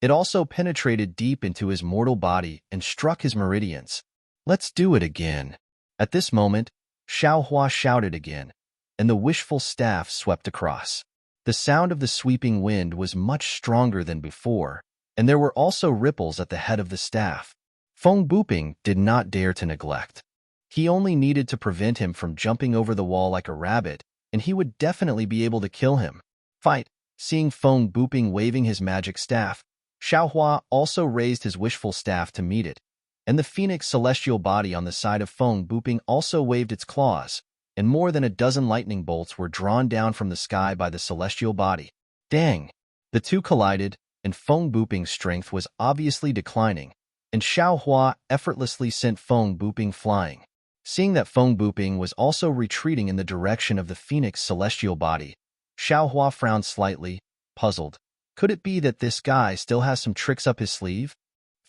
Speaker 1: it also penetrated deep into his mortal body and struck his meridians. Let's do it again. At this moment, Xiao Hua shouted again, and the wishful staff swept across. The sound of the sweeping wind was much stronger than before, and there were also ripples at the head of the staff. Feng Buping did not dare to neglect. He only needed to prevent him from jumping over the wall like a rabbit, and he would definitely be able to kill him. Fight! Seeing Feng Buping waving his magic staff, Xiaohua also raised his wishful staff to meet it, and the phoenix celestial body on the side of Feng Buping also waved its claws, and more than a dozen lightning bolts were drawn down from the sky by the celestial body. Dang! The two collided, and Feng Buping's strength was obviously declining, and Xiaohua effortlessly sent Feng Buping flying. Seeing that Feng Buping was also retreating in the direction of the phoenix celestial body, Xiaohua frowned slightly, puzzled. Could it be that this guy still has some tricks up his sleeve?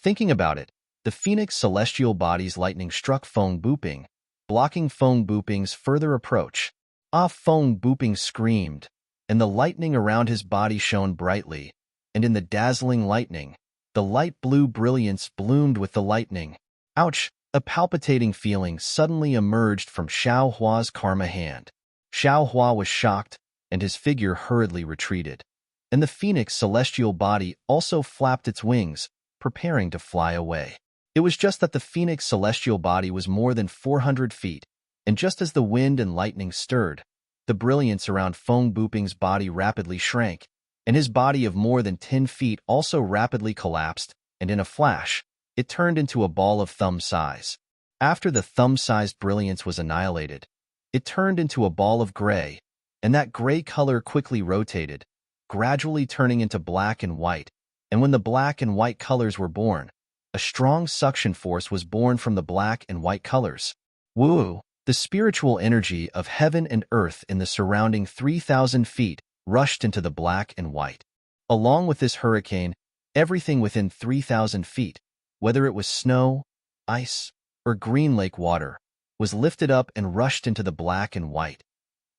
Speaker 1: Thinking about it, the phoenix celestial body's lightning struck Feng Buping, blocking Feng Buping's further approach. Ah! Feng Buping screamed, and the lightning around his body shone brightly, and in the dazzling lightning, the light blue brilliance bloomed with the lightning. Ouch! A palpitating feeling suddenly emerged from Xiaohua's karma hand. Xiaohua was shocked, and his figure hurriedly retreated. And the phoenix celestial body also flapped its wings, preparing to fly away. It was just that the phoenix celestial body was more than 400 feet, and just as the wind and lightning stirred, the brilliance around Feng Buping's body rapidly shrank, and his body of more than 10 feet also rapidly collapsed, and in a flash, it turned into a ball of thumb size. After the thumb-sized brilliance was annihilated, it turned into a ball of gray, and that gray color quickly rotated, gradually turning into black and white, and when the black and white colors were born, a strong suction force was born from the black and white colors. Woo! The spiritual energy of heaven and earth in the surrounding 3,000 feet rushed into the black and white. Along with this hurricane, everything within 3,000 feet, whether it was snow, ice, or green lake water, was lifted up and rushed into the black and white.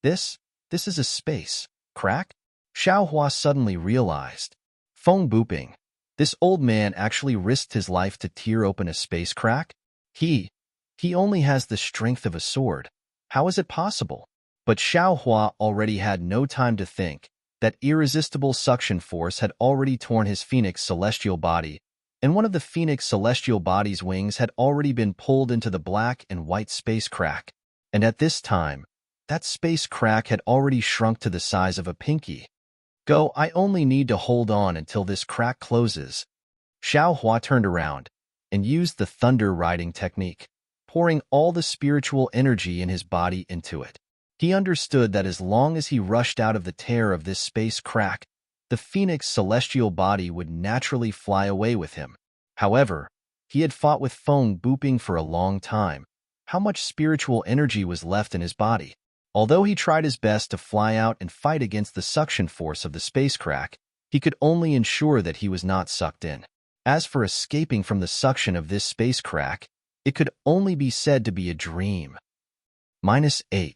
Speaker 1: This is a space crack? Xiaohua suddenly realized. Feng Buping, this old man actually risked his life to tear open a space crack? He only has the strength of a sword. How is it possible? But Xiaohua already had no time to think. That irresistible suction force had already torn his phoenix celestial body, and one of the phoenix celestial body's wings had already been pulled into the black and white space crack. And at this time, that space crack had already shrunk to the size of a pinky. Go, I only need to hold on until this crack closes. Xiaohua turned around and used the thunder riding technique, pouring all the spiritual energy in his body into it. He understood that as long as he rushed out of the tear of this space crack, the phoenix celestial body would naturally fly away with him. However, he had fought with Feng Buping for a long time. How much spiritual energy was left in his body? Although he tried his best to fly out and fight against the suction force of the space crack, he could only ensure that he was not sucked in. As for escaping from the suction of this space crack, it could only be said to be a dream. -8.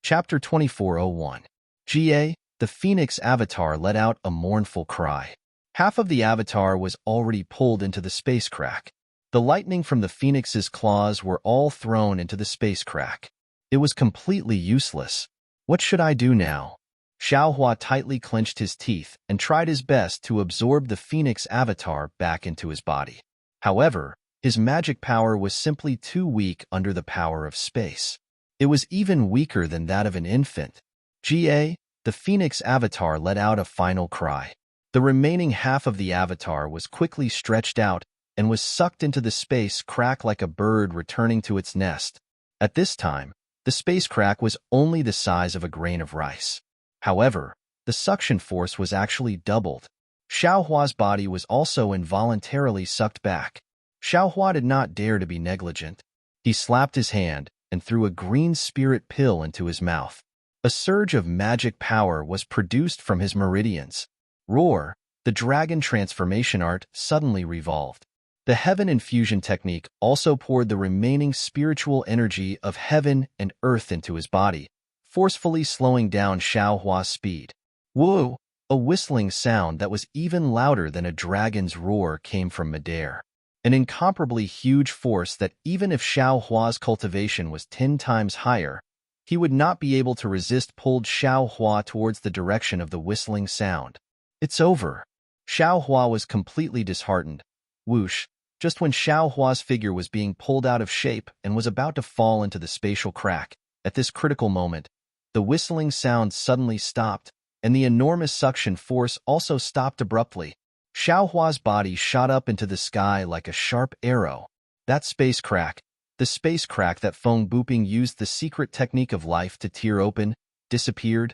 Speaker 1: Chapter 2401. GA, the Phoenix Avatar let out a mournful cry. Half of the Avatar was already pulled into the space crack. The lightning from the Phoenix's claws were all thrown into the space crack. It was completely useless. What should I do now? Xiaohua tightly clenched his teeth and tried his best to absorb the Phoenix Avatar back into his body. However, his magic power was simply too weak under the power of space. It was even weaker than that of an infant. GA, the Phoenix Avatar let out a final cry. The remaining half of the Avatar was quickly stretched out and was sucked into the space crack like a bird returning to its nest. At this time, the space crack was only the size of a grain of rice. However, the suction force was actually doubled. Xiaohua's body was also involuntarily sucked back. Xiaohua did not dare to be negligent. He slapped his hand and threw a green spirit pill into his mouth. A surge of magic power was produced from his meridians. Roar! The dragon transformation art suddenly revolved. The heaven infusion technique also poured the remaining spiritual energy of heaven and earth into his body, forcefully slowing down Xiaohua's speed. Whoa! A whistling sound that was even louder than a dragon's roar came from midair. An incomparably huge force that even if Xiaohua's cultivation was 10 times higher, he would not be able to resist pulled Xiao Hua towards the direction of the whistling sound. It's over. Xiao Hua was completely disheartened. Whoosh, just when Xiao Hua's figure was being pulled out of shape and was about to fall into the spatial crack, at this critical moment, the whistling sound suddenly stopped, and the enormous suction force also stopped abruptly. Xiao Hua's body shot up into the sky like a sharp arrow. That space crack, the space crack that Feng Buping used the secret technique of life to tear open, disappeared.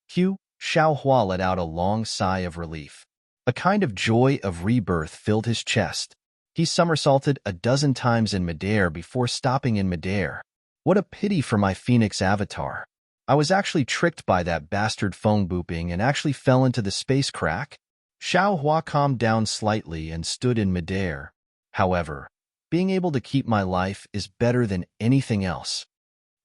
Speaker 1: Xiao Hua let out a long sigh of relief. A kind of joy of rebirth filled his chest. He somersaulted a dozen times in midair before stopping in midair. What a pity for my phoenix avatar. I was actually tricked by that bastard Feng Buping and actually fell into the space crack. Xiao Hua calmed down slightly and stood in midair. However, being able to keep my life is better than anything else.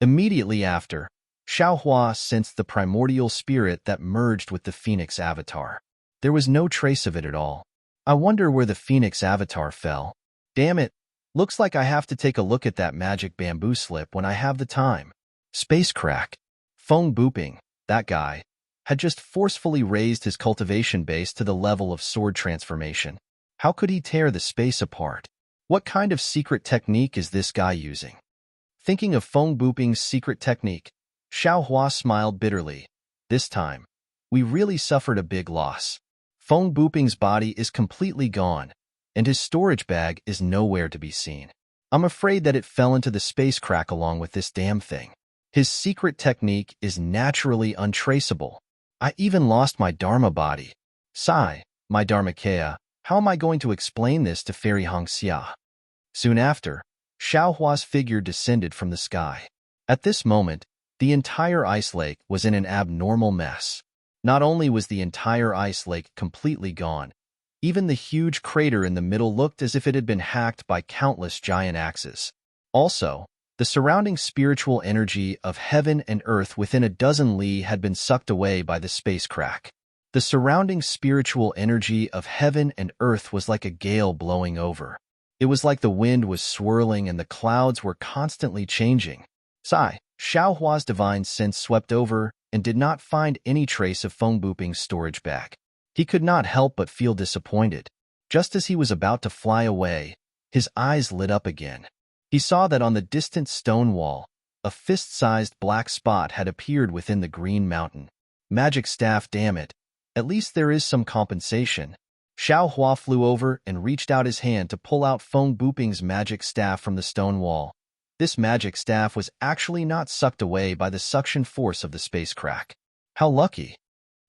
Speaker 1: Immediately after, Xiao Hua sensed the primordial spirit that merged with the phoenix avatar. There was no trace of it at all. I wonder where the phoenix avatar fell. Damn it, looks like I have to take a look at that magic bamboo slip when I have the time. Space crack. Feng Buping, that guy, had just forcefully raised his cultivation base to the level of sword transformation. How could he tear the space apart? What kind of secret technique is this guy using? Thinking of Feng Buping's secret technique, Xiao Hua smiled bitterly. This time, we really suffered a big loss. Feng Buping's body is completely gone, and his storage bag is nowhere to be seen. I'm afraid that it fell into the space crack along with this damn thing. His secret technique is naturally untraceable. I even lost my Dharma body. Sigh, my Dharmakaya, how am I going to explain this to Fairy Hongxia? Soon after, Xiao Hua's figure descended from the sky. At this moment, the entire ice lake was in an abnormal mess. Not only was the entire ice lake completely gone, even the huge crater in the middle looked as if it had been hacked by countless giant axes. Also, the surrounding spiritual energy of heaven and earth within a dozen li had been sucked away by the space crack. The surrounding spiritual energy of heaven and earth was like a gale blowing over. It was like the wind was swirling and the clouds were constantly changing. Sigh, Xiao Hua's divine sense swept over and did not find any trace of Feng Buping's storage bag. He could not help but feel disappointed. Just as he was about to fly away, his eyes lit up again. He saw that on the distant stone wall, a fist-sized black spot had appeared within the green mountain. Magic staff, damn it. At least there is some compensation. Xiao Hua flew over and reached out his hand to pull out Feng Buping's magic staff from the stone wall. This magic staff was actually not sucked away by the suction force of the space crack. How lucky.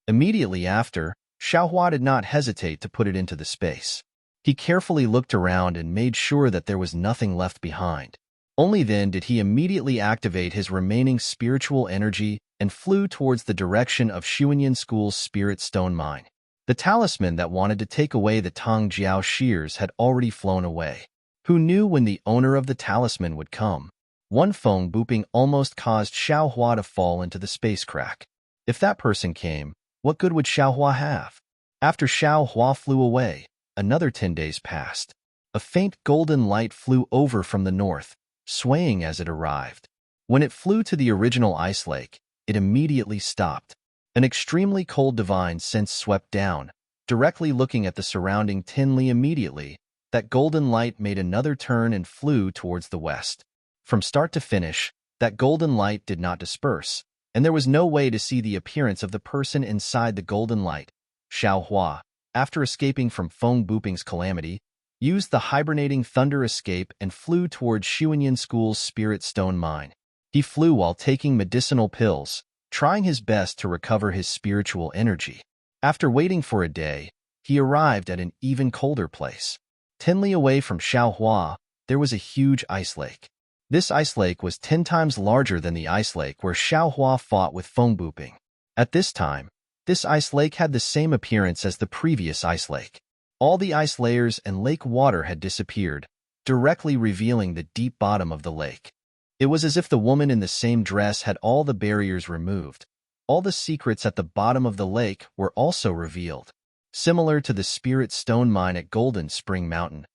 Speaker 1: Immediately after, Xiao Hua did not hesitate to put it into the space. He carefully looked around and made sure that there was nothing left behind. Only then did he immediately activate his remaining spiritual energy and flew towards the direction of Xuanyan School's spirit stone mine. The talisman that wanted to take away the Tong Jiao shears had already flown away. Who knew when the owner of the talisman would come? One Feng Buping almost caused Xiao Hua to fall into the space crack. If that person came, what good would Xiao Hua have? After Xiao Hua flew away, another 10 days passed. A faint golden light flew over from the north, swaying as it arrived. When it flew to the original ice lake, it immediately stopped. An extremely cold divine sense swept down, directly looking at the surrounding Tinli immediately. That golden light made another turn and flew towards the west. From start to finish, that golden light did not disperse, and there was no way to see the appearance of the person inside the golden light. Xiao Hua, after escaping from Feng Buping's calamity, used the hibernating thunder escape and flew towards Xuanyan School's spirit stone mine. He flew while taking medicinal pills, trying his best to recover his spiritual energy. After waiting for a day, he arrived at an even colder place. 10 li away from Xiao Hua, there was a huge ice lake. This ice lake was 10 times larger than the ice lake where Xiao Hua fought with Feng Buping. At this time, this ice lake had the same appearance as the previous ice lake. All the ice layers and lake water had disappeared, directly revealing the deep bottom of the lake. It was as if the woman in the same dress had all the barriers removed. All the secrets at the bottom of the lake were also revealed. Similar to the spirit stone mine at Golden Spring Mountain,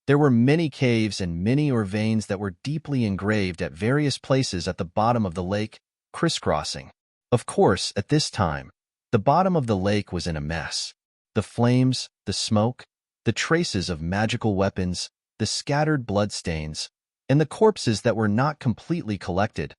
Speaker 1: there were many caves and many veins that were deeply engraved at various places at the bottom of the lake, crisscrossing. Of course, at this time, the bottom of the lake was in a mess. The flames, the smoke, the traces of magical weapons, the scattered bloodstains, and the corpses that were not completely collected,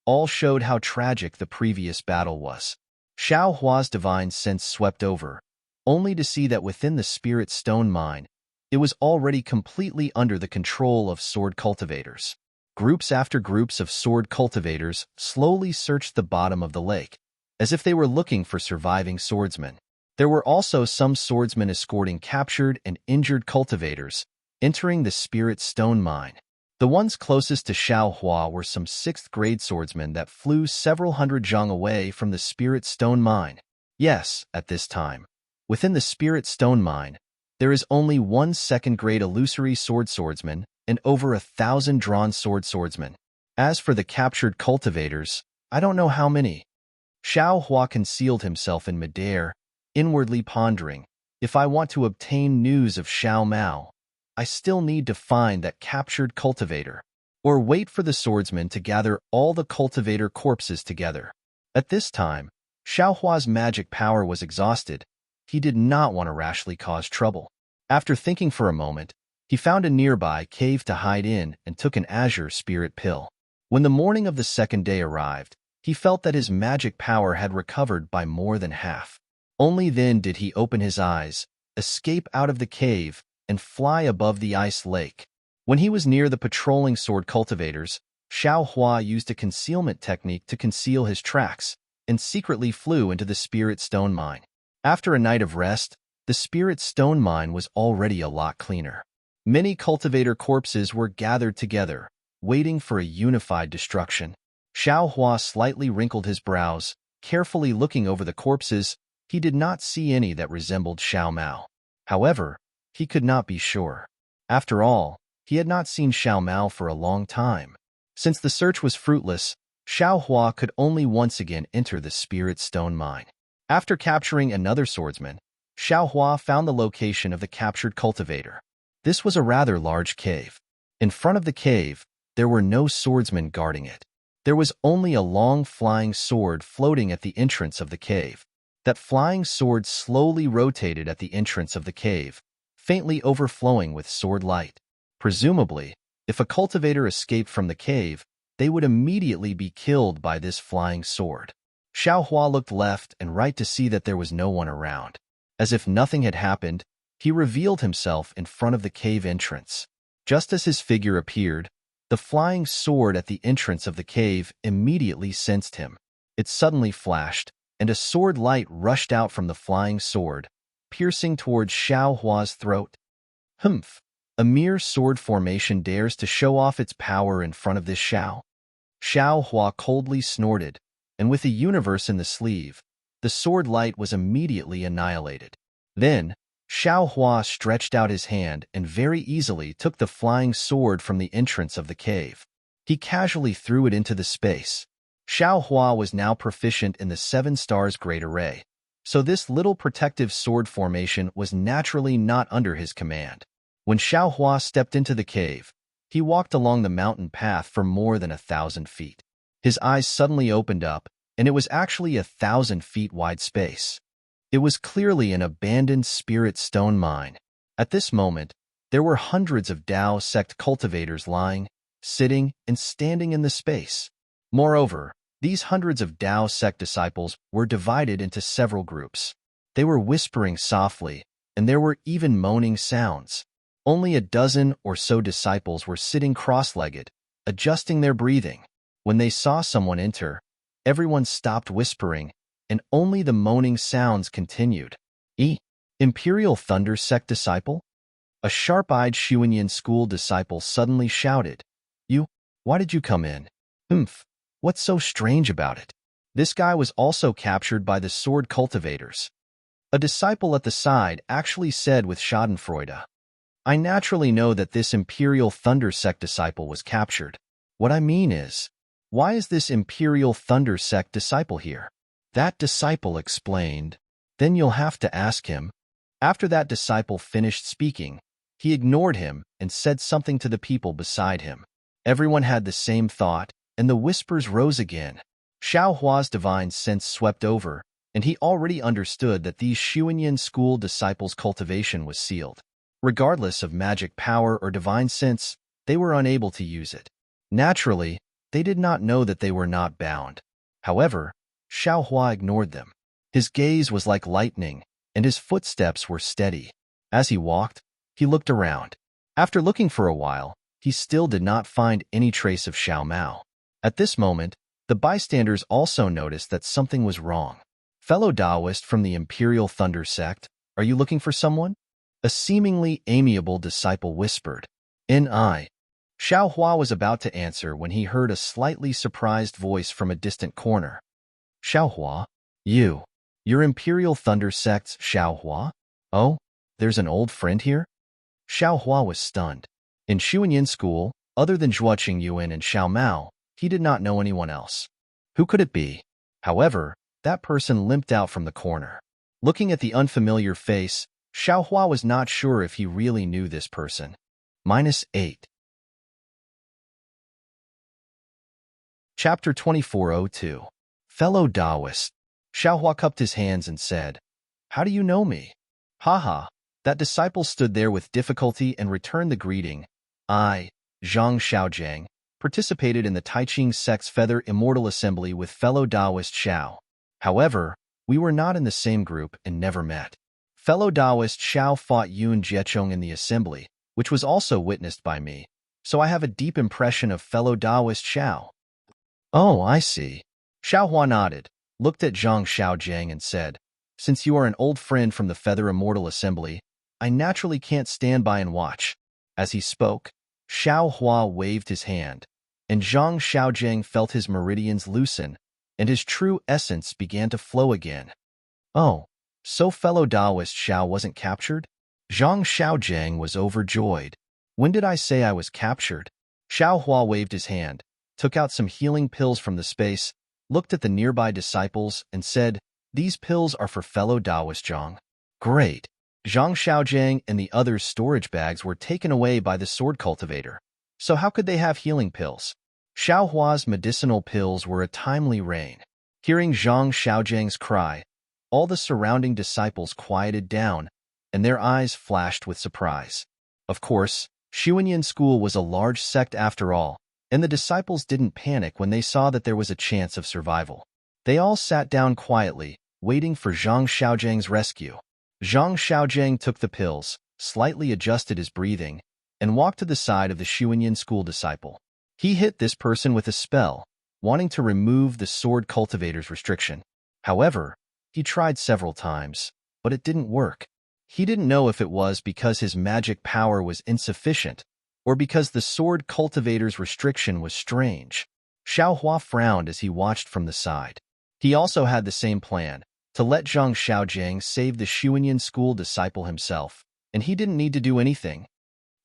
Speaker 1: all showed how tragic the previous battle was. Xiao Hua's divine sense swept over, only to see that within the spirit stone mine, it was already completely under the control of sword cultivators. Groups after groups of sword cultivators slowly searched the bottom of the lake, as if they were looking for surviving swordsmen. There were also some swordsmen escorting captured and injured cultivators, entering the spirit stone mine. The ones closest to Xiao Hua were some 6th-grade swordsmen that flew several hundred zhang away from the spirit stone mine. Yes, at this time, within the spirit stone mine, there is only one 2nd-grade illusory swordsman and over 1,000 drawn swordsmen. As for the captured cultivators, I don't know how many. Xiao Hua concealed himself in midair, inwardly pondering, if I want to obtain news of Xiao Mao, I still need to find that captured cultivator, or wait for the swordsman to gather all the cultivator corpses together. At this time, Xiao Hua's magic power was exhausted. He did not want to rashly cause trouble. After thinking for a moment, he found a nearby cave to hide in and took an azure spirit pill. When the morning of the 2nd day arrived, he felt that his magic power had recovered by more than half. Only then did he open his eyes, escape out of the cave, and fly above the ice lake. When he was near the patrolling sword cultivators, Xiao Hua used a concealment technique to conceal his tracks, and secretly flew into the spirit stone mine. After a night of rest, the spirit stone mine was already a lot cleaner. Many cultivator corpses were gathered together, waiting for a unified destruction. Xiao Hua slightly wrinkled his brows, carefully looking over the corpses. He did not see any that resembled Xiao Mao. However, he could not be sure. After all, he had not seen Xiao Mao for a long time. Since the search was fruitless, Xiao Hua could only once again enter the spirit stone mine. After capturing another swordsman, Xiao Hua found the location of the captured cultivator. This was a rather large cave. In front of the cave, there were no swordsmen guarding it. There was only a long flying sword floating at the entrance of the cave. That flying sword slowly rotated at the entrance of the cave, faintly overflowing with sword light. Presumably, if a cultivator escaped from the cave, they would immediately be killed by this flying sword. Xiao Hua looked left and right to see that there was no one around. As if nothing had happened, he revealed himself in front of the cave entrance. Just as his figure appeared, the flying sword at the entrance of the cave immediately sensed him. It suddenly flashed, and a sword light rushed out from the flying sword, piercing towards Xiao Hua's throat. Humph! A mere sword formation dares to show off its power in front of this Xiao. Xiao Hua coldly snorted, and with the universe in the sleeve, the sword light was immediately annihilated. Then, Xiao Hua stretched out his hand and very easily took the flying sword from the entrance of the cave. He casually threw it into the space. Xiao Hua was now proficient in the 7 stars great array, so this little protective sword formation was naturally not under his command. When Xiao Hua stepped into the cave, he walked along the mountain path for more than 1,000 feet. His eyes suddenly opened up, and it was actually 1,000 feet wide space. It was clearly an abandoned spirit stone mine. At this moment, there were hundreds of Dao sect cultivators lying, sitting, and standing in the space. Moreover, these hundreds of Dao sect disciples were divided into several groups. They were whispering softly, and there were even moaning sounds. Only a dozen or so disciples were sitting cross-legged, adjusting their breathing. When they saw someone enter, everyone stopped whispering, and only the moaning sounds continued. Imperial Thunder Sect disciple? A sharp-eyed Xuanyan school disciple suddenly shouted, Why did you come in? What's so strange about it? This guy was also captured by the sword cultivators. A disciple at the side actually said with schadenfreude, I naturally know that this Imperial Thunder Sect disciple was captured. What I mean is, why is this Imperial Thunder Sect disciple here? That disciple explained, Then you'll have to ask him. After that disciple finished speaking, he ignored him and said something to the people beside him. Everyone had the same thought, and the whispers rose again. Xiao Hua's divine sense swept over, and he already understood that these Xuanyan school disciples' cultivation was sealed. Regardless of magic power or divine sense, they were unable to use it. Naturally, they did not know that they were not bound. However, Xiao Hua ignored them. His gaze was like lightning, and his footsteps were steady. As he walked, he looked around. After looking for a while, he still did not find any trace of Xiao Mao. At this moment, the bystanders also noticed that something was wrong. "Fellow Taoist from the Imperial Thunder sect, are you looking for someone?" A seemingly amiable disciple whispered. "I." Xiao Hua was about to answer when he heard a slightly surprised voice from a distant corner. "Xiao Hua? Your Imperial Thunder sect's Xiao Hua? Oh, there's an old friend here?" Xiao Hua was stunned. In Xuanyan school, other than Zhuo Qingyuan and Xiao Mao, he did not know anyone else. Who could it be? However, that person limped out from the corner. Looking at the unfamiliar face, Xiao Hua was not sure if he really knew this person. -8. Chapter 2402. Fellow Taoist. Xiao Hua cupped his hands and said, "How do you know me?" Haha. That disciple stood there with difficulty and returned the greeting. "I, Zhang Xiaojiang, participated in the Taiching sect's Feather Immortal Assembly with fellow Taoist Xiao. However, we were not in the same group and never met. Fellow Taoist Xiao fought Yun Jiechong in the assembly, which was also witnessed by me, so I have a deep impression of fellow Taoist Xiao." "Oh, I see." Xiao Hua nodded, looked at Zhang Xiaojiang and said, "Since you are an old friend from the Feather Immortal Assembly, I naturally can't stand by and watch." As he spoke, Xiao Hua waved his hand, and Zhang Xiaojiang felt his meridians loosen, and his true essence began to flow again. "Oh, so fellow Taoist Xiao wasn't captured?" Zhang Xiaojiang was overjoyed. "When did I say I was captured?" Xiao Hua waved his hand, took out some healing pills from the space, looked at the nearby disciples, and said, "These pills are for fellow Taoist Zhang." "Great." Zhang Xiaojiang and the others' storage bags were taken away by the sword cultivator. So how could they have healing pills? Xiao Hua's medicinal pills were a timely rain. Hearing Zhang Xiaojiang's cry, all the surrounding disciples quieted down, and their eyes flashed with surprise. Of course, Xuanyan school was a large sect after all, and the disciples didn't panic when they saw that there was a chance of survival. They all sat down quietly, waiting for Zhang Xiaojiang's rescue. Zhang Xiaojiang took the pills, slightly adjusted his breathing, and walked to the side of the Xuanyan school disciple. He hit this person with a spell, wanting to remove the sword cultivator's restriction. However, he tried several times, but it didn't work. He didn't know if it was because his magic power was insufficient, or because the sword cultivator's restriction was strange. Xiao Hua frowned as he watched from the side. He also had the same plan, to let Zhang Xiaojiang save the Xuanyan school disciple himself, and he didn't need to do anything.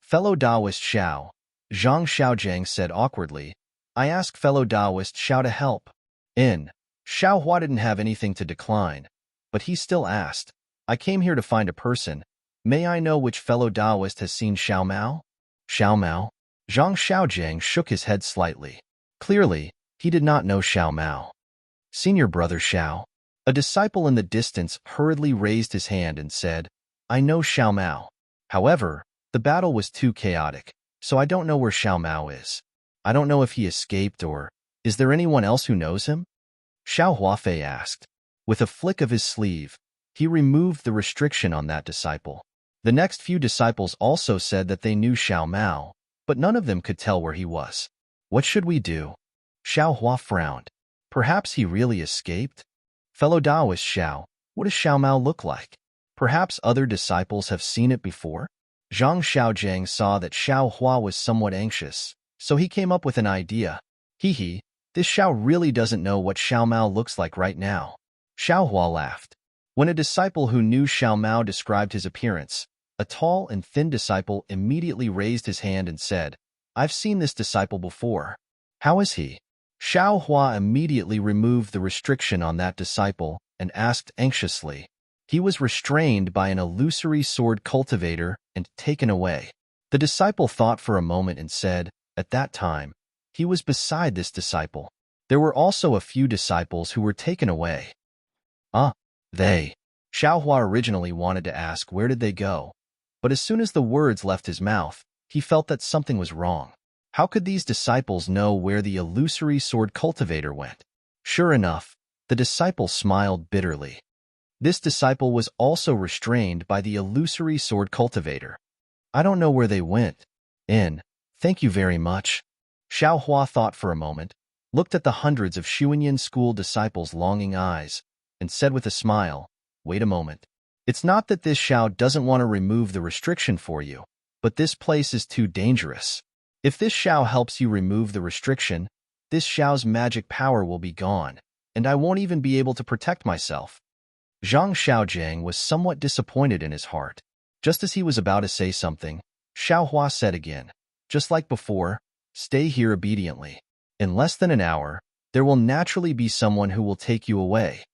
Speaker 1: "Fellow Taoist Xiao," Zhang Xiaojiang said awkwardly, "I asked fellow Taoist Xiao to help." Xiao Hua didn't have anything to decline, but he still asked, "I came here to find a person. May I know which fellow Taoist has seen Xiao Mao?" "Xiao Mao?" Zhang Xiaojiang shook his head slightly. Clearly, he did not know Xiao Mao. "Seen your brother Xiao?" A disciple in the distance hurriedly raised his hand and said, "I know Xiao Mao. However, the battle was too chaotic, so I don't know where Xiao Mao is. I don't know if he escaped or, is there anyone else who knows him?" Xiao Huafei asked. With a flick of his sleeve, he removed the restriction on that disciple. The next few disciples also said that they knew Xiao Mao, but none of them could tell where he was. "What should we do?" Xiao Hua frowned. "Perhaps he really escaped?" "Fellow Taoist Xiao, what does Xiao Mao look like? Perhaps other disciples have seen it before?" Zhang Xiaojiang saw that Xiao Hua was somewhat anxious, so he came up with an idea. "Hee, this Xiao really doesn't know what Xiao Mao looks like right now." Xiao Hua laughed. When a disciple who knew Xiao Mao described his appearance, a tall and thin disciple immediately raised his hand and said, "I've seen this disciple before. How is he?" Xiao Hua immediately removed the restriction on that disciple and asked anxiously. He was restrained by an illusory sword cultivator and taken away. The disciple thought for a moment and said, at that time, he was beside this disciple. There were also a few disciples who were taken away. Ah, they. Xiaohua originally wanted to ask where did they go, but as soon as the words left his mouth, he felt that something was wrong. How could these disciples know where the illusory sword cultivator went? Sure enough, the disciple smiled bitterly. This disciple was also restrained by the illusory sword cultivator. I don't know where they went. Thank you very much. Xiaohua thought for a moment, looked at the hundreds of Xuanyan school disciples' longing eyes, and said with a smile, wait a moment. It's not that this Xiao doesn't want to remove the restriction for you, but this place is too dangerous. If this Xiao helps you remove the restriction, this Xiao's magic power will be gone, and I won't even be able to protect myself. Zhang Xiaojiang was somewhat disappointed in his heart. Just as he was about to say something, Xiaohua said again, just like before, stay here obediently. In less than an hour, there will naturally be someone who will take you away.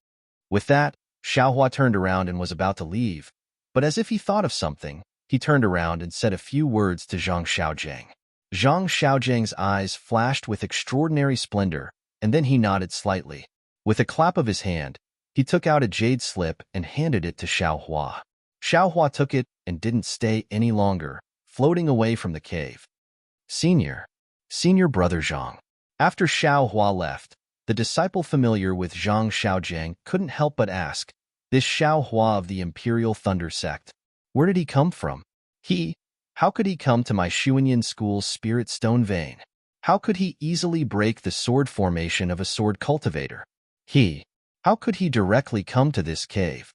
Speaker 1: With that, Xiaohua turned around and was about to leave, but as if he thought of something, he turned around and said a few words to Zhang Xiaojiang. Zhang Xiaojiang's eyes flashed with extraordinary splendor, and then he nodded slightly. With a clap of his hand, he took out a jade slip and handed it to Xiaohua. Xiaohua took it and didn't stay any longer, floating away from the cave. Senior brother Zhang. After Xiaohua left, the disciple familiar with Zhang Xiaojiang couldn't help but ask, this Xiaohua of the Imperial Thunder Sect, where did he come from? How could he come to my Xuanyan school's spirit stone vein? How could he easily break the sword formation of a sword cultivator? How could he directly come to this cave?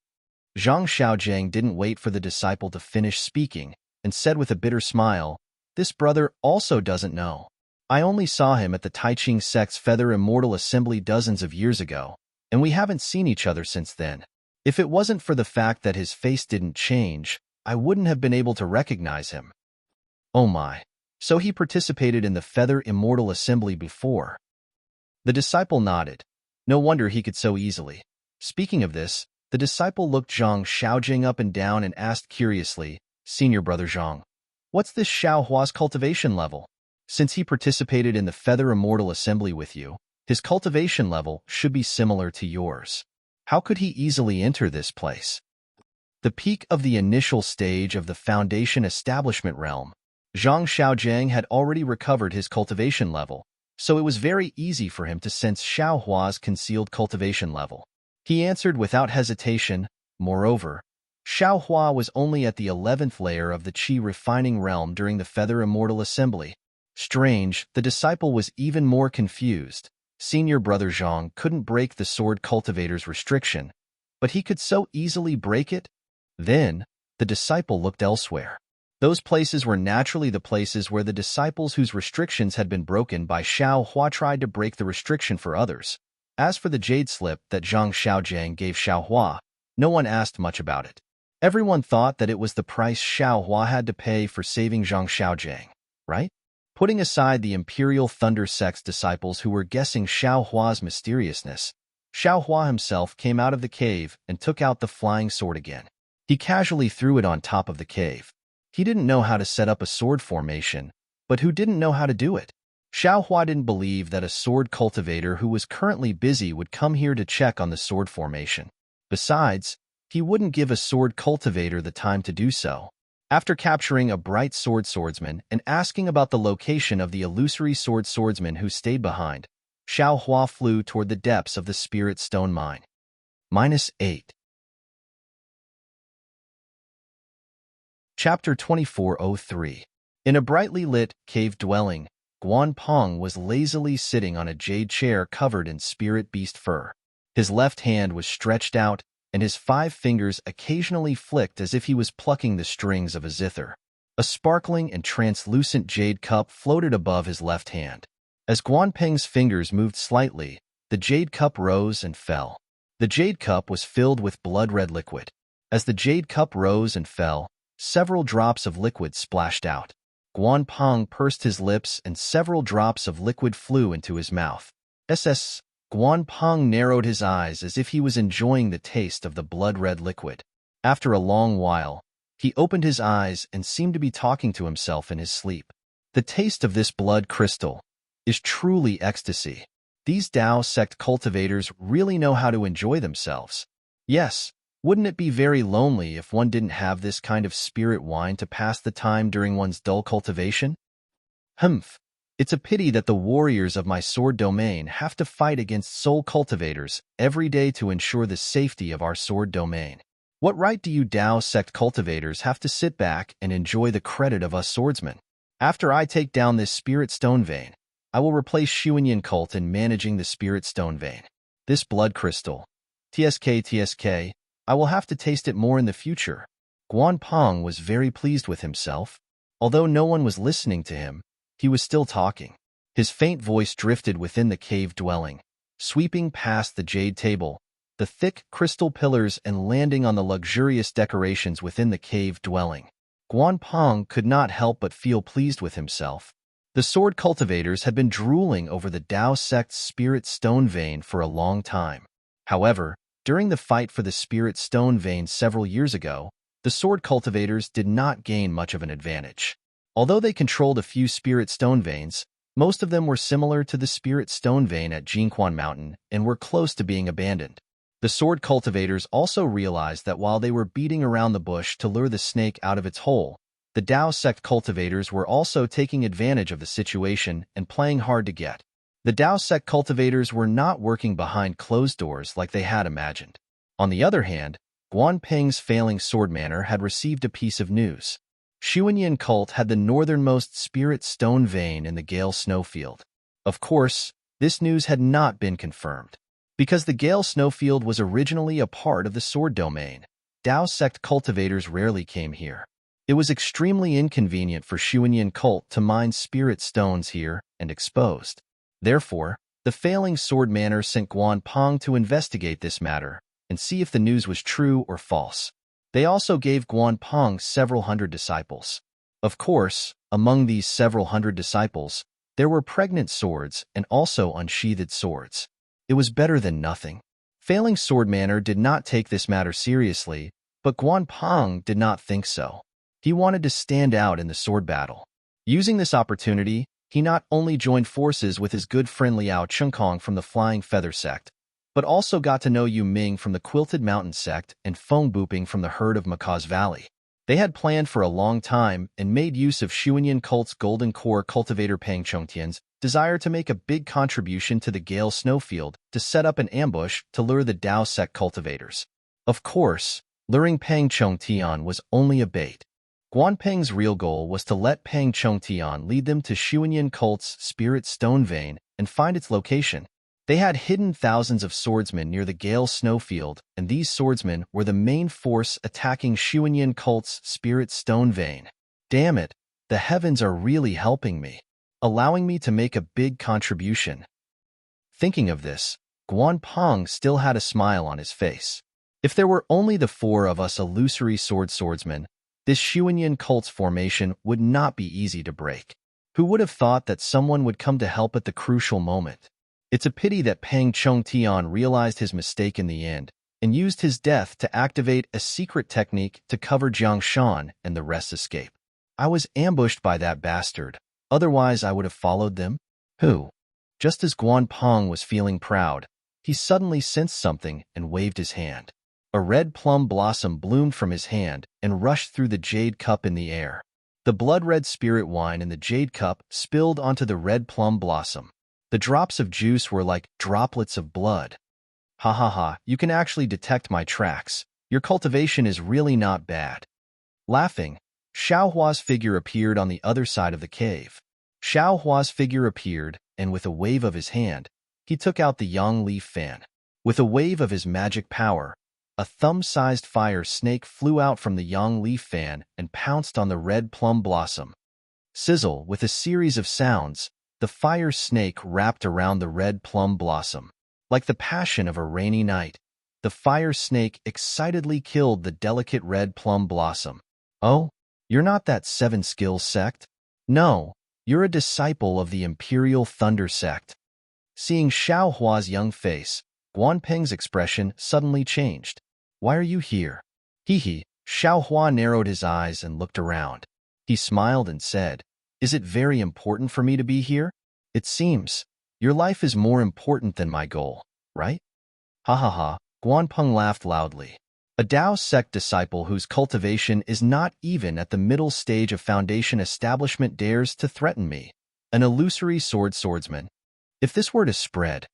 Speaker 1: Zhang Xiaojiang didn't wait for the disciple to finish speaking and said with a bitter smile, this brother also doesn't know. I only saw him at the Taiching sect's Feather Immortal Assembly dozens of years ago, and we haven't seen each other since then. If it wasn't for the fact that his face didn't change, I wouldn't have been able to recognize him. Oh my, so he participated in the Feather Immortal Assembly before. The disciple nodded. No wonder he could so easily. Speaking of this, the disciple looked Zhang Xiaojiang up and down and asked curiously, Senior brother Zhang, what's this Xiaohua's cultivation level? Since he participated in the Feather Immortal Assembly with you, his cultivation level should be similar to yours. How could he easily enter this place? The peak of the initial stage of the Foundation Establishment realm, Zhang Xiaojiang had already recovered his cultivation level, so it was very easy for him to sense Xiaohua's concealed cultivation level. He answered without hesitation. Moreover, Xiaohua was only at the 11th layer of the Qi refining realm during the Feather Immortal Assembly. Strange, the disciple was even more confused. Senior brother Zhang couldn't break the sword cultivator's restriction, but he could so easily break it? Then, the disciple looked elsewhere. Those places were naturally the places where the disciples whose restrictions had been broken by Xiaohua tried to break the restriction for others. As for the jade slip that Zhang Xiaojiang gave Xiaohua, no one asked much about it. Everyone thought that it was the price Xiaohua had to pay for saving Zhang Xiaojiang, right? Putting aside the Imperial Thunder Sect's disciples who were guessing Xiaohua's mysteriousness, Xiaohua himself came out of the cave and took out the flying sword again. He casually threw it on top of the cave. He didn't know how to set up a sword formation, but who didn't know how to do it? Xiaohua didn't believe that a sword cultivator who was currently busy would come here to check on the sword formation. Besides, he wouldn't give a sword cultivator the time to do so. After capturing a bright sword swordsman and asking about the location of the illusory sword swordsman who stayed behind, Xiaohua flew toward the depths of the spirit stone mine. -8. Chapter 2403. In a brightly lit cave dwelling, Guan Peng was lazily sitting on a jade chair covered in spirit beast fur. His left hand was stretched out, and his 5 fingers occasionally flicked as if he was plucking the strings of a zither. A sparkling and translucent jade cup floated above his left hand. As Guan Peng's fingers moved slightly, the jade cup rose and fell. The jade cup was filled with blood-red liquid. As the jade cup rose and fell, several drops of liquid splashed out. Guan Peng pursed his lips and several drops of liquid flew into his mouth. Guan Peng narrowed his eyes as if he was enjoying the taste of the blood-red liquid. After a long while, he opened his eyes and seemed to be talking to himself in his sleep. The taste of this blood crystal is truly ecstasy. These Tao sect cultivators really know how to enjoy themselves. Yes, wouldn't it be very lonely if one didn't have this kind of spirit wine to pass the time during one's dull cultivation? Humph. It's a pity that the warriors of my sword domain have to fight against soul cultivators every day to ensure the safety of our sword domain. What right do you Tao sect cultivators have to sit back and enjoy the credit of us swordsmen? After I take down this spirit stone vein, I will replace Xuanyan cult in managing the spirit stone vein. This blood crystal. TSK, I will have to taste it more in the future. Guanpong was very pleased with himself. Although no one was listening to him, he was still talking. His faint voice drifted within the cave dwelling, sweeping past the jade table, the thick crystal pillars and landing on the luxurious decorations within the cave dwelling. Guanpong could not help but feel pleased with himself. The sword cultivators had been drooling over the Tao sect's spirit stone vein for a long time. However, during the fight for the spirit stone vein several years ago, the sword cultivators did not gain much of an advantage. Although they controlled a few spirit stone veins, most of them were similar to the spirit stone vein at Jinquan Mountain and were close to being abandoned. The sword cultivators also realized that while they were beating around the bush to lure the snake out of its hole, the Tao sect cultivators were also taking advantage of the situation and playing hard to get. The Tao sect cultivators were not working behind closed doors like they had imagined. On the other hand, Guanping's failing sword manor had received a piece of news. Xuanyan cult had the northernmost spirit stone vein in the Gale Snowfield. Of course, this news had not been confirmed. Because the Gale Snowfield was originally a part of the sword domain, Tao sect cultivators rarely came here. It was extremely inconvenient for Xuanyan cult to mine spirit stones here and exposed. Therefore, the failing sword manor sent Guanpong to investigate this matter and see if the news was true or false. They also gave Guanpong several hundred disciples. Of course, among these several hundred disciples, there were pregnant swords and also unsheathed swords. It was better than nothing. Failing sword manor did not take this matter seriously, but Guanpong did not think so. He wanted to stand out in the sword battle. Using this opportunity, he not only joined forces with his good friend Liao Chungkong from the Flying Feather sect, but also got to know Yu Ming from the Quilted Mountain sect and Feng Buping from the herd of Macaws Valley. They had planned for a long time and made use of Xuanyan cult's golden core cultivator Pang Chongtian's desire to make a big contribution to the Gale Snowfield to set up an ambush to lure the Tao sect cultivators. Of course, luring Pang Chongtian was only a bait. Guanping's real goal was to let Pang Chongtian lead them to Xuanyan cult's spirit stone vein and find its location. They had hidden thousands of swordsmen near the Gale Snowfield, and these swordsmen were the main force attacking Xuanyan cult's spirit stone vein. Damn it, the heavens are really helping me, allowing me to make a big contribution. Thinking of this, Guanpong still had a smile on his face. If there were only the four of us illusory swordsmen, this Xuanyan cult's formation would not be easy to break. Who would have thought that someone would come to help at the crucial moment? It's a pity that Pang Chongtian realized his mistake in the end and used his death to activate a secret technique to cover Jiang Shan and the rest escape. I was ambushed by that bastard. Otherwise, I would have followed them. Who? Just as Guanpong was feeling proud, he suddenly sensed something and waved his hand. A red plum blossom bloomed from his hand and rushed through the jade cup in the air. The blood-red spirit wine in the jade cup spilled onto the red plum blossom. The drops of juice were like droplets of blood. Ha ha ha, you can actually detect my tracks. Your cultivation is really not bad. Laughing, Xiaohua's figure appeared on the other side of the cave. Xiaohua's figure appeared, and with a wave of his hand, he took out the yang leaf fan. With a wave of his magic power, a thumb-sized fire snake flew out from the yang leaf fan and pounced on the red plum blossom. Sizzle, with a series of sounds, the fire snake wrapped around the red plum blossom. Like the passion of a rainy night, the fire snake excitedly killed the delicate red plum blossom. Oh, you're not that Seven Skills sect? No, you're a disciple of the Imperial Thunder sect. Seeing Xiaohua's young face, Guanping's expression suddenly changed. Why are you here? Hee. Xiaohua narrowed his eyes and looked around. He smiled and said, Is it very important for me to be here? It seems. Your life is more important than my goal, right? Ha ha ha, Guanpeng laughed loudly. A Tao sect disciple whose cultivation is not even at the middle stage of foundation establishment dares to threaten me. An illusory swordsman. If this were to spread,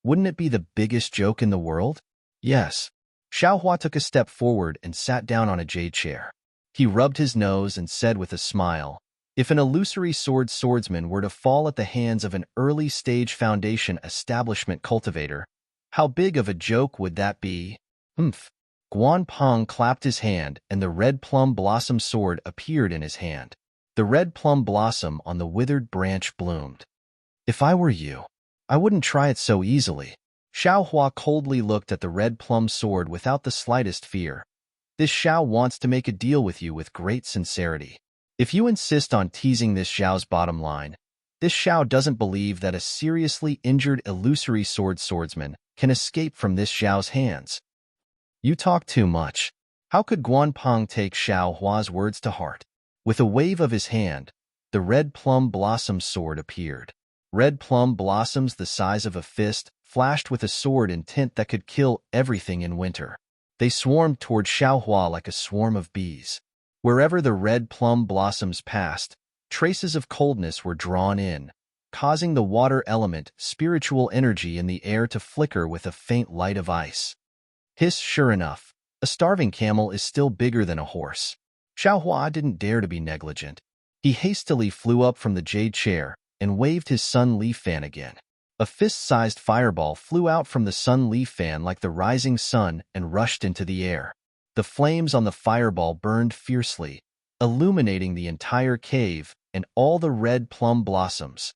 Speaker 1: wouldn't it be the biggest joke in the world? Yes. Xiaohua took a step forward and sat down on a jade chair. He rubbed his nose and said with a smile, if an illusory swordsman were to fall at the hands of an early-stage foundation establishment cultivator, how big of a joke would that be? Humph. Guanpeng clapped his hand and the red plum blossom sword appeared in his hand. The red plum blossom on the withered branch bloomed. If I were you, I wouldn't try it so easily. Xiaohua coldly looked at the red plum sword without the slightest fear. This Xiao wants to make a deal with you with great sincerity. If you insist on teasing this Xiao's bottom line, this Xiao doesn't believe that a seriously injured illusory swordsman can escape from this Xiao's hands. You talk too much. How could Guanpeng take Xiaohua's words to heart? With a wave of his hand, the red plum blossom sword appeared. Red plum blossoms the size of a fist flashed with a sword intent that could kill everything in winter. They swarmed toward Xiaohua like a swarm of bees. Wherever the red plum blossoms passed, traces of coldness were drawn in, causing the water element spiritual energy in the air to flicker with a faint light of ice. Hiss, sure enough, a starving camel is still bigger than a horse. Xiaohua didn't dare to be negligent. He hastily flew up from the jade chair and waved his sun leaf fan again. A fist-sized fireball flew out from the sun leaf fan like the rising sun and rushed into the air. The flames on the fireball burned fiercely, illuminating the entire cave and all the red plum blossoms.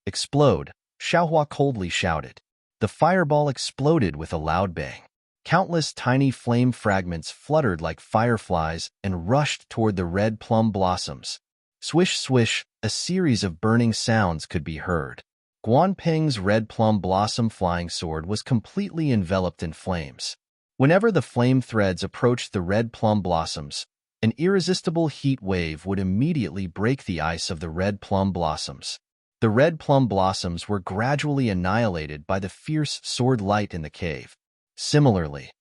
Speaker 1: Explode, Xiaohua coldly shouted. The fireball exploded with a loud bang. Countless tiny flame fragments fluttered like fireflies and rushed toward the red plum blossoms. Swish, swish, a series of burning sounds could be heard. Guanpeng's red plum blossom flying sword was completely enveloped in flames. Whenever the flame threads approached the red plum blossoms, an irresistible heat wave would immediately break the ice of the red plum blossoms. The red plum blossoms were gradually annihilated by the fierce sword light in the cave. Similarly,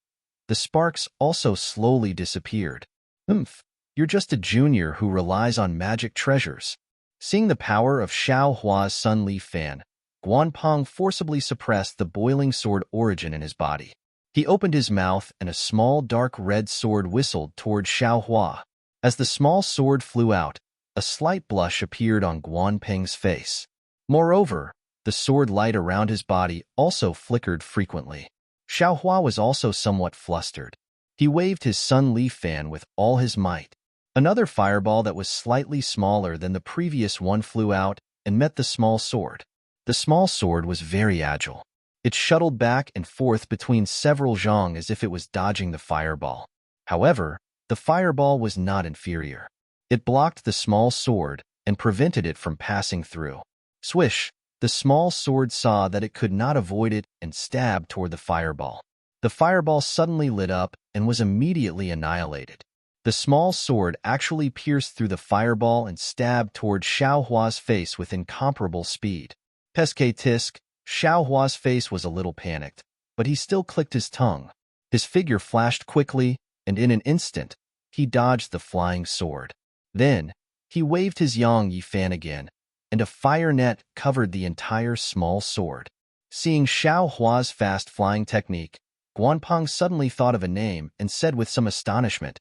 Speaker 1: the sparks also slowly disappeared. Humph, you're just a junior who relies on magic treasures. Seeing the power of Xiaohua's sun leaf fan, Guanpeng forcibly suppressed the boiling sword origin in his body. He opened his mouth and a small dark red sword whistled toward Xiaohua. As the small sword flew out, a slight blush appeared on Guanpeng's face. Moreover, the sword light around his body also flickered frequently. Xiaohua was also somewhat flustered. He waved his sun leaf fan with all his might. Another fireball that was slightly smaller than the previous one flew out and met the small sword. The small sword was very agile. It shuttled back and forth between several zhang as if it was dodging the fireball. However, the fireball was not inferior. It blocked the small sword and prevented it from passing through. Swish, the small sword saw that it could not avoid it and stabbed toward the fireball. The fireball suddenly lit up and was immediately annihilated. The small sword actually pierced through the fireball and stabbed toward Xiaohua's face with incomparable speed. Pesque tisk, Xiaohua's face was a little panicked, but he still clicked his tongue. His figure flashed quickly, and in an instant, he dodged the flying sword. Then, he waved his yang yi fan again, and a fire net covered the entire small sword. Seeing Xiaohua's fast-flying technique, Guanpeng suddenly thought of a name and said with some astonishment,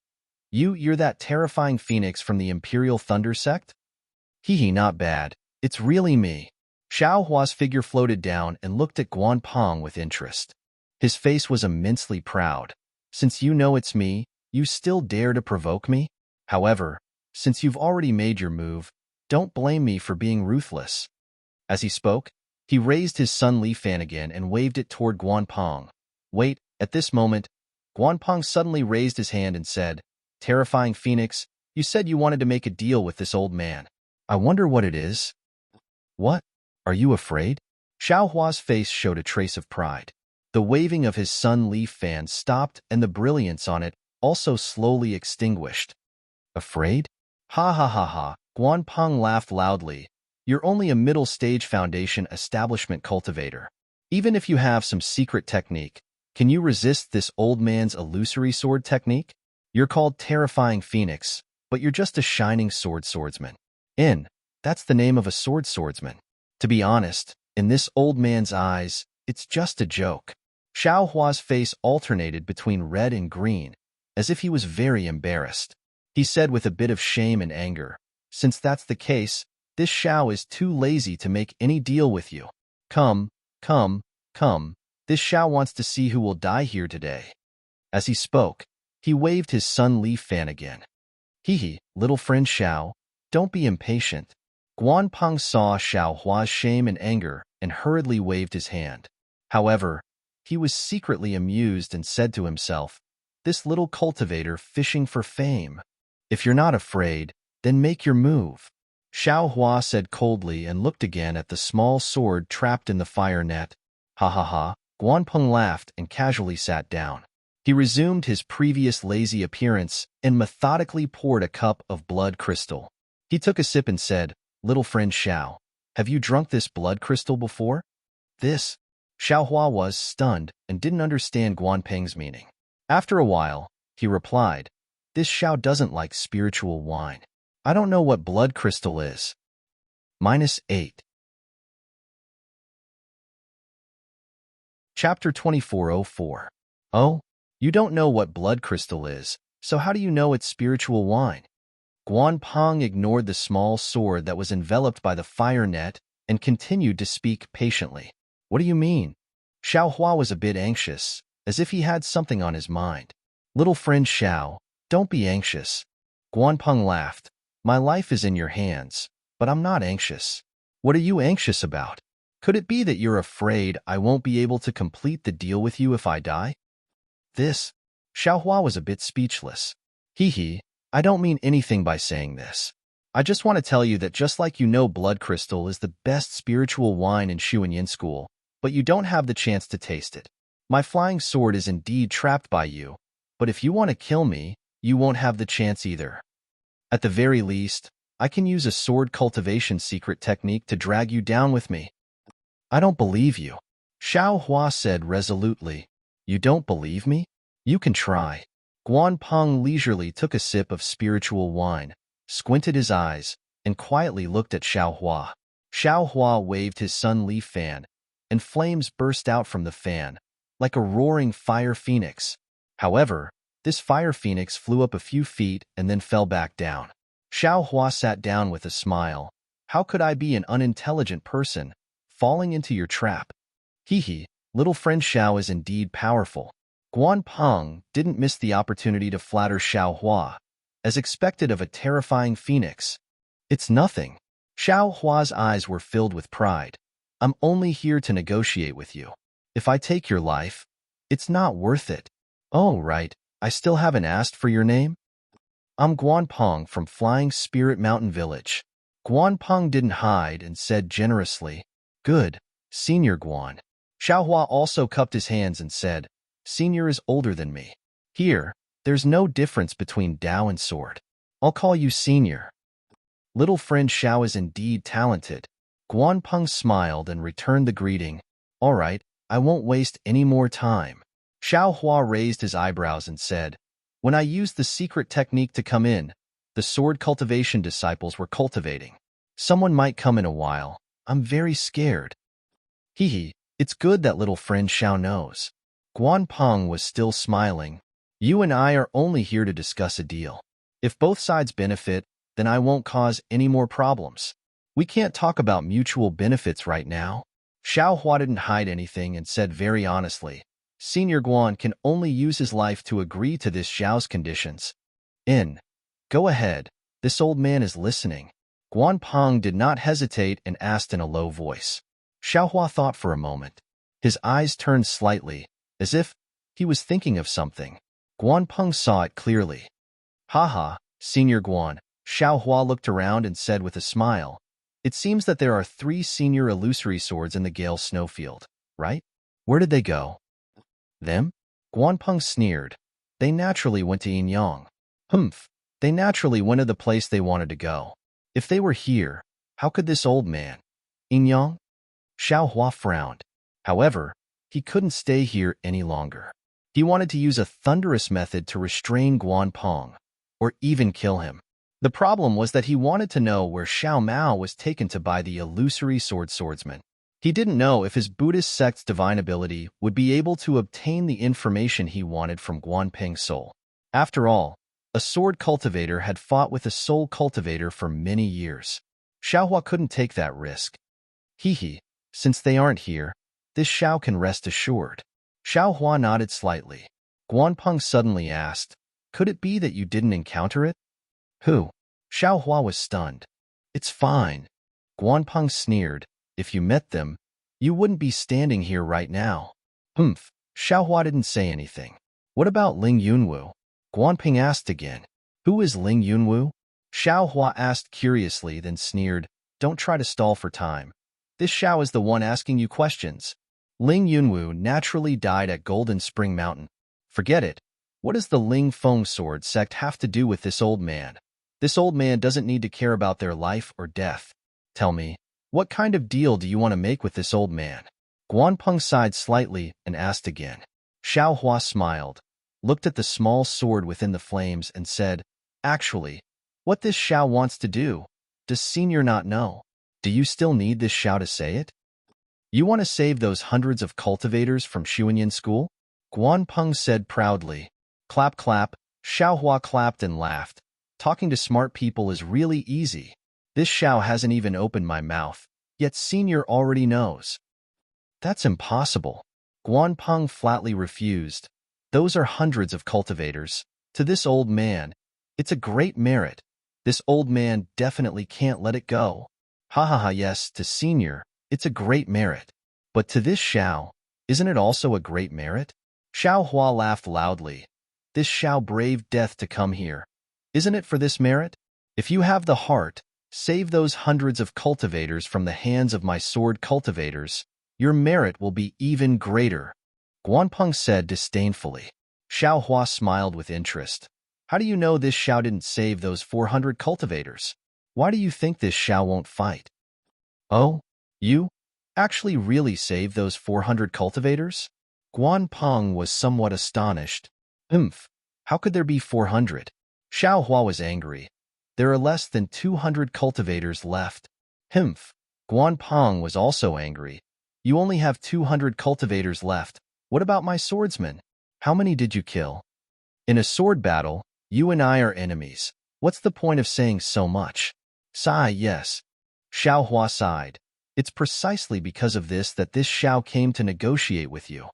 Speaker 1: You're that terrifying phoenix from the Imperial Thunder sect? Hee, not bad. It's really me. Xiaohua's figure floated down and looked at Guanpeng with interest. His face was immensely proud. Since you know it's me, you still dare to provoke me? However, since you've already made your move, don't blame me for being ruthless. As he spoke, he raised his sun leaf fan again and waved it toward Guanpeng. Wait, at this moment, Guanpeng suddenly raised his hand and said, Terrifying Phoenix, you said you wanted to make a deal with this old man. I wonder what it is. What? Are you afraid? Xiaohua's face showed a trace of pride. The waving of his sun leaf fan stopped and the brilliance on it also slowly extinguished. Afraid? Ha ha ha ha, Guanpeng laughed loudly. You're only a middle-stage foundation establishment cultivator. Even if you have some secret technique, can you resist this old man's illusory sword technique? You're called Terrifying Phoenix, but you're just a shining swordsman. That's the name of a swordsman. To be honest, in this old man's eyes, it's just a joke. Xiao Hua's face alternated between red and green, as if he was very embarrassed. He said with a bit of shame and anger, "Since that's the case, this Xiao is too lazy to make any deal with you. Come, come, come, this Xiao wants to see who will die here today." As he spoke, he waved his sun leaf fan again. "Hee, little friend Xiao, don't be impatient." Guanpeng saw Xiao Hua's shame and anger and hurriedly waved his hand. However, he was secretly amused and said to himself, "This little cultivator fishing for fame. If you're not afraid, then make your move." Xiao Hua said coldly and looked again at the small sword trapped in the fire net. "Ha ha ha." Guanpeng laughed and casually sat down. He resumed his previous lazy appearance and methodically poured a cup of blood crystal. He took a sip and said, "Little friend Xiao, have you drunk this blood crystal before?" This? Xiao Hua was stunned and didn't understand Guanpeng's meaning. After a while, he replied, "This Xiao doesn't like spiritual wine. I don't know what blood crystal is." -8. Chapter 2404. Oh, you don't know what blood crystal is, so how do you know it's spiritual wine? Guanpeng ignored the small sword that was enveloped by the fire net and continued to speak patiently. "What do you mean?" Xiao Hua was a bit anxious, as if he had something on his mind. "Little friend Xiao, don't be anxious." Guanpeng laughed. "My life is in your hands, but I'm not anxious." "What are you anxious about? Could it be that you're afraid I won't be able to complete the deal with you if I die?" This? Xiao Hua was a bit speechless. "Hee, I don't mean anything by saying this. I just want to tell you that just like you know blood crystal is the best spiritual wine in Xuanyin school, but you don't have the chance to taste it. My flying sword is indeed trapped by you, but if you want to kill me, you won't have the chance either. At the very least, I can use a sword cultivation secret technique to drag you down with me." "I don't believe you," Xiao Hua said resolutely. "You don't believe me? You can try." Guanpeng leisurely took a sip of spiritual wine, squinted his eyes, and quietly looked at Xiao Hua. Xiao Hua waved his sun leaf fan, and flames burst out from the fan, like a roaring fire phoenix. However, this fire phoenix flew up a few feet and then fell back down. Xiao Hua sat down with a smile. "How could I be an unintelligent person, falling into your trap?" "Hee, little friend Xiao is indeed powerful." Guanpeng didn't miss the opportunity to flatter Xiao Hua, as expected of a terrifying phoenix. "It's nothing." Xiao Hua's eyes were filled with pride. "I'm only here to negotiate with you. If I take your life, it's not worth it." "Oh, right, I still haven't asked for your name." "I'm Guanpeng from Flying Spirit Mountain Village." Guanpeng didn't hide and said generously, "Good, Senior Guan." Xiao Hua also cupped his hands and said, "Senior is older than me. Here, there's no difference between Dao and sword. I'll call you Senior." "Little friend Xiao is indeed talented." Guanpeng smiled and returned the greeting. "All right, I won't waste any more time." Xiao Hua raised his eyebrows and said, "When I used the secret technique to come in, the sword cultivation disciples were cultivating. Someone might come in a while. I'm very scared." "Hee, it's good that little friend Xiao knows." Guanpeng was still smiling. "You and I are only here to discuss a deal. If both sides benefit, then I won't cause any more problems. We can't talk about mutual benefits right now." Xiao Hua didn't hide anything and said very honestly, "Senior Guan can only use his life to agree to this Xiao's conditions." Go ahead. This old man is listening." Guanpeng did not hesitate and asked in a low voice. Xiao Hua thought for a moment. His eyes turned slightly, as if he was thinking of something. Guanpeng saw it clearly. "Haha, Senior Guan." Xiao Hua looked around and said with a smile, "It seems that there are 3 senior illusory swords in the Gale Snowfield, right? Where did they go?" "Them?" Guanpeng sneered. "They naturally went to Yinyang." "Humph, they naturally went to the place they wanted to go. If they were here, How could this old man? Yang? Xiao Hua frowned. However, he couldn't stay here any longer. He wanted to use a thunderous method to restrain Guan Peng, or even kill him. The problem was that he wanted to know where Xiao Mao was taken to by the illusory swordsman. He didn't know if his Buddhist sect's divine ability would be able to obtain the information he wanted from Guan Peng's soul. After all, a sword cultivator had fought with a soul cultivator for many years. Xiao Hua couldn't take that risk. Since they aren't here, this Xiao can rest assured. Xiao Hua nodded slightly. Guan Peng suddenly asked, could it be that you didn't encounter it? Who? Xiao Hua was stunned. It's fine. Guan Peng sneered. If you met them, you wouldn't be standing here right now. Humph. Xiao Hua didn't say anything. What about Ling Yunwu? Guan Peng asked again. Who is Ling Yunwu? Xiao Hua asked curiously, then sneered. Don't try to stall for time. This Xiao is the one asking you questions. Ling Yunwu naturally died at Golden Spring Mountain. Forget it. What does the Ling Feng sword sect have to do with this old man? This old man doesn't need to care about their life or death. Tell me, what kind of deal do you want to make with this old man? Guan Peng sighed slightly and asked again. Xiao Hua smiled, looked at the small sword within the flames and said, actually, what this Xiao wants to do, does Senior not know? Do you still need this Xiao to say it? You want to save those hundreds of cultivators from Xuanyan school? Guan Peng said proudly. Clap, clap. Xiao Hua clapped and laughed. Talking to smart people is really easy. This Xiao hasn't even opened my mouth, yet Senior already knows. That's impossible. Guan Peng flatly refused. Those are hundreds of cultivators. To this old man, it's a great merit. This old man definitely can't let it go. Ha ha ha, yes, to Senior, it's a great merit. But to this Xiao, isn't it also a great merit? Xiao Hua laughed loudly. This Xiao braved death to come here. Isn't it for this merit? If you have the heart, save those hundreds of cultivators from the hands of my sword cultivators. Your merit will be even greater. Guan Peng said disdainfully. Xiao Hua smiled with interest. How do you know this Xiao didn't save those 400 cultivators? Why do you think this Xiao won't fight? Oh, you? Actually really saved those 400 cultivators? Guan Peng was somewhat astonished. How could there be 400? Xiao Hua was angry. There are less than 200 cultivators left. Guan Peng was also angry. You only have 200 cultivators left. What about my swordsmen? How many did you kill? In a sword battle, you and I are enemies. What's the point of saying so much? Sigh, yes. Xiao Hua sighed. It's precisely because of this that this Xiao came to negotiate with you.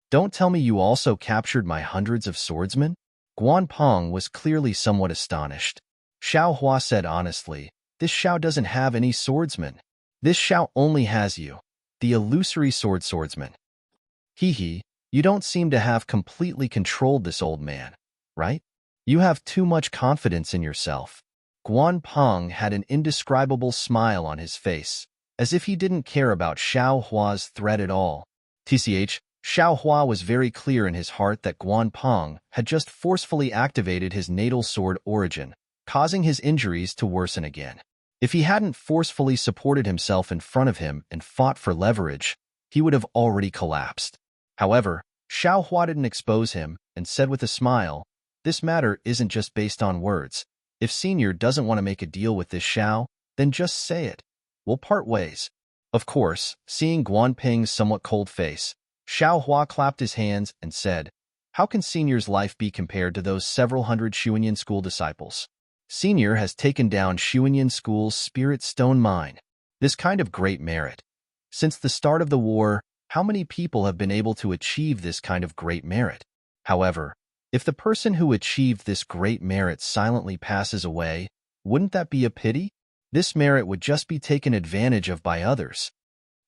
Speaker 1: Don't tell me you also captured my hundreds of swordsmen? Guan Peng was clearly somewhat astonished. Xiao Hua said honestly, this Xiao doesn't have any swordsmen. This Xiao only has you, the illusory swordsman. You don't seem to have completely controlled this old man, right? You have too much confidence in yourself. Guan Peng had an indescribable smile on his face, as if he didn't care about Xiao Hua's threat at all. Xiao Hua was very clear in his heart that Guan Peng had just forcefully activated his natal sword origin, causing his injuries to worsen again. If he hadn't forcefully supported himself in front of him and fought for leverage, he would have already collapsed. However, Xiao Hua didn't expose him and said with a smile, this matter isn't just based on words. If Senior doesn't want to make a deal with this Xiao, then just say it. We'll part ways. Of course, seeing Guan Peng's somewhat cold face, Xiao Hua clapped his hands and said, how can Senior's life be compared to those several hundred Xuanyan school disciples? Senior has taken down Xuanyan school's spirit stone mine. This kind of great merit. Since the start of the war, how many people have been able to achieve this kind of great merit? However, if the person who achieved this great merit silently passes away, wouldn't that be a pity? This merit would just be taken advantage of by others.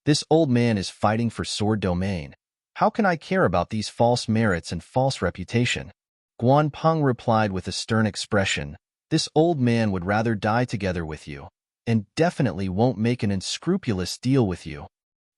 Speaker 1: This old man is fighting for sword domain. How can I care about these false merits and false reputation? Guan Peng replied with a stern expression. This old man would rather die together with you, and definitely won't make an unscrupulous deal with you.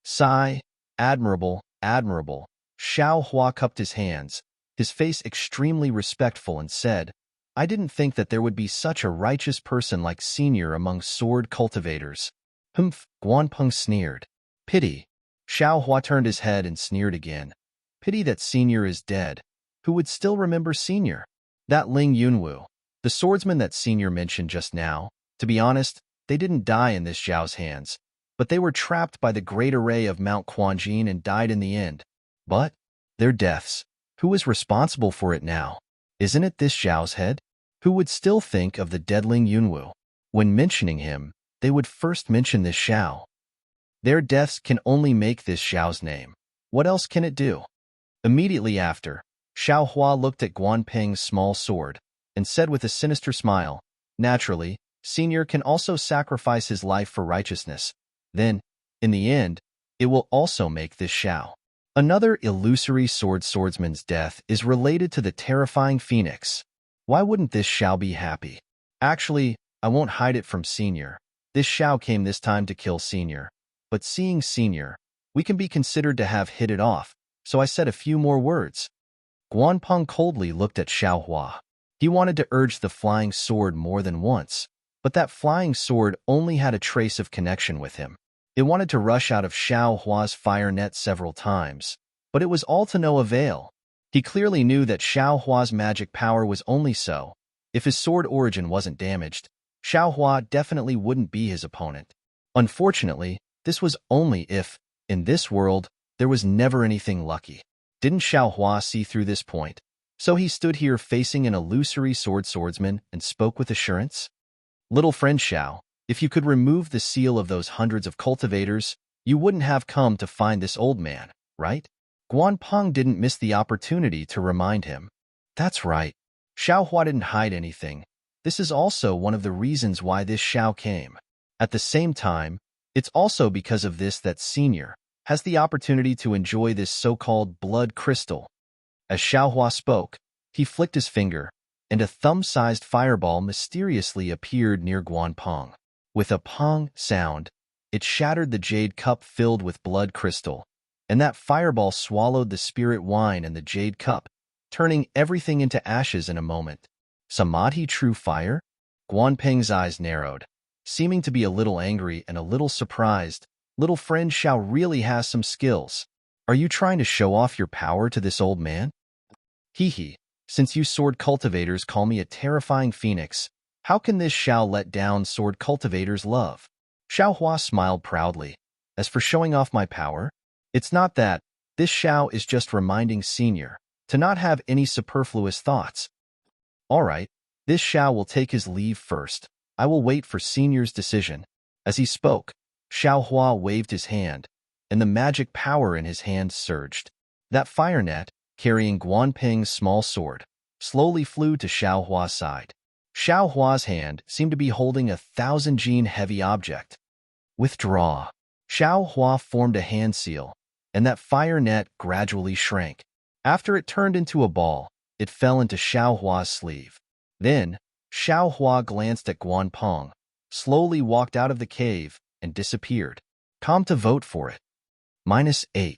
Speaker 1: Sigh, admirable, admirable. Xiao Hua cupped his hands, his face extremely respectful, and said, I didn't think that there would be such a righteous person like Senior among sword cultivators. Humph, Guanpeng sneered. Pity. Xiao Hua turned his head and sneered again. Pity that Senior is dead. Who would still remember Senior? That Ling Yunwu, the swordsman that Senior mentioned just now. To be honest, they didn't die in this Zhao's hands, but they were trapped by the great array of Mount Quanjin and died in the end. But their deaths, who is responsible for it now? Isn't it this Zhao's head? Who would still think of the dead Ling Yunwu? When mentioning him, they would first mention this Zhao. Their deaths can only make this Zhao's name. What else can it do? Immediately after, Xiao Hua looked at Guanpeng's small sword and said with a sinister smile, "Naturally, Senior can also sacrifice his life for righteousness. Then, in the end, it will also make this Xiao." Another illusory swordsman's death is related to the terrifying phoenix. Why wouldn't this Xiao be happy? Actually, I won't hide it from Senior. This Xiao came this time to kill Senior. But seeing Senior, we can be considered to have hit it off, so I said a few more words. Guanpeng coldly looked at Xiao Hua. He wanted to urge the flying sword more than once, but that flying sword only had a trace of connection with him. It wanted to rush out of Xiao Hua's fire net several times, but it was all to no avail. He clearly knew that Xiao Hua's magic power was only so. If his sword origin wasn't damaged, Xiao Hua definitely wouldn't be his opponent. Unfortunately, this was only if, in this world, there was never anything lucky. Didn't Xiao Hua see through this point? So he stood here facing an illusory swordsman and spoke with assurance. "Little friend Xiao, if you could remove the seal of those hundreds of cultivators, you wouldn't have come to find this old man, right?" Guanpeng didn't miss the opportunity to remind him. That's right. Xiao Hua didn't hide anything. This is also one of the reasons why this Xiao came. At the same time, it's also because of this that Senior has the opportunity to enjoy this so-called blood crystal. As Xiao Hua spoke, he flicked his finger, and a thumb-sized fireball mysteriously appeared near Guanpeng. With a pong sound, it shattered the jade cup filled with blood crystal, and that fireball swallowed the spirit wine and the jade cup, turning everything into ashes in a moment. Samadhi true fire? Guanpeng's eyes narrowed, seeming to be a little angry and a little surprised. Little friend Xiao really has some skills. Are you trying to show off your power to this old man? Hee, since you sword cultivators call me a terrifying phoenix, how can this Xiao let down sword cultivators' love? Xiao Hua smiled proudly. As for showing off my power, it's not that. This Xiao is just reminding Senior to not have any superfluous thoughts. All right, this Xiao will take his leave first. I will wait for Senior's decision. As he spoke, Xiao Hua waved his hand, and the magic power in his hand surged. That fire net, carrying Guanpeng's small sword, slowly flew to Xiao Hua's side. Xiao Hua's hand seemed to be holding a 1,000-gene heavy object. Withdraw. Xiao Hua formed a hand seal, and that fire net gradually shrank. After it turned into a ball, it fell into Xiao Hua's sleeve. Then, Xiao Hua glanced at Guanpeng, slowly walked out of the cave, and disappeared. Come to vote for it. -8.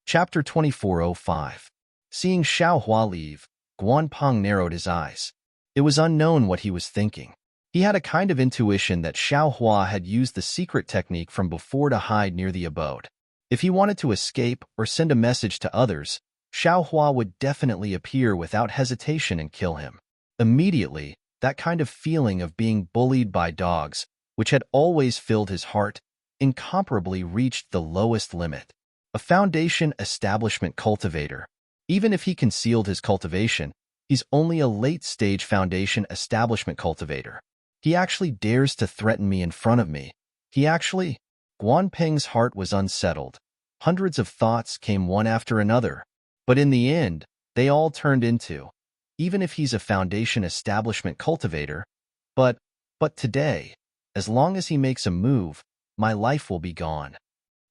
Speaker 1: Chapter 2405. Seeing Xiao Hua leave, Guanpeng narrowed his eyes. It was unknown what he was thinking. He had a kind of intuition that Xiao Hua had used the secret technique from before to hide near the abode. If he wanted to escape or send a message to others, Xiao Hua would definitely appear without hesitation and kill him. Immediately, that kind of feeling of being bullied by dogs, which had always filled his heart, incomparably reached the lowest limit. A foundation establishment cultivator. Even if he concealed his cultivation, he's only a late-stage foundation establishment cultivator. He actually dares to threaten me in front of me. Guanpeng's heart was unsettled. Hundreds of thoughts came one after another. But in the end, they all turned into, even if he's a foundation establishment cultivator, but today, as long as he makes a move, my life will be gone.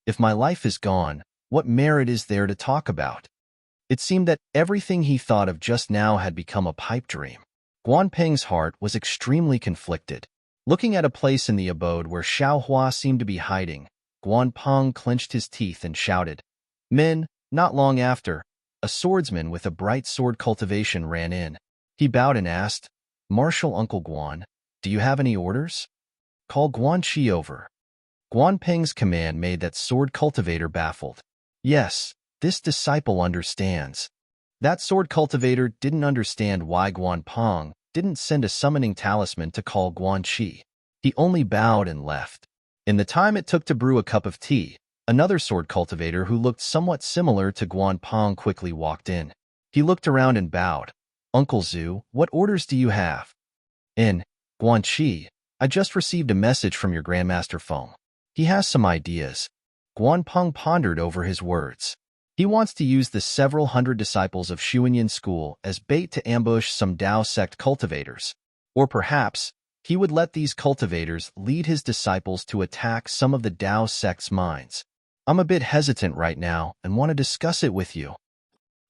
Speaker 1: If my life is gone, what merit is there to talk about? It seemed that everything he thought of just now had become a pipe dream. Guanpeng's heart was extremely conflicted. Looking at a place in the abode where Xiao Hua seemed to be hiding, Guanpeng clenched his teeth and shouted. Men, not long after, a swordsman with a bright sword cultivation ran in. He bowed and asked, "Martial Uncle Guan, Do you have any orders? Call Guanxi over. Guanping's command made that sword cultivator baffled. Yes, this disciple understands. That sword cultivator didn't understand why Guanping didn't send a summoning talisman to call Guanxi. He only bowed and left. In the time it took to brew a cup of tea, another sword cultivator who looked somewhat similar to Guanping quickly walked in. He looked around and bowed. Uncle Zhu, what orders do you have? In Guanxi, I just received a message from your Grandmaster Feng. He has some ideas. Guanping pondered over his words. He wants to use the several hundred disciples of Xuanyan school as bait to ambush some Dao sect cultivators. Or perhaps, he would let these cultivators lead his disciples to attack some of the Dao sect's mines. I'm a bit hesitant right now and want to discuss it with you.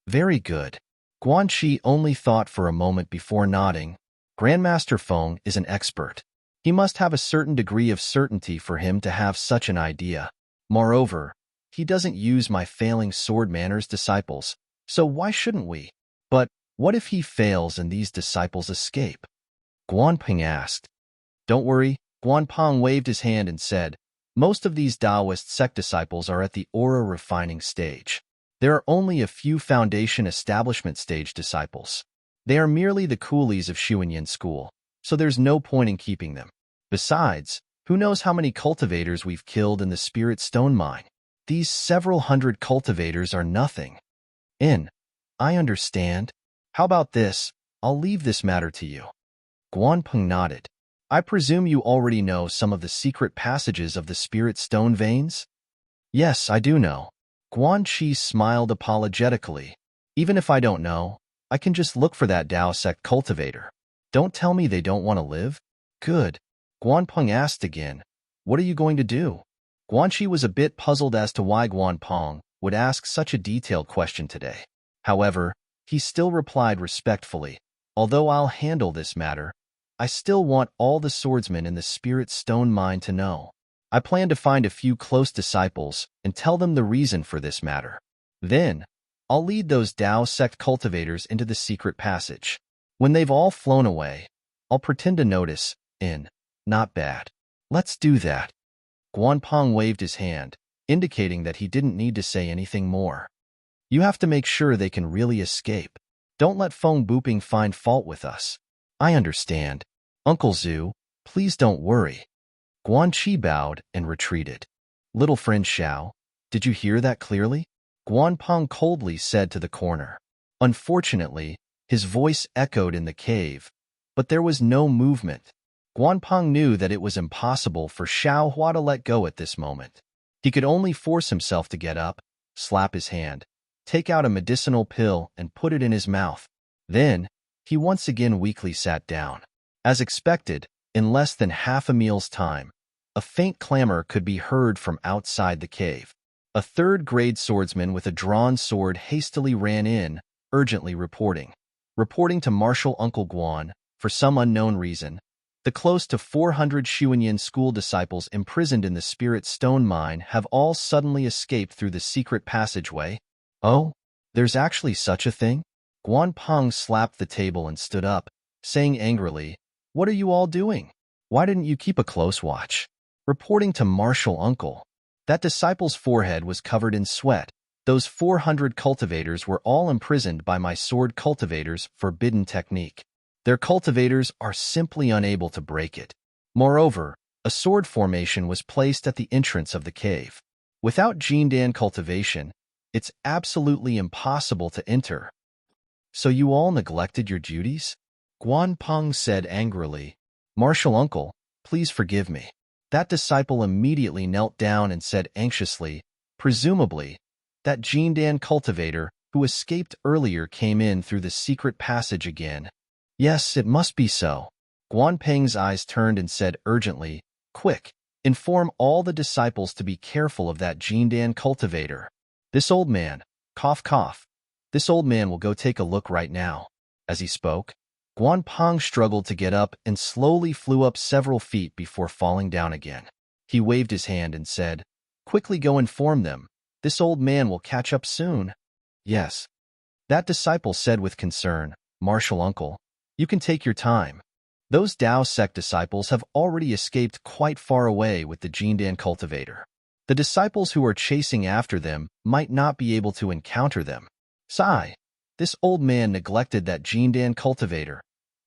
Speaker 1: Very good. Guanxi only thought for a moment before nodding. Grandmaster Feng is an expert. He must have a certain degree of certainty for him to have such an idea. Moreover, he doesn't use my failing sword manners disciples, so why shouldn't we? But what if he fails and these disciples escape? Guanping asked. Don't worry, Guanping waved his hand and said, most of these Taoist sect disciples are at the aura refining stage. There are only a few foundation establishment stage disciples. They are merely the coolies of Xuanyan school, so there's no point in keeping them. Besides, who knows how many cultivators we've killed in the Spirit Stone mine? These several hundred cultivators are nothing. I understand. How about this? I'll leave this matter to you. Guanping nodded. I presume you already know some of the secret passages of the Spirit Stone veins? Yes, I do know. Guanxi smiled apologetically. Even if I don't know, I can just look for that Dao sect cultivator. Don't tell me they don't want to live? Good. Guanping asked again. What are you going to do? Guanxi was a bit puzzled as to why Guanping would ask such a detailed question today. However, he still replied respectfully, although I'll handle this matter, I still want all the swordsmen in the Spirit Stone mine to know. I plan to find a few close disciples and tell them the reason for this matter. Then, I'll lead those Dao sect cultivators into the secret passage. When they've all flown away, I'll pretend to notice, not bad. Let's do that. Guanping waved his hand, indicating that he didn't need to say anything more. You have to make sure they can really escape. Don't let Feng Buping find fault with us. I understand. Uncle Zhu, please don't worry. Guanxi bowed and retreated. Little friend Xiao, did you hear that clearly? Guanping coldly said to the corner. Unfortunately, his voice echoed in the cave, but there was no movement. Guanping knew that it was impossible for Xiao Hua to let go at this moment. He could only force himself to get up, slap his hand, take out a medicinal pill and put it in his mouth. Then, he once again weakly sat down. As expected, in less than half a meal's time, a faint clamor could be heard from outside the cave. A third-grade swordsman with a drawn sword hastily ran in, urgently reporting to Marshal Uncle Guan, for some unknown reason, the close to 400 Xuanyan school disciples imprisoned in the Spirit Stone mine have all suddenly escaped through the secret passageway. Oh, there's actually such a thing? Guanping slapped the table and stood up, saying angrily, What are you all doing? Why didn't you keep a close watch? Reporting to Marshal Uncle. That disciple's forehead was covered in sweat. Those 400 cultivators were all imprisoned by my sword cultivator's forbidden technique. Their cultivators are simply unable to break it. Moreover, a sword formation was placed at the entrance of the cave. Without Jindan cultivation, it's absolutely impossible to enter. So you all neglected your duties? Guanping said angrily. Marshal Uncle, please forgive me. That disciple immediately knelt down and said anxiously, presumably, that Jindan cultivator who escaped earlier came in through the secret passage again. Yes, it must be so. Guanping's eyes turned and said urgently, Quick, inform all the disciples to be careful of that Jindan cultivator. This old man, cough cough, this old man will go take a look right now. As he spoke, Guanping struggled to get up and slowly flew up several feet before falling down again. He waved his hand and said, Quickly go inform them. This old man will catch up soon. Yes. That disciple said with concern, Marshal Uncle, you can take your time. Those Dao sect disciples have already escaped quite far away with the Jindan cultivator. The disciples who are chasing after them might not be able to encounter them. Sigh. This old man neglected that Jindan cultivator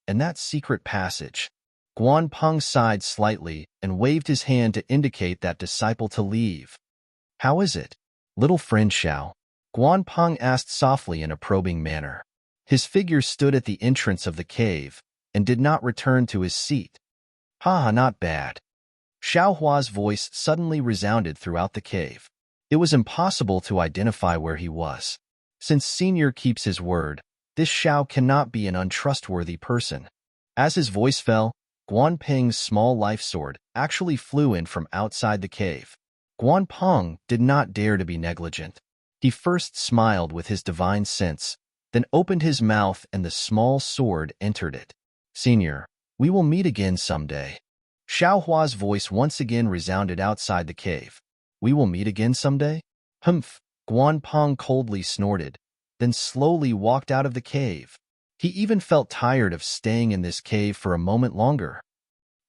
Speaker 1: and that secret passage. Guan Peng sighed slightly and waved his hand to indicate that disciple to leave. How is it, little friend Xiao? Guan Peng asked softly in a probing manner. His figure stood at the entrance of the cave and did not return to his seat. Ha, not bad. Xiao Hua's voice suddenly resounded throughout the cave. It was impossible to identify where he was. Since Senior keeps his word, this Xiao cannot be an untrustworthy person. As his voice fell, Guan Peng's small life sword actually flew in from outside the cave. Guan Peng did not dare to be negligent. He first smiled with his divine sense, then opened his mouth and the small sword entered it. Senior, we will meet again someday. Xiao Hua's voice once again resounded outside the cave. We will meet again someday? Humph, Guan Peng coldly snorted, then slowly walked out of the cave. He even felt tired of staying in this cave for a moment longer.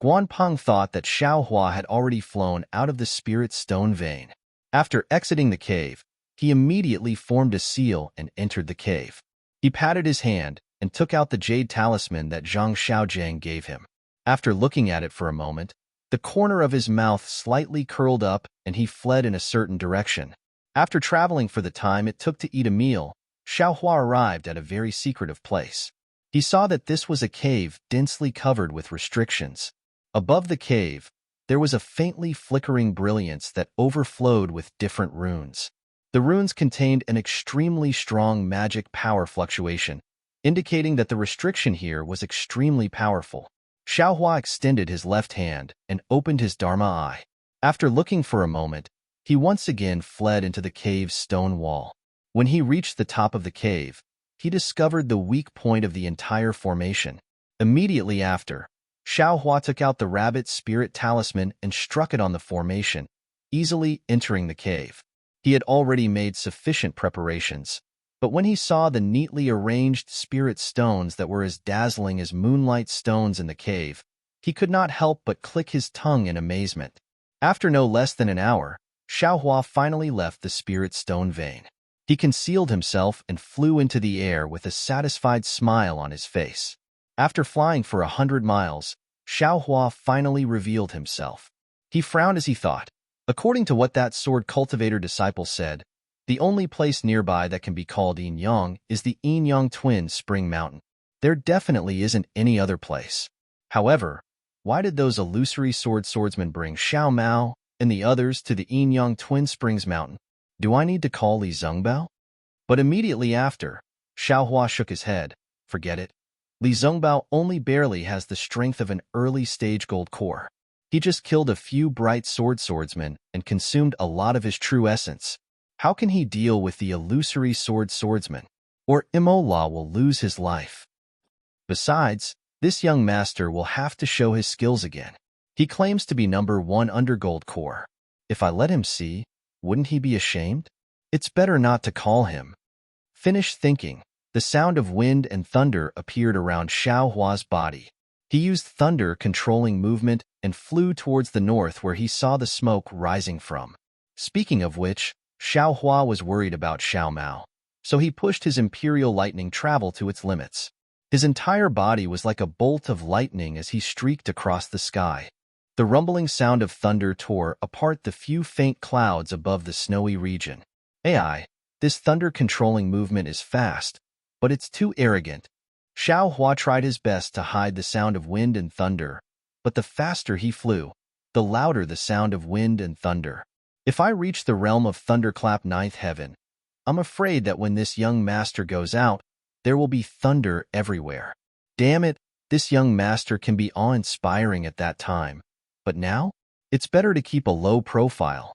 Speaker 1: Guan Peng thought that Xiao Hua had already flown out of the spirit stone vein. After exiting the cave, he immediately formed a seal and entered the cave. He patted his hand and took out the jade talisman that Zhang Xiaojiang gave him. After looking at it for a moment, the corner of his mouth slightly curled up and he fled in a certain direction. After traveling for the time it took to eat a meal, Xiao Hua arrived at a very secretive place. He saw that this was a cave densely covered with restrictions. Above the cave, there was a faintly flickering brilliance that overflowed with different runes. The runes contained an extremely strong magic power fluctuation, indicating that the restriction here was extremely powerful. Xiao Hua extended his left hand and opened his Dharma eye. After looking for a moment, he once again fled into the cave's stone wall. When he reached the top of the cave, he discovered the weak point of the entire formation. Immediately after, Xiao Hua took out the rabbit spirit talisman and struck it on the formation, easily entering the cave. He had already made sufficient preparations, but when he saw the neatly arranged spirit stones that were as dazzling as moonlight stones in the cave, he could not help but click his tongue in amazement. After no less than an hour, Xiao Hua finally left the spirit stone vein. He concealed himself and flew into the air with a satisfied smile on his face. After flying for 100 miles, Xiao Hua finally revealed himself. He frowned as he thought. According to what that sword cultivator disciple said, the only place nearby that can be called Yin Yang is the Yin Yang Twin Spring Mountain. There definitely isn't any other place. However, why did those illusory swordsmen bring Xiao Mao and the others to the Yin Yang Twin Springs Mountain? Do I need to call Li Zhengbao? But immediately after, Xiao Hua shook his head. Forget it. Li Zhengbao only barely has the strength of an early-stage gold core. He just killed a few bright swordsmen and consumed a lot of his true essence. How can he deal with the illusory swordsman? Or Imola will lose his life. Besides, this young master will have to show his skills again. He claims to be number 1 under gold core. If I let him see, wouldn't he be ashamed? It's better not to call him. Finish thinking. The sound of wind and thunder appeared around Xiao Hua's body. He used thunder-controlling movement and flew towards the north where he saw the smoke rising from. Speaking of which, Xiao Hua was worried about Xiao Mao, so he pushed his imperial lightning travel to its limits. His entire body was like a bolt of lightning as he streaked across the sky. The rumbling sound of thunder tore apart the few faint clouds above the snowy region. AI, this thunder-controlling movement is fast, but it's too arrogant. Xiao Hua tried his best to hide the sound of wind and thunder, but the faster he flew, the louder the sound of wind and thunder. If I reach the realm of Thunderclap 9th heaven, I'm afraid that when this young master goes out, there will be thunder everywhere. Damn it, this young master can be awe-inspiring at that time, but now, it's better to keep a low profile.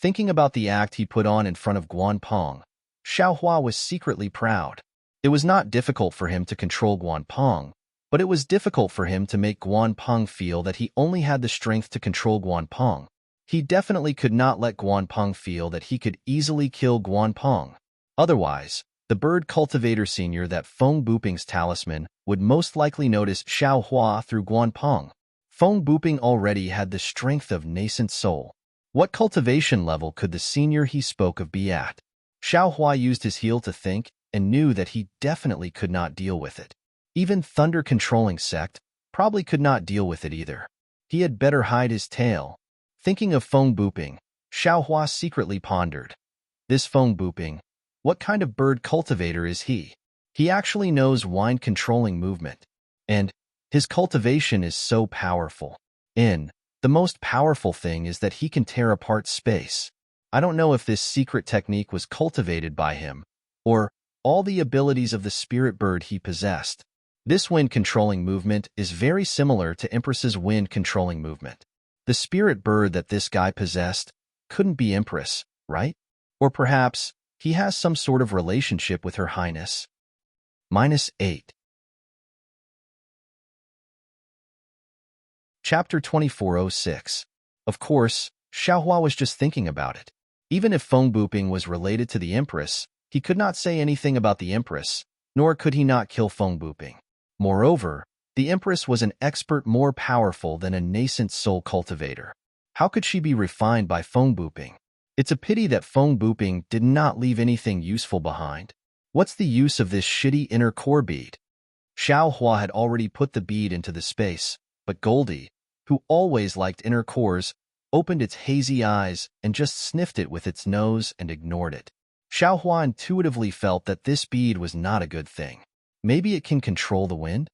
Speaker 1: Thinking about the act he put on in front of Guan Peng, Xiao Hua was secretly proud. It was not difficult for him to control Guan Peng, but it was difficult for him to make Guan Peng feel that he only had the strength to control Guan Peng. He definitely could not let Guan Peng feel that he could easily kill Guan Peng. Otherwise, The bird cultivator senior that Feng Buping's talisman would most likely notice Xiao Hua through Guanpeng. Feng Buping already had the strength of nascent soul. What cultivation level could the senior he spoke of be at? Xiao Hua used his heel to think and knew that he definitely could not deal with it. Even thunder-controlling sect probably could not deal with it either. He had better hide his tail. Thinking of Feng Buping, Xiao Hua secretly pondered. This Feng Buping, what kind of bird cultivator is he? He actually knows wind-controlling movement. And his cultivation is so powerful. The most powerful thing is that he can tear apart space. I don't know if this secret technique was cultivated by him, or all the abilities of the spirit bird he possessed. This wind-controlling movement is very similar to Empress's wind-controlling movement. The spirit bird that this guy possessed couldn't be Empress, right? Or perhaps he has some sort of relationship with Her Highness. -8. Chapter 2406. Of course, Xiaohua was just thinking about it. Even if Feng Buping was related to the Empress, he could not say anything about the Empress, nor could he not kill Feng Buping. Moreover, the Empress was an expert more powerful than a nascent soul cultivator. How could she be refined by Feng Buping? It's a pity that Feng Buping did not leave anything useful behind. What's the use of this shitty inner core bead? Xiaohua had already put the bead into the space, but Goldie, who always liked inner cores, opened its hazy eyes and just sniffed it with its nose and ignored it. Xiaohua intuitively felt that this bead was not a good thing. Maybe it can control the wind?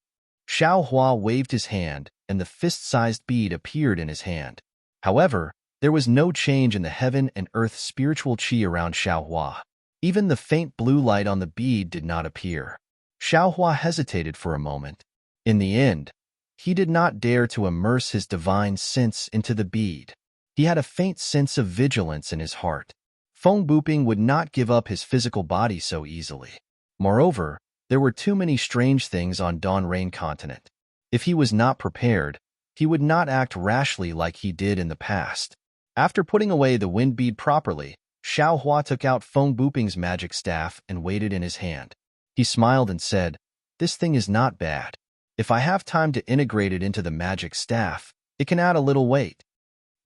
Speaker 1: Xiaohua waved his hand, and the fist-sized bead appeared in his hand. However, there was no change in the heaven and earth spiritual qi around Xiaohua. Even the faint blue light on the bead did not appear. Xiaohua hesitated for a moment. In the end, he did not dare to immerse his divine sense into the bead. He had a faint sense of vigilance in his heart. Feng Buping would not give up his physical body so easily. Moreover, there were too many strange things on Dawn Rain Continent. If he was not prepared, he would not act rashly like he did in the past. After putting away the wind bead properly, Xiaohua took out Feng Buping's magic staff and weighed it in his hand. He smiled and said, "This thing is not bad. If I have time to integrate it into the magic staff, it can add a little weight."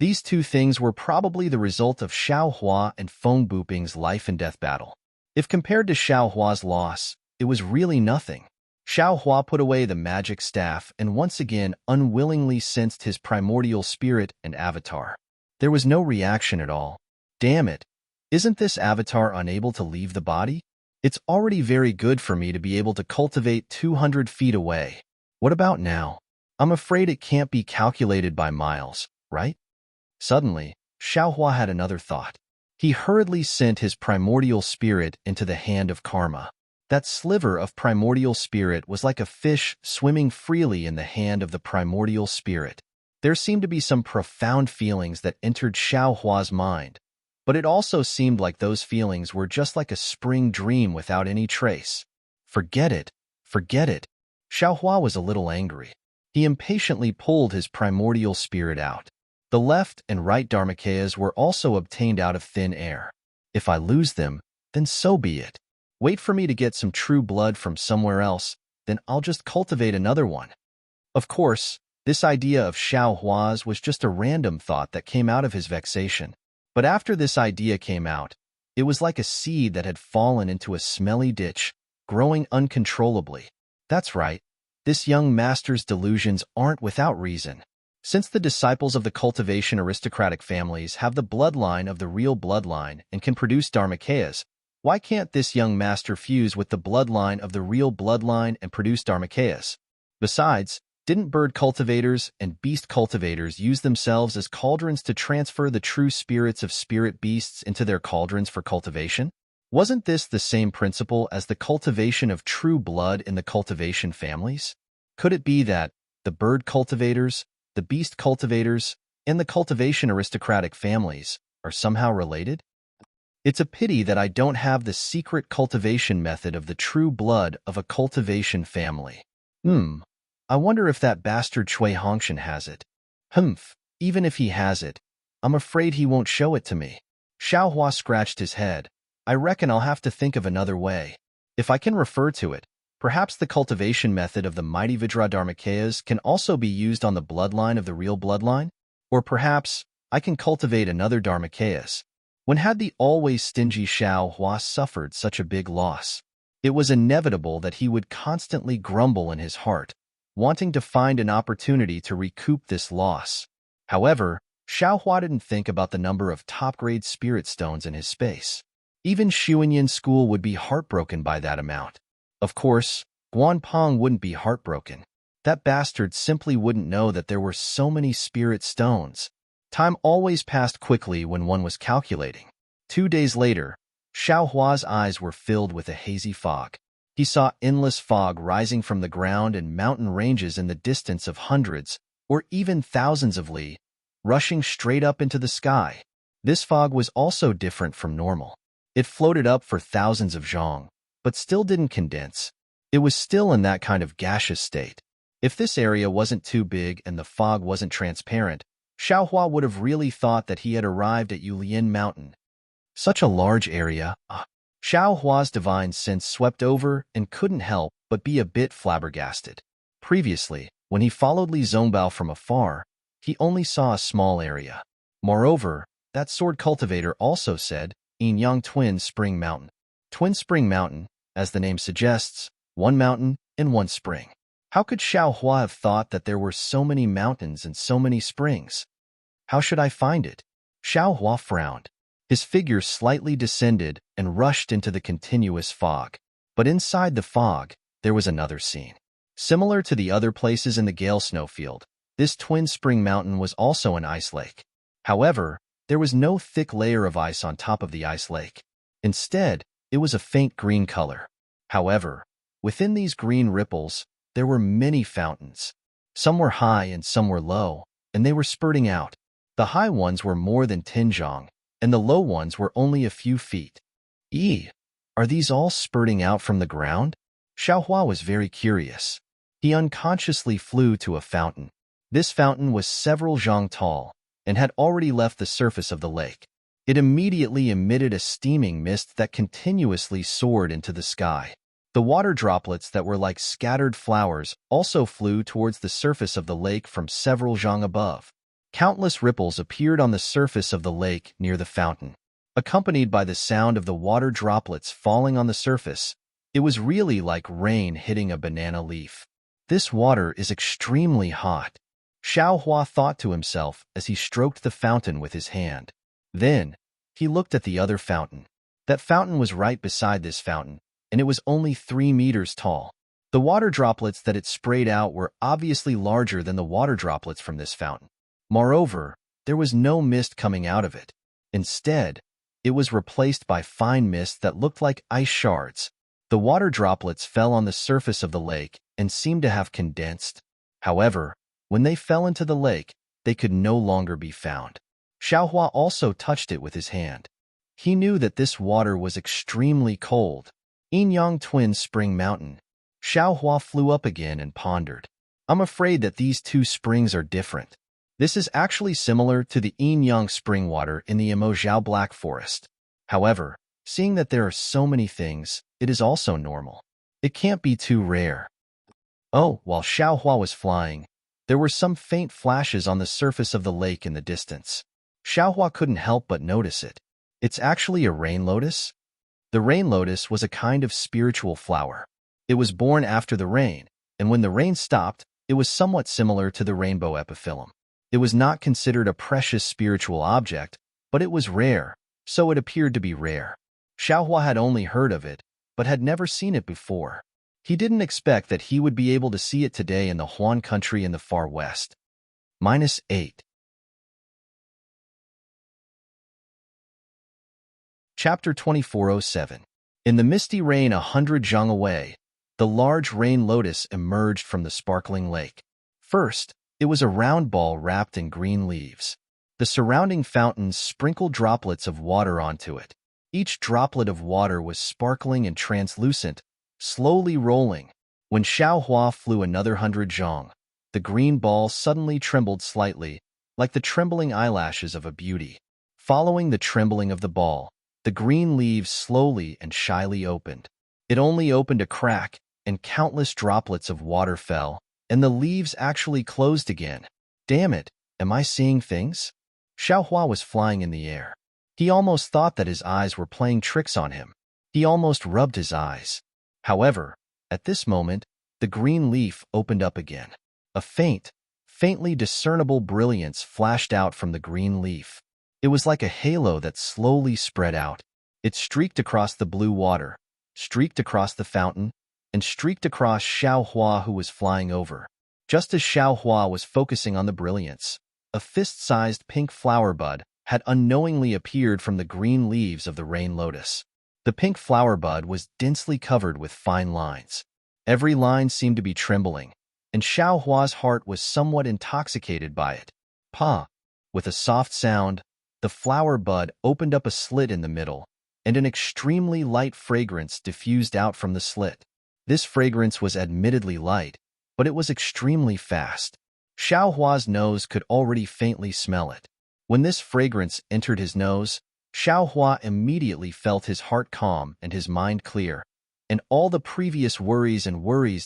Speaker 1: These two things were probably the result of Xiaohua and Feng Buping's life and death battle. If compared to Xiaohua's loss, it was really nothing. Xiaohua put away the magic staff and once again unwillingly sensed his primordial spirit and avatar. There was no reaction at all. Damn it! Isn't this avatar unable to leave the body? It's already very good for me to be able to cultivate 200 feet away. What about now? I'm afraid it can't be calculated by miles, right? Suddenly, Xiaohua had another thought. He hurriedly sent his primordial spirit into the hand of karma. That sliver of primordial spirit was like a fish swimming freely in the hand of the primordial spirit. There seemed to be some profound feelings that entered Xiaohua's mind, but it also seemed like those feelings were just like a spring dream without any trace. Forget it. Forget it. Xiaohua was a little angry. He impatiently pulled his primordial spirit out. The left and right Dharmakayas were also obtained out of thin air. If I lose them, then so be it. Wait for me to get some true blood from somewhere else, then I'll just cultivate another one. Of course, this idea of Xiaohua's was just a random thought that came out of his vexation. But after this idea came out, it was like a seed that had fallen into a smelly ditch, growing uncontrollably. That's right, this young master's delusions aren't without reason. Since the disciples of the cultivation aristocratic families have the bloodline of the real bloodline and can produce Dharmakayas, why can't this young master fuse with the bloodline of the real bloodline and produce Dharmakayas? Besides, didn't bird cultivators and beast cultivators use themselves as cauldrons to transfer the true spirits of spirit beasts into their cauldrons for cultivation? Wasn't this the same principle as the cultivation of true blood in the cultivation families? Could it be that the bird cultivators, the beast cultivators, and the cultivation aristocratic families are somehow related? It's a pity that I don't have the secret cultivation method of the true blood of a cultivation family. I wonder if that bastard Cui Hongshan has it. Even if he has it, I'm afraid he won't show it to me. Xiaohua scratched his head. I reckon I'll have to think of another way. If I can refer to it, perhaps the cultivation method of the mighty Vidra Dharmakayas can also be used on the bloodline of the real bloodline? Or perhaps I can cultivate another Dharmakayas. When had the always stingy Xiao Hua suffered such a big loss? It was inevitable that he would constantly grumble in his heart, wanting to find an opportunity to recoup this loss. However, Xiao Hua didn't think about the number of top-grade spirit stones in his space. Even Xuanyan School would be heartbroken by that amount. Of course, Guan Peng wouldn't be heartbroken. That bastard simply wouldn't know that there were so many spirit stones. Time always passed quickly when one was calculating. 2 days later, Xiao Hua's eyes were filled with a hazy fog. He saw endless fog rising from the ground and mountain ranges in the distance of hundreds or even thousands of li, rushing straight up into the sky. This fog was also different from normal. It floated up for thousands of zhong, but still didn't condense. It was still in that kind of gaseous state. If this area wasn't too big and the fog wasn't transparent, Xiao Hua would have really thought that he had arrived at Yulian Mountain. Such a large area. Xiao Hua's divine sense swept over and couldn't help but be a bit flabbergasted. Previously, when he followed Li Zongbao from afar, he only saw a small area. Moreover, that sword cultivator also said, Yin-Yang Twin Spring Mountain. Twin Spring Mountain, as the name suggests, one mountain and one spring. How could Xiao Hua have thought that there were so many mountains and so many springs? How should I find it? Xiao Hua frowned. His figure slightly descended and rushed into the continuous fog. But inside the fog, there was another scene. Similar to the other places in the Gale Snowfield, this Twin Spring Mountain was also an ice lake. However, there was no thick layer of ice on top of the ice lake. Instead, it was a faint green color. However, within these green ripples, there were many fountains. Some were high and some were low, and they were spurting out. The high ones were more than 10 zhong, and the low ones were only a few feet. Are these all spurting out from the ground? Xiao Hua was very curious. He unconsciously flew to a fountain. This fountain was several zhong tall, and had already left the surface of the lake. It immediately emitted a steaming mist that continuously soared into the sky. The water droplets that were like scattered flowers also flew towards the surface of the lake from several zhong above. Countless ripples appeared on the surface of the lake near the fountain. Accompanied by the sound of the water droplets falling on the surface, it was really like rain hitting a banana leaf. This water is extremely hot, Xiao Hua thought to himself as he stroked the fountain with his hand. Then, he looked at the other fountain. That fountain was right beside this fountain, and it was only 3 meters tall. The water droplets that it sprayed out were obviously larger than the water droplets from this fountain. Moreover, there was no mist coming out of it. Instead, it was replaced by fine mist that looked like ice shards. The water droplets fell on the surface of the lake and seemed to have condensed. However, when they fell into the lake, they could no longer be found. Xiao Hua also touched it with his hand. He knew that this water was extremely cold. Yin-Yang Twin Spring Mountain. Xiao Hua flew up again and pondered. I'm afraid that these two springs are different. This is actually similar to the Yin-Yang spring water in the Emojiao Black Forest. However, seeing that there are so many things, it is also normal. It can't be too rare. Oh, while Xiao Hua was flying, there were some faint flashes on the surface of the lake in the distance. Xiao Hua couldn't help but notice it. It's actually a rain lotus? The rain lotus was a kind of spiritual flower. It was born after the rain, and when the rain stopped, it was somewhat similar to the rainbow epiphyllum. It was not considered a precious spiritual object, but it was rare, so it appeared to be rare. Xiao Hua had only heard of it, but had never seen it before. He didn't expect that he would be able to see it today in the Huan country in the far west. -8. Chapter 2407. In the misty rain 100 zhang away, the large rain lotus emerged from the sparkling lake. First, it was a round ball wrapped in green leaves. The surrounding fountains sprinkled droplets of water onto it. Each droplet of water was sparkling and translucent, slowly rolling. When Xiao Hua flew another 100 zhang, the green ball suddenly trembled slightly, like the trembling eyelashes of a beauty. Following the trembling of the ball, the green leaves slowly and shyly opened. It only opened a crack, and countless droplets of water fell, and the leaves actually closed again. Damn it, am I seeing things? Xiaohua was flying in the air. He almost thought that his eyes were playing tricks on him. He almost rubbed his eyes. However, at this moment, the green leaf opened up again. A faintly discernible brilliance flashed out from the green leaf. It was like a halo that slowly spread out. It streaked across the blue water, streaked across the fountain, and streaked across Xiaohua, who was flying over. Just as Xiaohua was focusing on the brilliance, a fist-sized pink flower bud had unknowingly appeared from the green leaves of the rain lotus. The pink flower bud was densely covered with fine lines. Every line seemed to be trembling, and Xiaohua's heart was somewhat intoxicated by it. Pa! With a soft sound, the flower bud opened up a slit in the middle, and an extremely light fragrance diffused out from the slit. This fragrance was admittedly light, but it was extremely fast. Xiaohua's nose could already faintly smell it. When this fragrance entered his nose, Xiaohua immediately felt his heart calm and his mind clear, and all the previous worries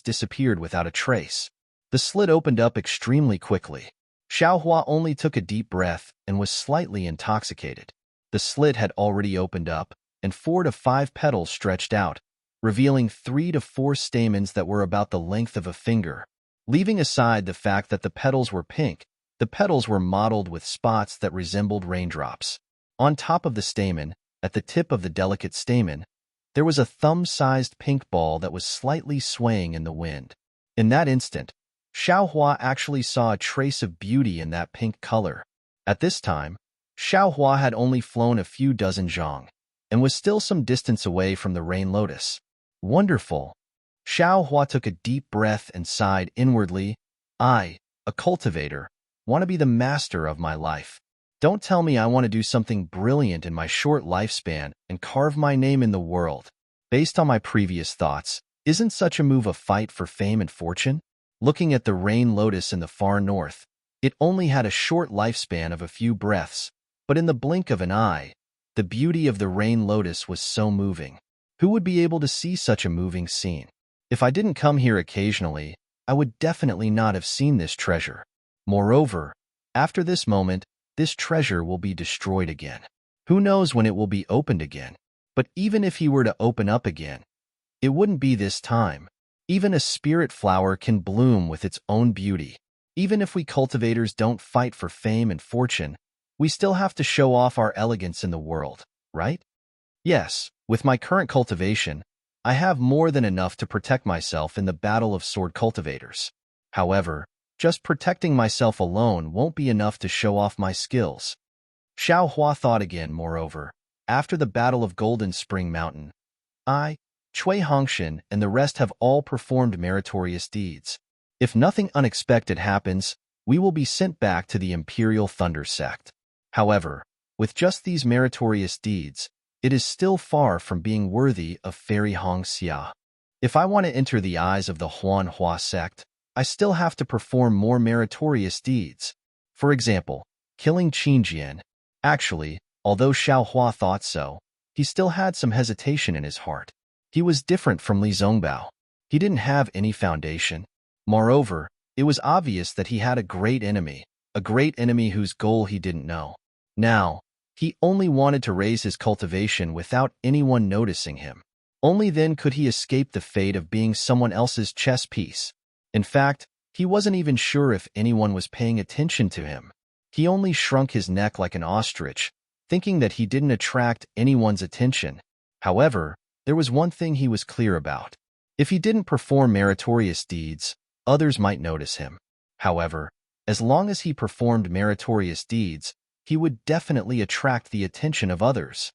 Speaker 1: disappeared without a trace. The slit opened up extremely quickly. Xiaohua only took a deep breath and was slightly intoxicated. The slit had already opened up, and 4 to 5 petals stretched out, revealing 3 to 4 stamens that were about the length of a finger. Leaving aside the fact that the petals were pink, the petals were mottled with spots that resembled raindrops. On top of the stamen, at the tip of the delicate stamen, there was a thumb-sized pink ball that was slightly swaying in the wind. In that instant, Xiaohua actually saw a trace of beauty in that pink color. At this time, Xiaohua had only flown a few dozen zhang, and was still some distance away from the rain lotus. Wonderful! Xiaohua took a deep breath and sighed inwardly. I, a cultivator, want to be the master of my life. Don't tell me I want to do something brilliant in my short lifespan and carve my name in the world. Based on my previous thoughts, isn't such a move a fight for fame and fortune? Looking at the rain lotus in the far north, it only had a short lifespan of a few breaths, but in the blink of an eye, the beauty of the rain lotus was so moving. Who would be able to see such a moving scene? If I didn't come here occasionally, I would definitely not have seen this treasure. Moreover, after this moment, this treasure will be destroyed again. Who knows when it will be opened again? But even if he were to open up again, it wouldn't be this time. Even a spirit flower can bloom with its own beauty. Even if we cultivators don't fight for fame and fortune, we still have to show off our elegance in the world, right? Yes, with my current cultivation, I have more than enough to protect myself in the battle of sword cultivators. However, just protecting myself alone won't be enough to show off my skills. Xiaohua thought again, moreover, after the Battle of Golden Spring Mountain, I, Cui Hongshan, and the rest have all performed meritorious deeds. If nothing unexpected happens, we will be sent back to the Imperial Thunder Sect. However, with just these meritorious deeds, it is still far from being worthy of Fairy Hong Xia. If I want to enter the eyes of the Huanhua sect, I still have to perform more meritorious deeds. For example, killing Qinjian. Actually, although Xiaohua thought so, he still had some hesitation in his heart. He was different from Li Zongbao. He didn't have any foundation. Moreover, it was obvious that he had a great enemy whose goal he didn't know. Now, he only wanted to raise his cultivation without anyone noticing him. Only then could he escape the fate of being someone else's chess piece. In fact, he wasn't even sure if anyone was paying attention to him. He only shrunk his neck like an ostrich, thinking that he didn't attract anyone's attention. However, there was one thing he was clear about. If he didn't perform meritorious deeds, others might notice him. However, as long as he performed meritorious deeds, he would definitely attract the attention of others.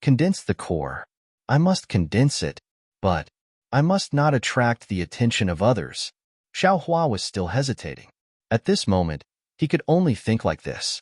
Speaker 1: Condense the core. I must condense it, but I must not attract the attention of others. Xiaohua was still hesitating. At this moment, he could only think like this.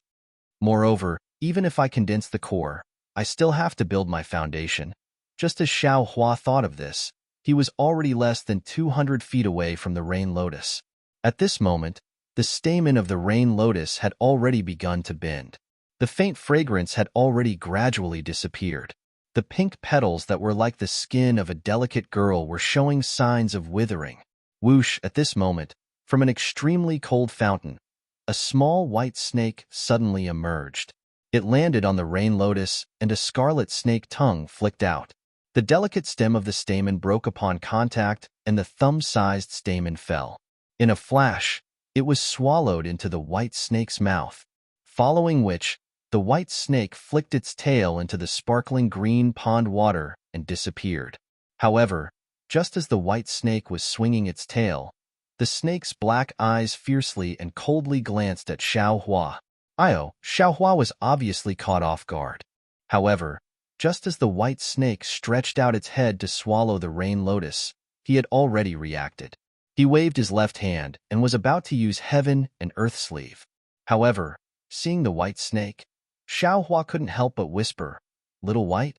Speaker 1: Moreover, even if I condense the core, I still have to build my foundation. Just as Xiaohua thought of this, he was already less than 200 feet away from the rain lotus. At this moment, the stamen of the rain lotus had already begun to bend. The faint fragrance had already gradually disappeared. The pink petals that were like the skin of a delicate girl were showing signs of withering. Whoosh, at this moment, from an extremely cold fountain, a small white snake suddenly emerged. It landed on the rain lotus, and a scarlet snake tongue flicked out. The delicate stem of the stamen broke upon contact, and the thumb-sized stamen fell. In a flash, it was swallowed into the white snake's mouth, following which, the white snake flicked its tail into the sparkling green pond water and disappeared. However, just as the white snake was swinging its tail, the snake's black eyes fiercely and coldly glanced at Xiao Hua. Xiao Hua was obviously caught off guard. However, just as the white snake stretched out its head to swallow the rain lotus, he had already reacted. He waved his left hand and was about to use heaven and earth sleeve. However, seeing the white snake, Xiao Hua couldn't help but whisper, "Little White?"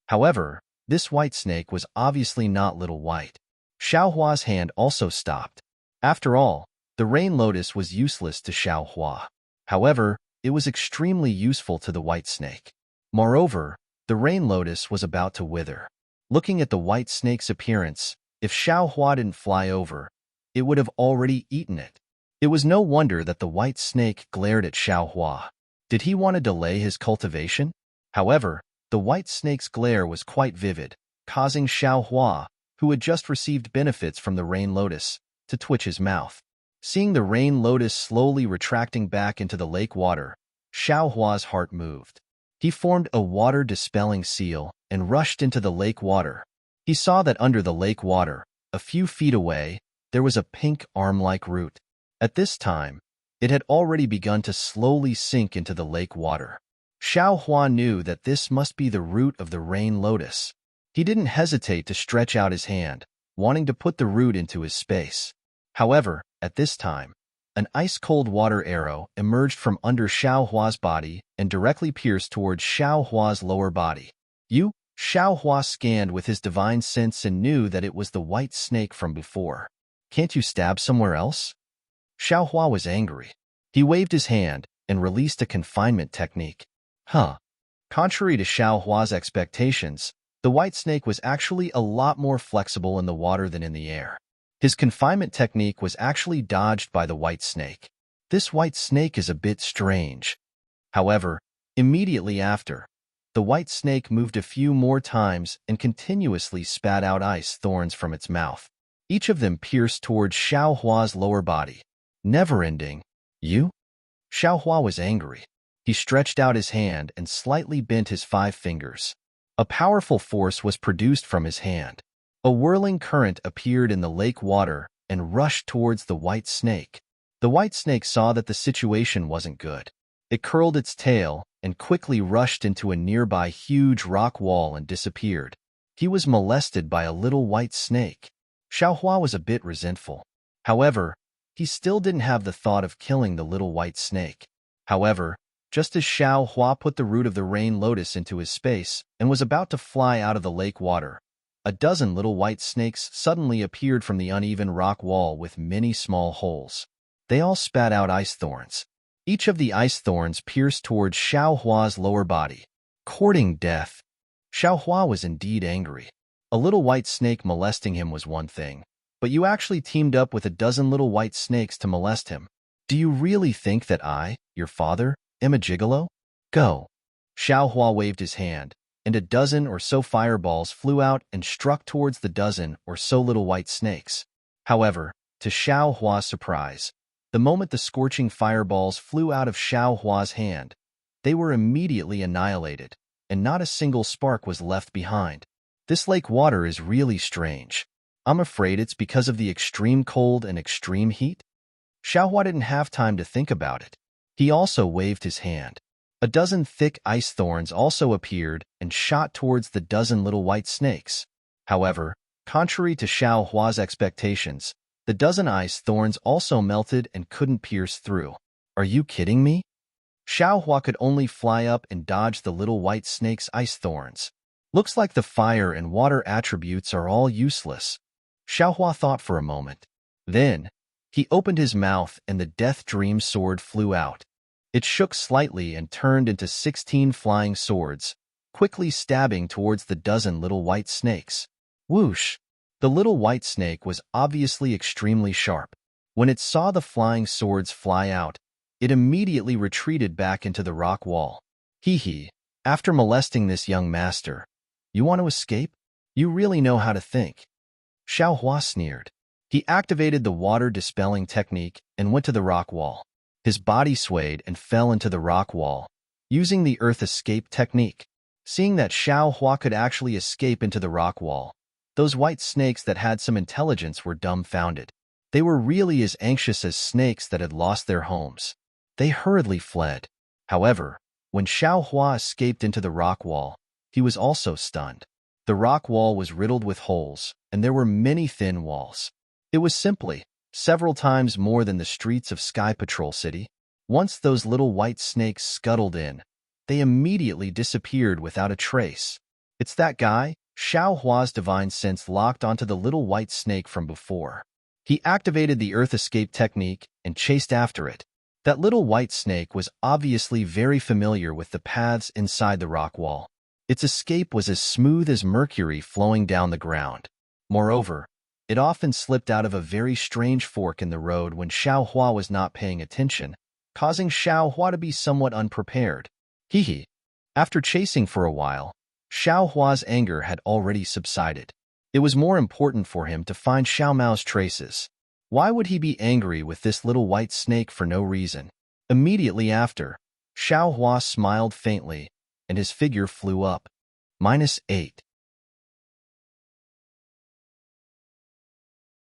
Speaker 1: However, this white snake was obviously not Little White. Xiao Hua's hand also stopped. After all, the rain lotus was useless to Xiao Hua. However, it was extremely useful to the white snake. Moreover, the rain lotus was about to wither. Looking at the white snake's appearance, if Xiao Hua didn't fly over, it would have already eaten it. It was no wonder that the white snake glared at Xiao Hua. Did he want to delay his cultivation? However, the white snake's glare was quite vivid, causing Xiao Hua, who had just received benefits from the rain lotus, to twitch his mouth. Seeing the rain lotus slowly retracting back into the lake water, Xiao Hua's heart moved. He formed a water-dispelling seal and rushed into the lake water. He saw that under the lake water, a few feet away, there was a pink arm-like root. At this time, it had already begun to slowly sink into the lake water. Xiao Hua knew that this must be the root of the rain lotus. He didn't hesitate to stretch out his hand, wanting to put the root into his space. However, at this time, an ice-cold water arrow emerged from under Xiao Hua's body and directly pierced towards Xiao Hua's lower body. Xiao Hua scanned with his divine sense and knew that it was the white snake from before. "Can't you stab somewhere else?" Xiao Hua was angry. He waved his hand and released a confinement technique. Contrary to Xiao Hua's expectations, the white snake was actually a lot more flexible in the water than in the air. His confinement technique was actually dodged by the white snake. This white snake is a bit strange. However, immediately after, the white snake moved a few more times and continuously spat out ice thorns from its mouth. Each of them pierced towards Xiao Hua's lower body. Never-ending. "You?" Xiao Hua was angry. He stretched out his hand and slightly bent his 5 fingers. A powerful force was produced from his hand. A whirling current appeared in the lake water and rushed towards the white snake. The white snake saw that the situation wasn't good. It curled its tail and quickly rushed into a nearby huge rock wall and disappeared. He was molested by a little white snake. Xiao Hua was a bit resentful. However, he still didn't have the thought of killing the little white snake. However, just as Xiao Hua put the root of the rain lotus into his space and was about to fly out of the lake water, a dozen little white snakes suddenly appeared from the uneven rock wall with many small holes. They all spat out ice thorns. Each of the ice thorns pierced towards Xiao Hua's lower body, courting death. Xiao Hua was indeed angry. A little white snake molesting him was one thing, but you actually teamed up with a dozen little white snakes to molest him. Do you really think that I, your father, am a gigolo? Go. Xiao Hua waved his hand, and a dozen or so fireballs flew out and struck towards the dozen or so little white snakes. However, to Xiao Hua's surprise, the moment the scorching fireballs flew out of Xiao Hua's hand, they were immediately annihilated, and not a single spark was left behind. This lake water is really strange. I'm afraid it's because of the extreme cold and extreme heat. Xiao Hua didn't have time to think about it. He also waved his hand. A dozen thick ice thorns also appeared and shot towards the dozen little white snakes. However, contrary to Xiao Hua's expectations, the dozen ice thorns also melted and couldn't pierce through. Are you kidding me? Xiao Hua could only fly up and dodge the little white snake's ice thorns. Looks like the fire and water attributes are all useless. Xiao Hua thought for a moment. Then, he opened his mouth and the Death Dream sword flew out. It shook slightly and turned into 16 flying swords, quickly stabbing towards the dozen little white snakes. Whoosh! The little white snake was obviously extremely sharp. When it saw the flying swords fly out, it immediately retreated back into the rock wall. Hee hee. After molesting this young master, you want to escape? You really know how to think. Xiao Hua sneered. He activated the water-dispelling technique and went to the rock wall. His body swayed and fell into the rock wall, using the earth escape technique. Seeing that Xiao Hua could actually escape into the rock wall, those white snakes that had some intelligence were dumbfounded. They were really as anxious as snakes that had lost their homes. They hurriedly fled. However, when Xiao Hua escaped into the rock wall, he was also stunned. The rock wall was riddled with holes, and there were many thin walls. It was simply several times more than the streets of Sky Patrol City. Once those little white snakes scuttled in, they immediately disappeared without a trace. It's that guy. Xiao Hua's divine sense locked onto the little white snake from before. He activated the earth escape technique and chased after it. That little white snake was obviously very familiar with the paths inside the rock wall. Its escape was as smooth as mercury flowing down the ground. Moreover, it often slipped out of a very strange fork in the road when Xiao Hua was not paying attention, causing Xiao Hua to be somewhat unprepared. Hee hee. After chasing for a while, Xiao Hua's anger had already subsided. It was more important for him to find Xiao Mao's traces. Why would he be angry with this little white snake for no reason? Immediately after, Xiao Hua smiled faintly, and his figure flew up. -8.